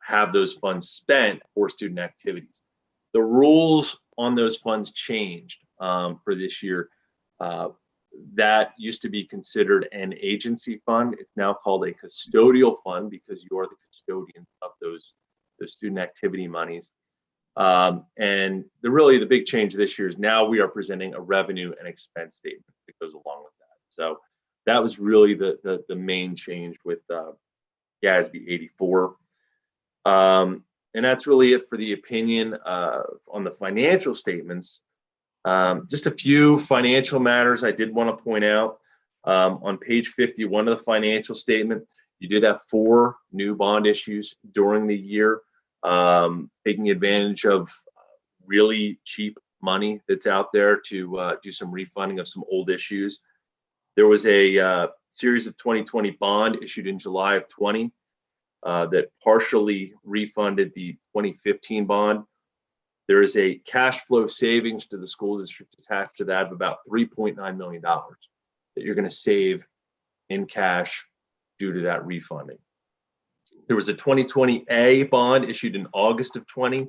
have those funds spent for student activities. The rules on those funds changed for this year. That used to be considered an agency fund. It's now called a custodial fund because you are the custodian of those student activity monies. And the big change this year is now we are presenting a revenue and expense statement that goes along with that. So that was really the main change with GASB 84. And that's really it for the opinion on the financial statements. Just a few financial matters I did want to point out. On page 51 of the financial statement, you did have 4 new bond issues during the year, taking advantage of really cheap money that's out there to do some refunding of some old issues. There was a series of 2020 bond issued in July of 20 that partially refunded the 2015 bond. There is a cash flow savings to the school district attached to that of about $3.9 million that you're going to save in cash due to that refunding. There was a 2020A bond issued in August of 20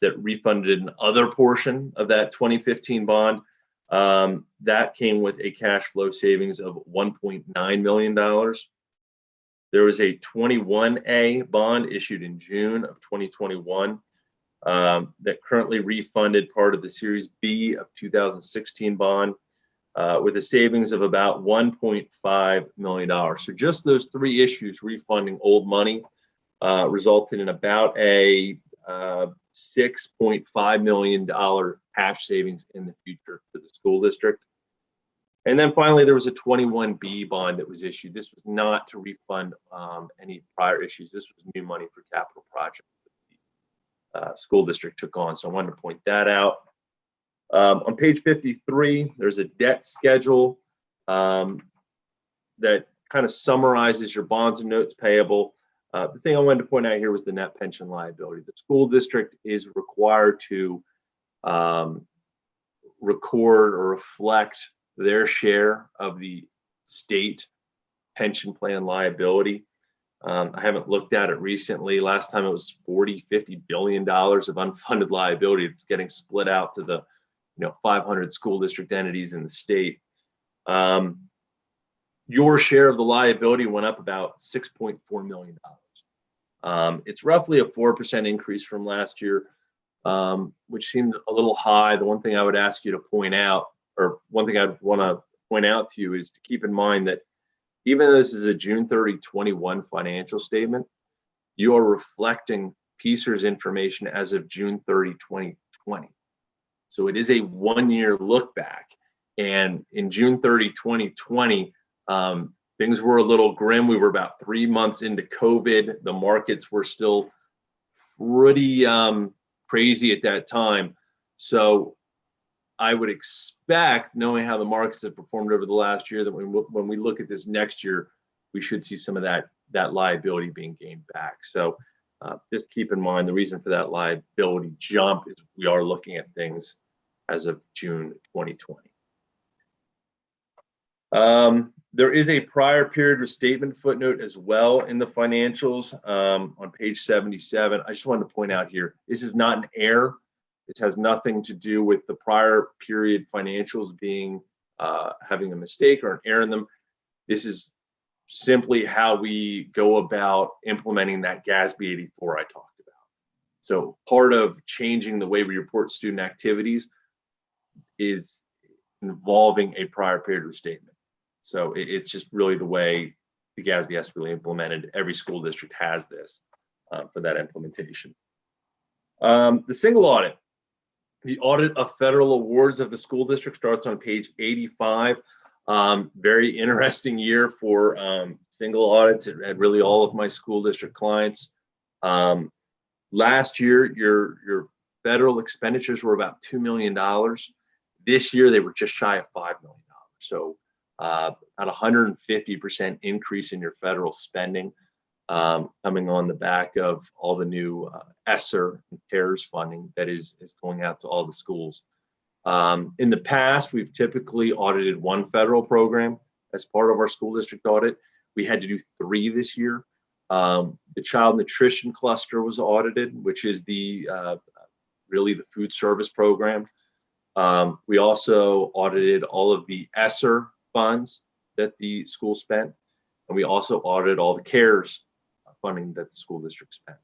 that refunded an other portion of that 2015 bond. That came with a cash flow savings of $1.9 million. There was a 21A bond issued in June of 2021 that currently refunded part of the Series B of 2016 bond with a savings of about $1.5 million. So just those 3 issues refunding old money resulted in about a $6.5 million cash savings in the future to the school district. And then finally, there was a 21B bond that was issued. This was not to refund any prior issues. This was new money for capital projects that the school district took on. So I wanted to point that out. On page 53, there's a debt schedule that kind of summarizes your bonds and notes payable. The thing I wanted to point out here was the net pension liability. The school district is required to record or reflect their share of the state pension plan liability. I haven't looked at it recently. Last time it was $40-50 billion of unfunded liability that's getting split out to the 500 school district entities in the state. Your share of the liability went up about $6.4 million. It's roughly a 4% increase from last year, which seemed a little high. The one thing I would ask you to point out, or one thing I'd want to point out to you, is to keep in mind that even though this is a June 30, 21 financial statement, you are reflecting PSER's information as of June 30, 2020. So it is a 1-year look back. And in June 30, 2020, things were a little grim. We were about 3 months into COVID. The markets were still pretty crazy at that time. So I would expect, knowing how the markets have performed over the last year, that when we look at this next year, we should see some of that liability being gained back. So just keep in mind the reason for that liability jump is we are looking at things as of June 2020. There is a prior period restatement footnote as well in the financials on page 77. I just wanted to point out here, this is not an error. This has nothing to do with the prior period financials being having a mistake or an error in them. This is simply how we go about implementing that GASB 84 I talked about. So part of changing the way we report student activities is involving a prior period restatement. So it's just really the way the GASB has really implemented. Every school district has this for that implementation. The single audit. The audit of federal awards of the school district starts on page 85. Very interesting year for single audits at really all of my school district clients. Last year, your federal expenditures were about $2 million. This year, they were just shy of $5 million. So about 150% increase in your federal spending coming on the back of all the new ESSER and CARES funding that is going out to all the schools. In the past, we've typically audited one federal program as part of our school district audit. We had to do 3 this year. The child nutrition cluster was audited, which is the really the food service program. We also audited all of the ESSER funds that the school spent, and we also audited all the CARES funding that the school district spent.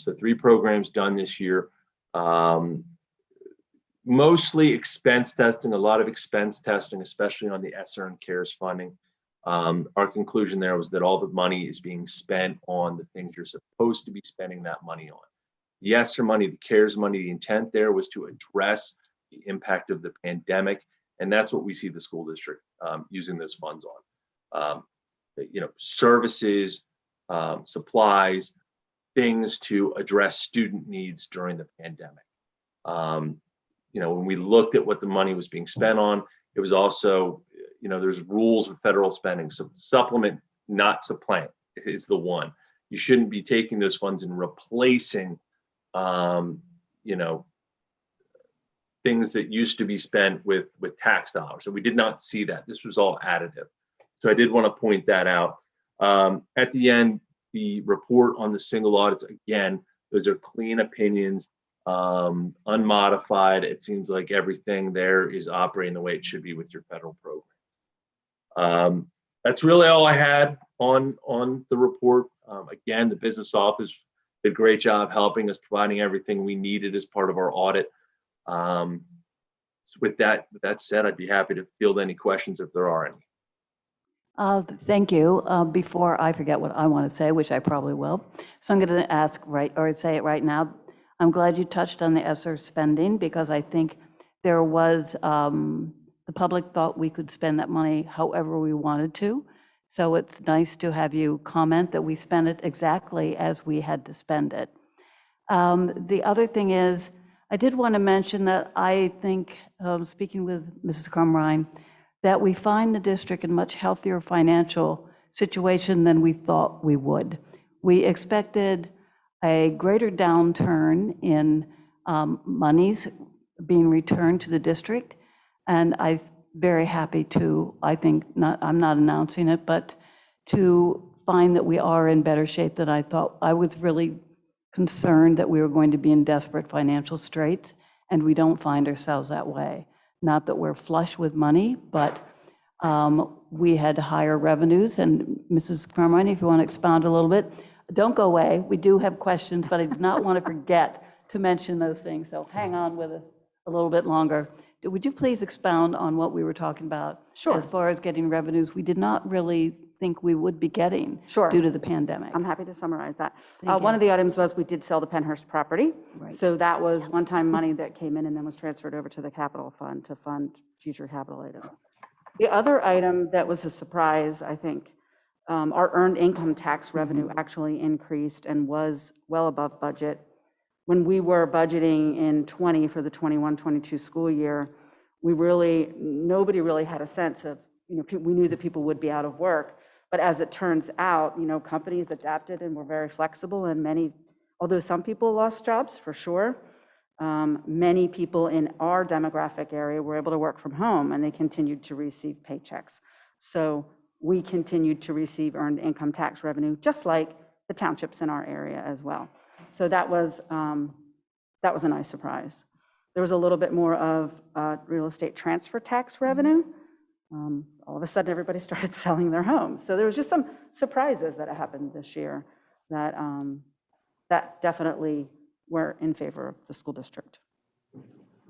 So 3 programs done this year. Mostly expense testing, a lot of expense testing, especially on the ESSER and CARES funding. Our conclusion there was that all the money is being spent on the things you're supposed to be spending that money on. The ESSER money, the CARES money, the intent there was to address the impact of the pandemic, and that's what we see the school district using those funds on. Services, supplies, things to address student needs during the pandemic. When we looked at what the money was being spent on, it was also, there's rules with federal spending. So supplement, not supplant is the one. You shouldn't be taking those funds and replacing, things that used to be spent with tax dollars. So we did not see that. This was all additive. So I did want to point that out. At the end, the report on the single audits, again, those are clean opinions, unmodified. It seems like everything there is operating the way it should be with your federal program. That's really all I had on the report. Again, the business office did a great job helping us, providing everything we needed as part of our audit. So with that said, I'd be happy to field any questions if there are any. Thank you. Before I forget what I want to say, which I probably will, so I'm going to say it right now. I'm glad you touched on the ESSER spending, because I think there was, the public thought we could spend that money however we wanted to. So it's nice to have you comment that we spent it exactly as we had to spend it. The other thing is, I did want to mention that I think, speaking with Mrs. Crumrine, that we find the district in much healthier financial situation than we thought we would. We expected a greater downturn in monies being returned to the district, and I'm very happy to, I'm not announcing it, but to find that we are in better shape than I thought. I was really concerned that we were going to be in desperate financial straits, and we don't find ourselves that way. Not that we're flush with money, but we had higher revenues. And Mrs. Crumrine, if you want to expound a little bit, don't go away. We do have questions, but I did not want to forget to mention those things. So hang on with us a little bit longer. Would you please expound on what we were talking about? Sure. As far as getting revenues, we did not really think we would be getting due to the pandemic. I'm happy to summarize that. Thank One you. of the items was we did sell the Penhurst property. Right. So that was one-time money that came in and then was transferred over to the capital fund to fund future capital items. The other item that was a surprise, I think, our earned income tax revenue actually increased and was well above budget. When we were budgeting in 20 for the 21-22 school year, nobody really had a sense of, we knew that people would be out of work. But as it turns out, companies adapted and were very flexible, and although some people lost jobs for sure, many people in our demographic area were able to work from home, and they continued to receive paychecks. So we continued to receive earned income tax revenue, just like the townships in our area as well. So that was that was a nice surprise. There was a little bit more of real estate transfer tax revenue. All of a sudden, everybody started selling their homes. So there was just some surprises that happened this year that, that definitely were in favor of the school district.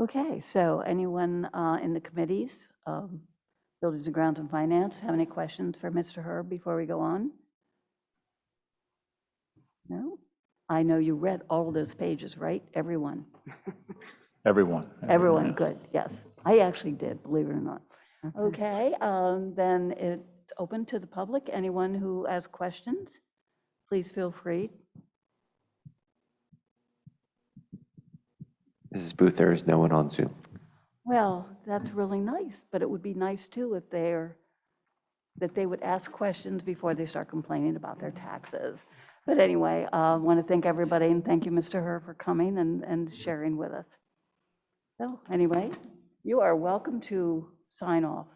Okay, so anyone in the committees, Buildings and Grounds and Finance, have any questions for Mr. Herb before we go on? No? I know you read all of those pages, right? Everyone. Everyone. Everyone, yes. good, yes. I actually did, believe it or not. Okay, then it's open to the public. Anyone who has questions, please feel free. Mrs. Booth, there is no one on Zoom. Well, that's really nice, but it would be nice too if that they would ask questions before they start complaining about their taxes. But anyway, I want to thank everybody and thank you, Mr. Herr, for coming and sharing with us. So anyway, you are welcome to sign off.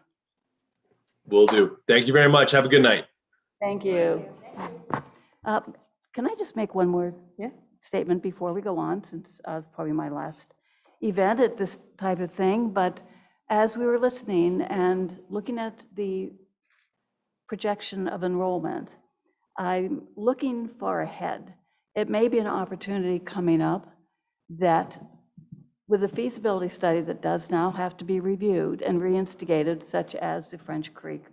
Will do. Thank you very much. Have a good night. Thank you. Can I just make one more statement before we go on, since it's probably my last event at this type of thing, but as we were listening and looking at the projection of enrollment, I'm looking far ahead. It may be an opportunity coming up that with a feasibility study that does now have to be reviewed and reinstigated, such as the French Creek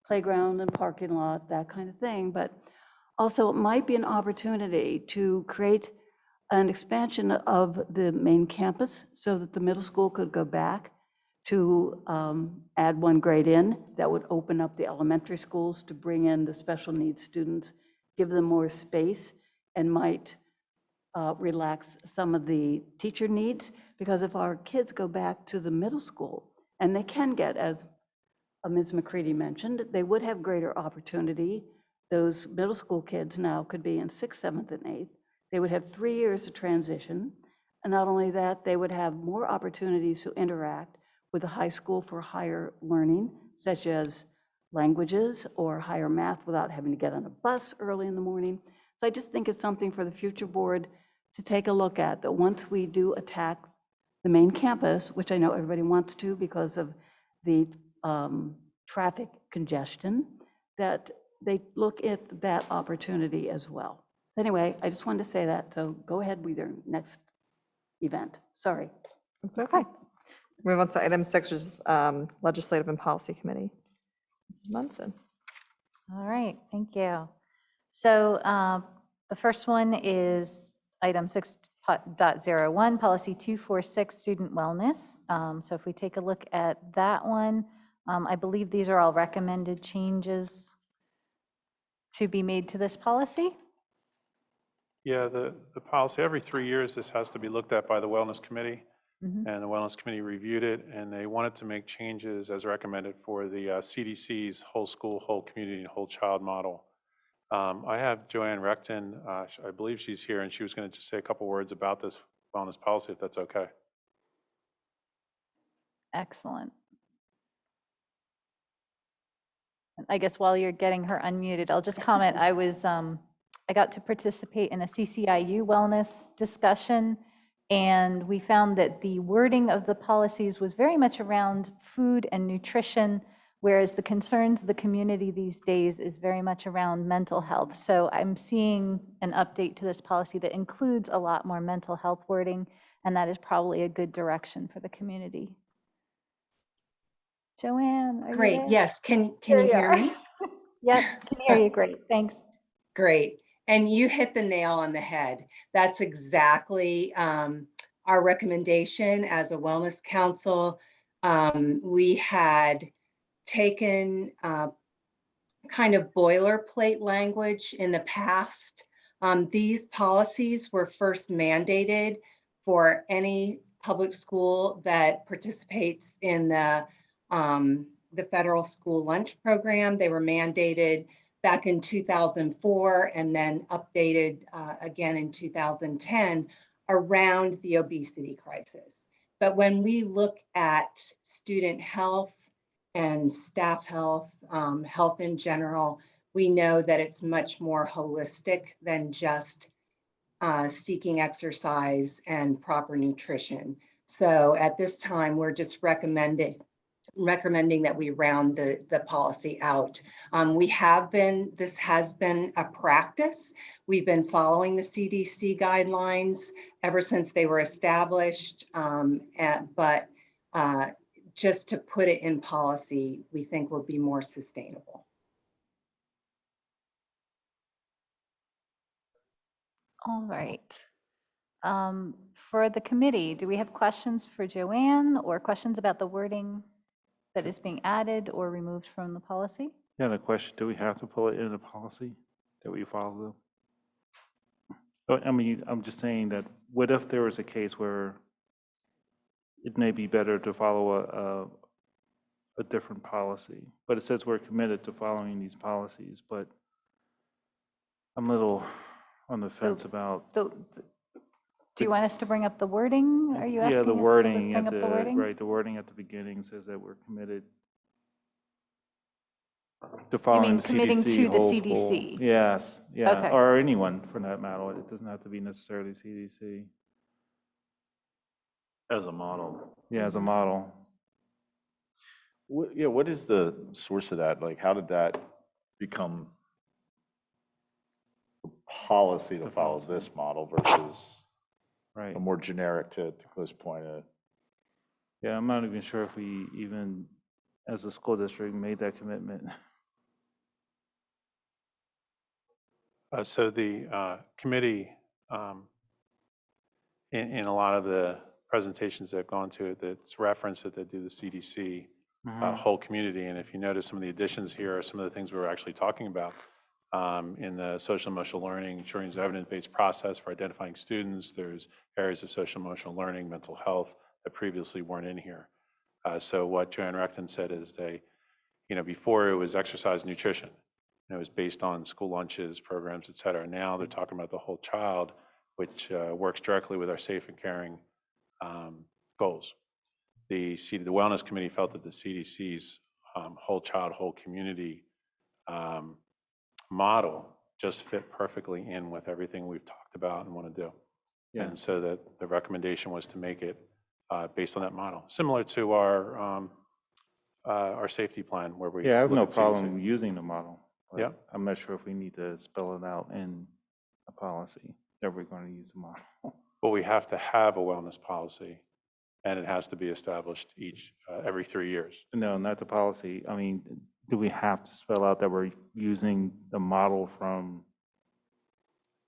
playground and parking lot, that kind of thing, but also it might be an opportunity to create an expansion of the main campus so that the middle school could go back to add one grade in. That would open up the elementary schools to bring in the special needs students, give them more space, and might relax some of the teacher needs. Because if our kids go back to the middle school, and they can get, as Ms. McCready mentioned, they would have greater opportunity. Those middle school kids now could be in 6th, 7th, and 8th. They would have 3 years to transition. And not only that, they would have more opportunities to interact with the high school for higher learning, such as languages or higher math without having to get on a bus early in the morning. So I just think it's something for the future board to take a look at, that once we do attack the main campus, which I know everybody wants to because of the traffic congestion, that they look at that opportunity as well. Anyway, I just wanted to say that, so go ahead with your next event. Sorry. It's okay. Move on to item 6, which is Legislative and Policy Committee. Mrs. Munson. All right, thank you. So the first one is item 6.01, policy 246, student wellness. So if we take a look at that one, I believe these are all recommended changes to be made to this policy. Yeah, the policy, every 3 years, this has to be looked at by the Wellness Committee. And the Wellness Committee reviewed it, and they wanted to make changes as recommended for the CDC's whole school, whole community, and whole child model. I have Joanne Recton, I believe she's here, and she was going to just say a couple words about this wellness policy, if that's okay. Excellent. I guess while you're getting her unmuted, I'll just comment. I got to participate in a CCIU wellness discussion, and we found that the wording of the policies was very much around food and nutrition, whereas the concerns of the community these days is very much around mental health. So I'm seeing an update to this policy that includes a lot more mental health wording, and that is probably a good direction for the community. Joanne, are you Great, there? yes, can you hear me? Yep, can hear you, great, thanks. Great, and you hit the nail on the head. That's exactly our recommendation as a wellness council. We had taken kind of boilerplate language in the past. These policies were first mandated for any public school that participates in the federal school lunch program. They were mandated back in 2004 and then updated again in 2010 around the obesity crisis. But when we look at student health and staff health, health in general, we know that it's much more holistic than just seeking exercise and proper nutrition. So at this time, we're just recommending that we round the policy out. This has been a practice. We've been following the CDC guidelines ever since they were established, but just to put it in policy, we think will be more sustainable. All right. For the committee, do we have questions for Joanne or questions about the wording that is being added or removed from the policy? Yeah, the question, do we have to pull it in the policy that we follow? I mean, I'm just saying that, what if there was a case where it may be better to follow a different policy, but it says we're committed to following these policies, but I'm a little on the fence about. Do you want us to bring up the wording? Are you asking Yeah, us the to wording bring at up the wording? right, the wording at the beginning says that we're committed to You following mean the committing CDC to the whole school. CDC? Yes, yeah, Okay. or anyone for that matter. It doesn't have to be necessarily CDC. As a model. Yeah, as a model. Yeah, what is the source of that? Like, how did that become a policy to follow this model versus Right. a more generic, to Cliff's point? Yeah, I'm not even sure if we even, as a school district, made that commitment. So the committee, in a lot of the presentations they've gone to, that's referenced that they do the CDC whole community. And if you notice, some of the additions here are some of the things we were actually talking about in the social emotional learning, ensuring there's evidence-based process for identifying students. There's areas of social emotional learning, mental health that previously weren't in here. So what Joanne Recton said is before it was exercise and nutrition. It was based on school lunches, programs, et cetera. Now they're talking about the whole child, which works directly with our safe and caring goals. The Wellness Committee felt that the CDC's whole child, whole community model just fit perfectly in with everything we've talked about and want to do. Yeah. And so that the recommendation was to make it based on that model, similar to our safety plan where we. Yeah, I have look no at CDC. problem using the model. but Yeah. I'm not sure if we need to spell it out in a policy that we're going to use the model. But we have to have a wellness policy, and it has to be established every 3 years. No, not the policy. I mean, do we have to spell out that we're using the model from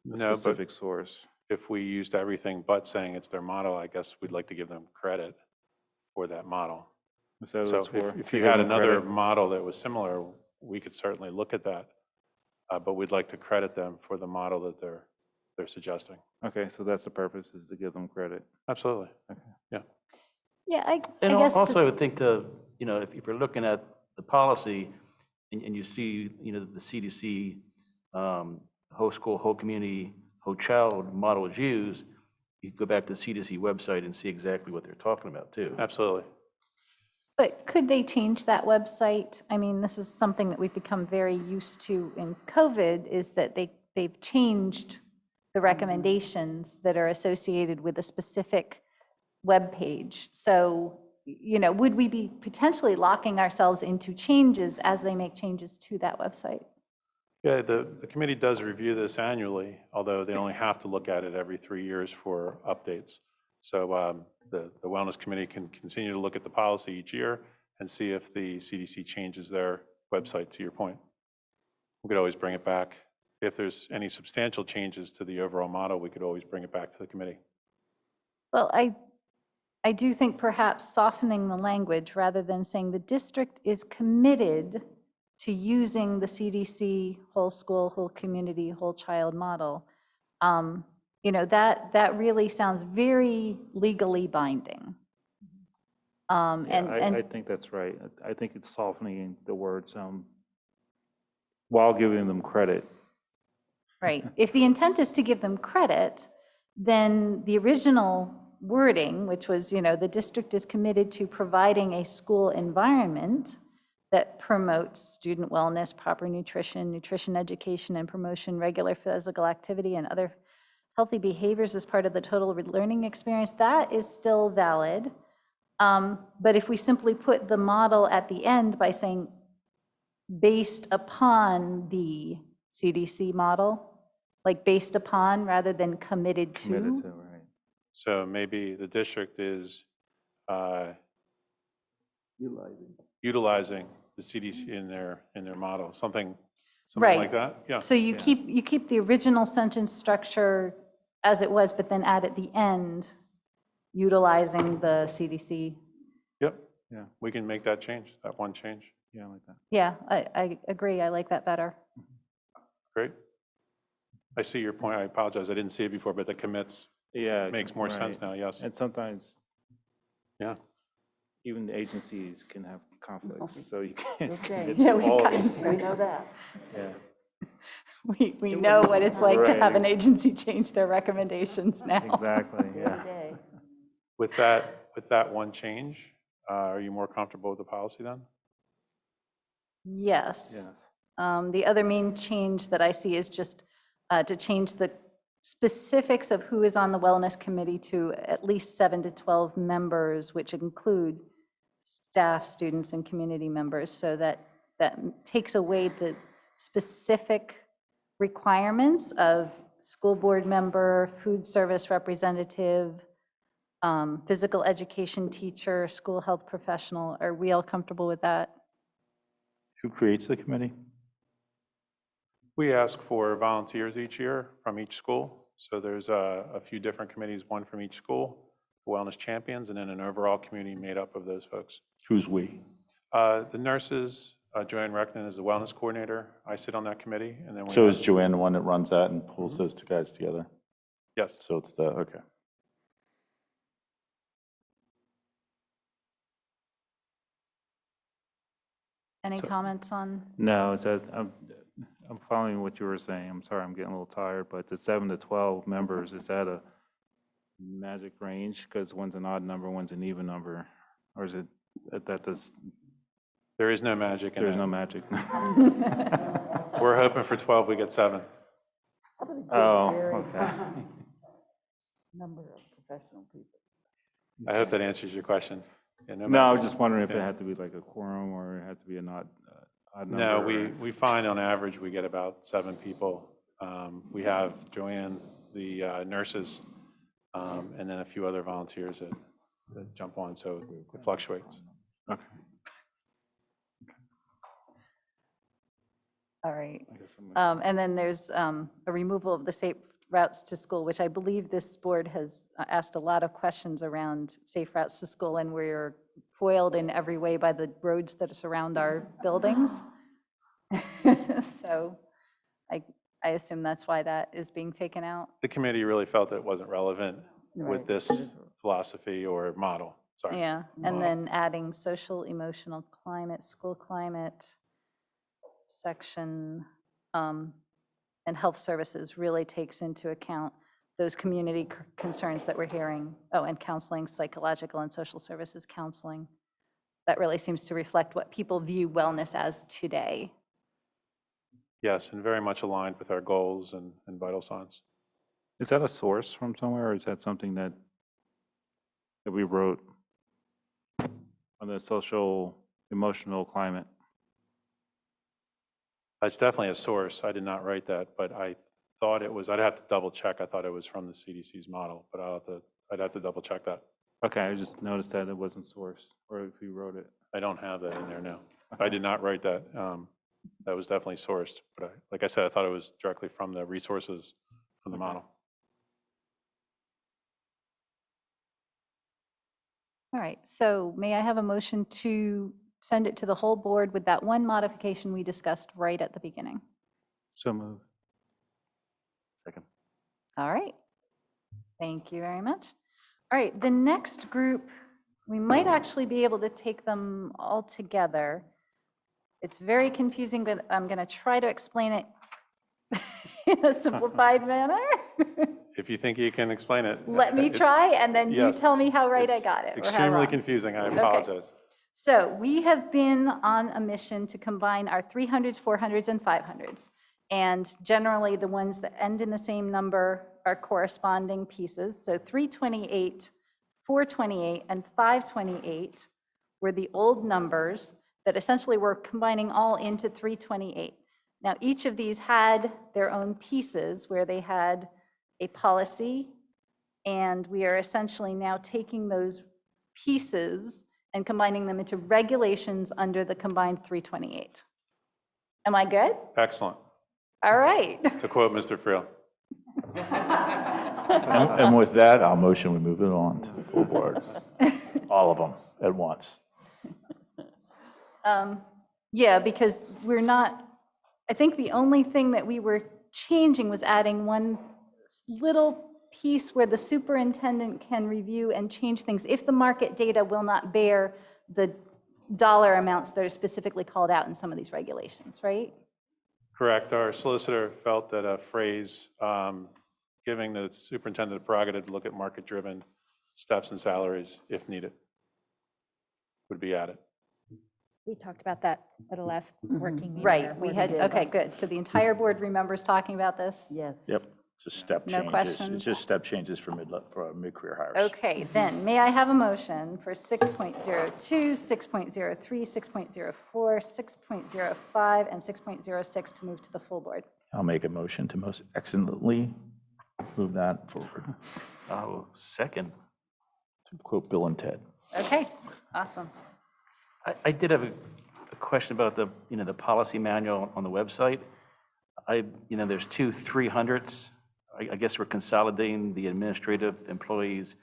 a No, but specific source? if we used everything but saying it's their model, I guess we'd like to give them credit for that model. So So that's where- if to you give had them another credit. model that was similar, we could certainly look at that. But we'd like to credit them for the model that they're suggesting. Okay, so that's the purpose, is to give them credit. Absolutely. Okay. Yeah. Yeah, I And guess. also, I would think if you're looking at the policy and you see, the CDC, whole school, whole community, whole child model is used, you go back to the CDC website and see exactly what they're talking about too. Absolutely. But could they change that website? I mean, this is something that we've become very used to in COVID, is that they've changed the recommendations that are associated with a specific web page. So, would we be potentially locking ourselves into changes as they make changes to that website? Yeah, the committee does review this annually, although they only have to look at it every 3 years for updates. So the Wellness Committee can continue to look at the policy each year and see if the CDC changes their website, to your point. We could always bring it back. If there's any substantial changes to the overall model, we could always bring it back to the committee. Well, I do think perhaps softening the language rather than saying the district is committed to using the CDC whole school, whole community, whole child model. That really sounds very legally binding. I think that's right. I think it's softening the words while giving them credit. Right. If the intent is to give them credit, then the original wording, which was, the district is committed to providing a school environment that promotes student wellness, proper nutrition education and promotion, regular physical activity, and other healthy behaviors as part of the total learning experience, that is still valid. But if we simply put the model at the end by saying, based upon the CDC model, like based upon rather than committed to. Committed to, right. So maybe the district is utilizing the CDC in their model, something like that? Yeah. So you keep the original sentence structure as it was, but then add at the end, utilizing the CDC. Yep, yeah, we can make that change, that one change. Yeah, I like that. Yeah, I agree. I like that better. Great. I see your point. I apologize. I didn't see it before, but the commits makes more sense now, yes. And sometimes Yeah. even the agencies can have conflicts, so you can't. Okay. get to all of them. We know that. Yeah. We know what it's like to have an agency change their recommendations now. Exactly, yeah. With that one change, are you more comfortable with the policy then? Yes. Yes. The other main change that I see is just to change the specifics of who is on the wellness committee to at least 7 to 12 members, which include staff, students, and community members, so that takes away the specific requirements of school board member, food service representative, physical education teacher, school health professional. Are we all comfortable with that? Who creates the committee? We ask for volunteers each year from each school. So there's a few different committees, one from each school, wellness champions, and then an overall community made up of those folks. Who's we? The nurses, Joanne Recknan is the wellness coordinator. I sit on that committee, and then we So have- is Joanne the one that runs that and pulls those two guys together? Yes. So it's okay. Any comments on? No, it's that, I'm following what you were saying. I'm sorry, I'm getting a little tired, but the 7 to 12 members, is that a magic range? Because one's an odd number, one's an even number, or is it, that does, There is no magic in it. there's no magic? We're hoping for 12, we get 7. Oh, okay. Number of professional people. I hope that answers your question. Yeah, No, I magic. was just wondering if it Yeah. had to be like a quorum or it had to be an odd number. No, or- we find on average, we get about 7 people. We have Joanne, the nurses, and then a few other volunteers that jump on, so it fluctuates. Okay. All right. I guess I'm- And then there's a removal of the safe routes to school, which I believe this board has asked a lot of questions around safe routes to school, and we're foiled in every way by the roads that surround our buildings. So I assume that's why that is being taken out. The committee really felt it wasn't relevant with Right. this philosophy or model, sorry. Yeah, and then adding social, emotional climate, school climate section, and health services really takes into account those community concerns that we're hearing. Oh, and counseling, psychological and social services counseling. That really seems to reflect what people view wellness as today. Yes, and very much aligned with our goals and vital signs. Is that a source from somewhere, or is that something that we wrote on the social, emotional climate? It's definitely a source. I did not write that, but I thought it was, I'd have to double check. I thought it was from the CDC's model, but I'd have to double check that. Okay, I just noticed that it wasn't sourced, or if you wrote it. I don't have that in there now. I did not write that. That was definitely sourced, but like I said, I thought it was directly from the resources from the model. All right, so may I have a motion to send it to the whole board with that one modification we discussed right at the beginning? So moved. Second. All right. Thank you very much. All right, the next group, we might actually be able to take them all together. It's very confusing, but I'm going to try to explain it in a simplified manner. If you think you can explain it. Let me it's- try, and then you yes, tell me how right I it's got it. or how Extremely wrong. confusing. I Okay. apologize. So we have been on a mission to combine our 300s, 400s, and 500s. And generally, the ones that end in the same number our corresponding pieces. So 328, 428, and 528 were the old numbers that essentially were combining all into 328. Now, each of these had their own pieces where they had a policy, and we are essentially now taking those pieces and combining them into regulations under the combined 328. Am I good? Excellent. All right. To quote Mr. Friel. And with that, I'll motion we move it on to the full board. All of them at once. Yeah, because we're not, I think the only thing that we were changing was adding one little piece where the superintendent can review and change things if the market data will not bear the dollar amounts that are specifically called out in some of these regulations, right? Correct. Our solicitor felt that a phrase giving the superintendent the prerogative to look at market-driven steps and salaries if needed would be added. We talked about that at a last working meeting. Right, we had, okay, good. So the entire board remembers talking about this? Yes. Yep, just step No changes. questions? It's just step changes for mid-career hires. Okay, then, may I have a motion for 6.02, 6.03, 6.04, 6.05, and 6.06 to move to the full board? I'll make a motion to most excellently move that forward. Oh, second. To quote Bill and Ted. Okay, awesome. I did have a question about the, the policy manual on the website. There's two 300s. I guess we're consolidating the administrative employees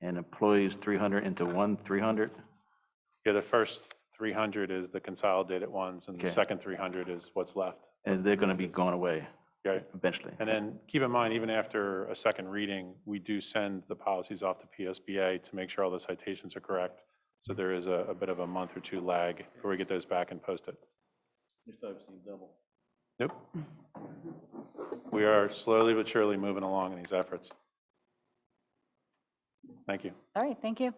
and employees 300 into one 300. Yeah, the first 300 is the consolidated ones, and the Okay. second 300 is what's left. And they're going to be going away Okay. eventually. And then keep in mind, even after a second reading, we do send the policies off to PSBA to make sure all the citations are correct. So there is a bit of a month or two lag before we get those back and post it. Nope. We are slowly but surely moving along in these efforts. Thank you. All right, thank you.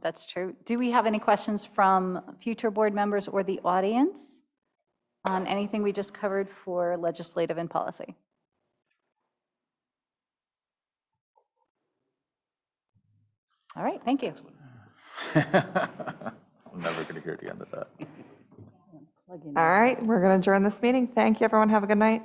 That's true. Do we have any questions from future board members or the audience on anything we just covered for legislative and policy? All right, thank you. I'm never going to hear the end of that. All right, we're going to adjourn this meeting. Thank you, everyone. Have a good night.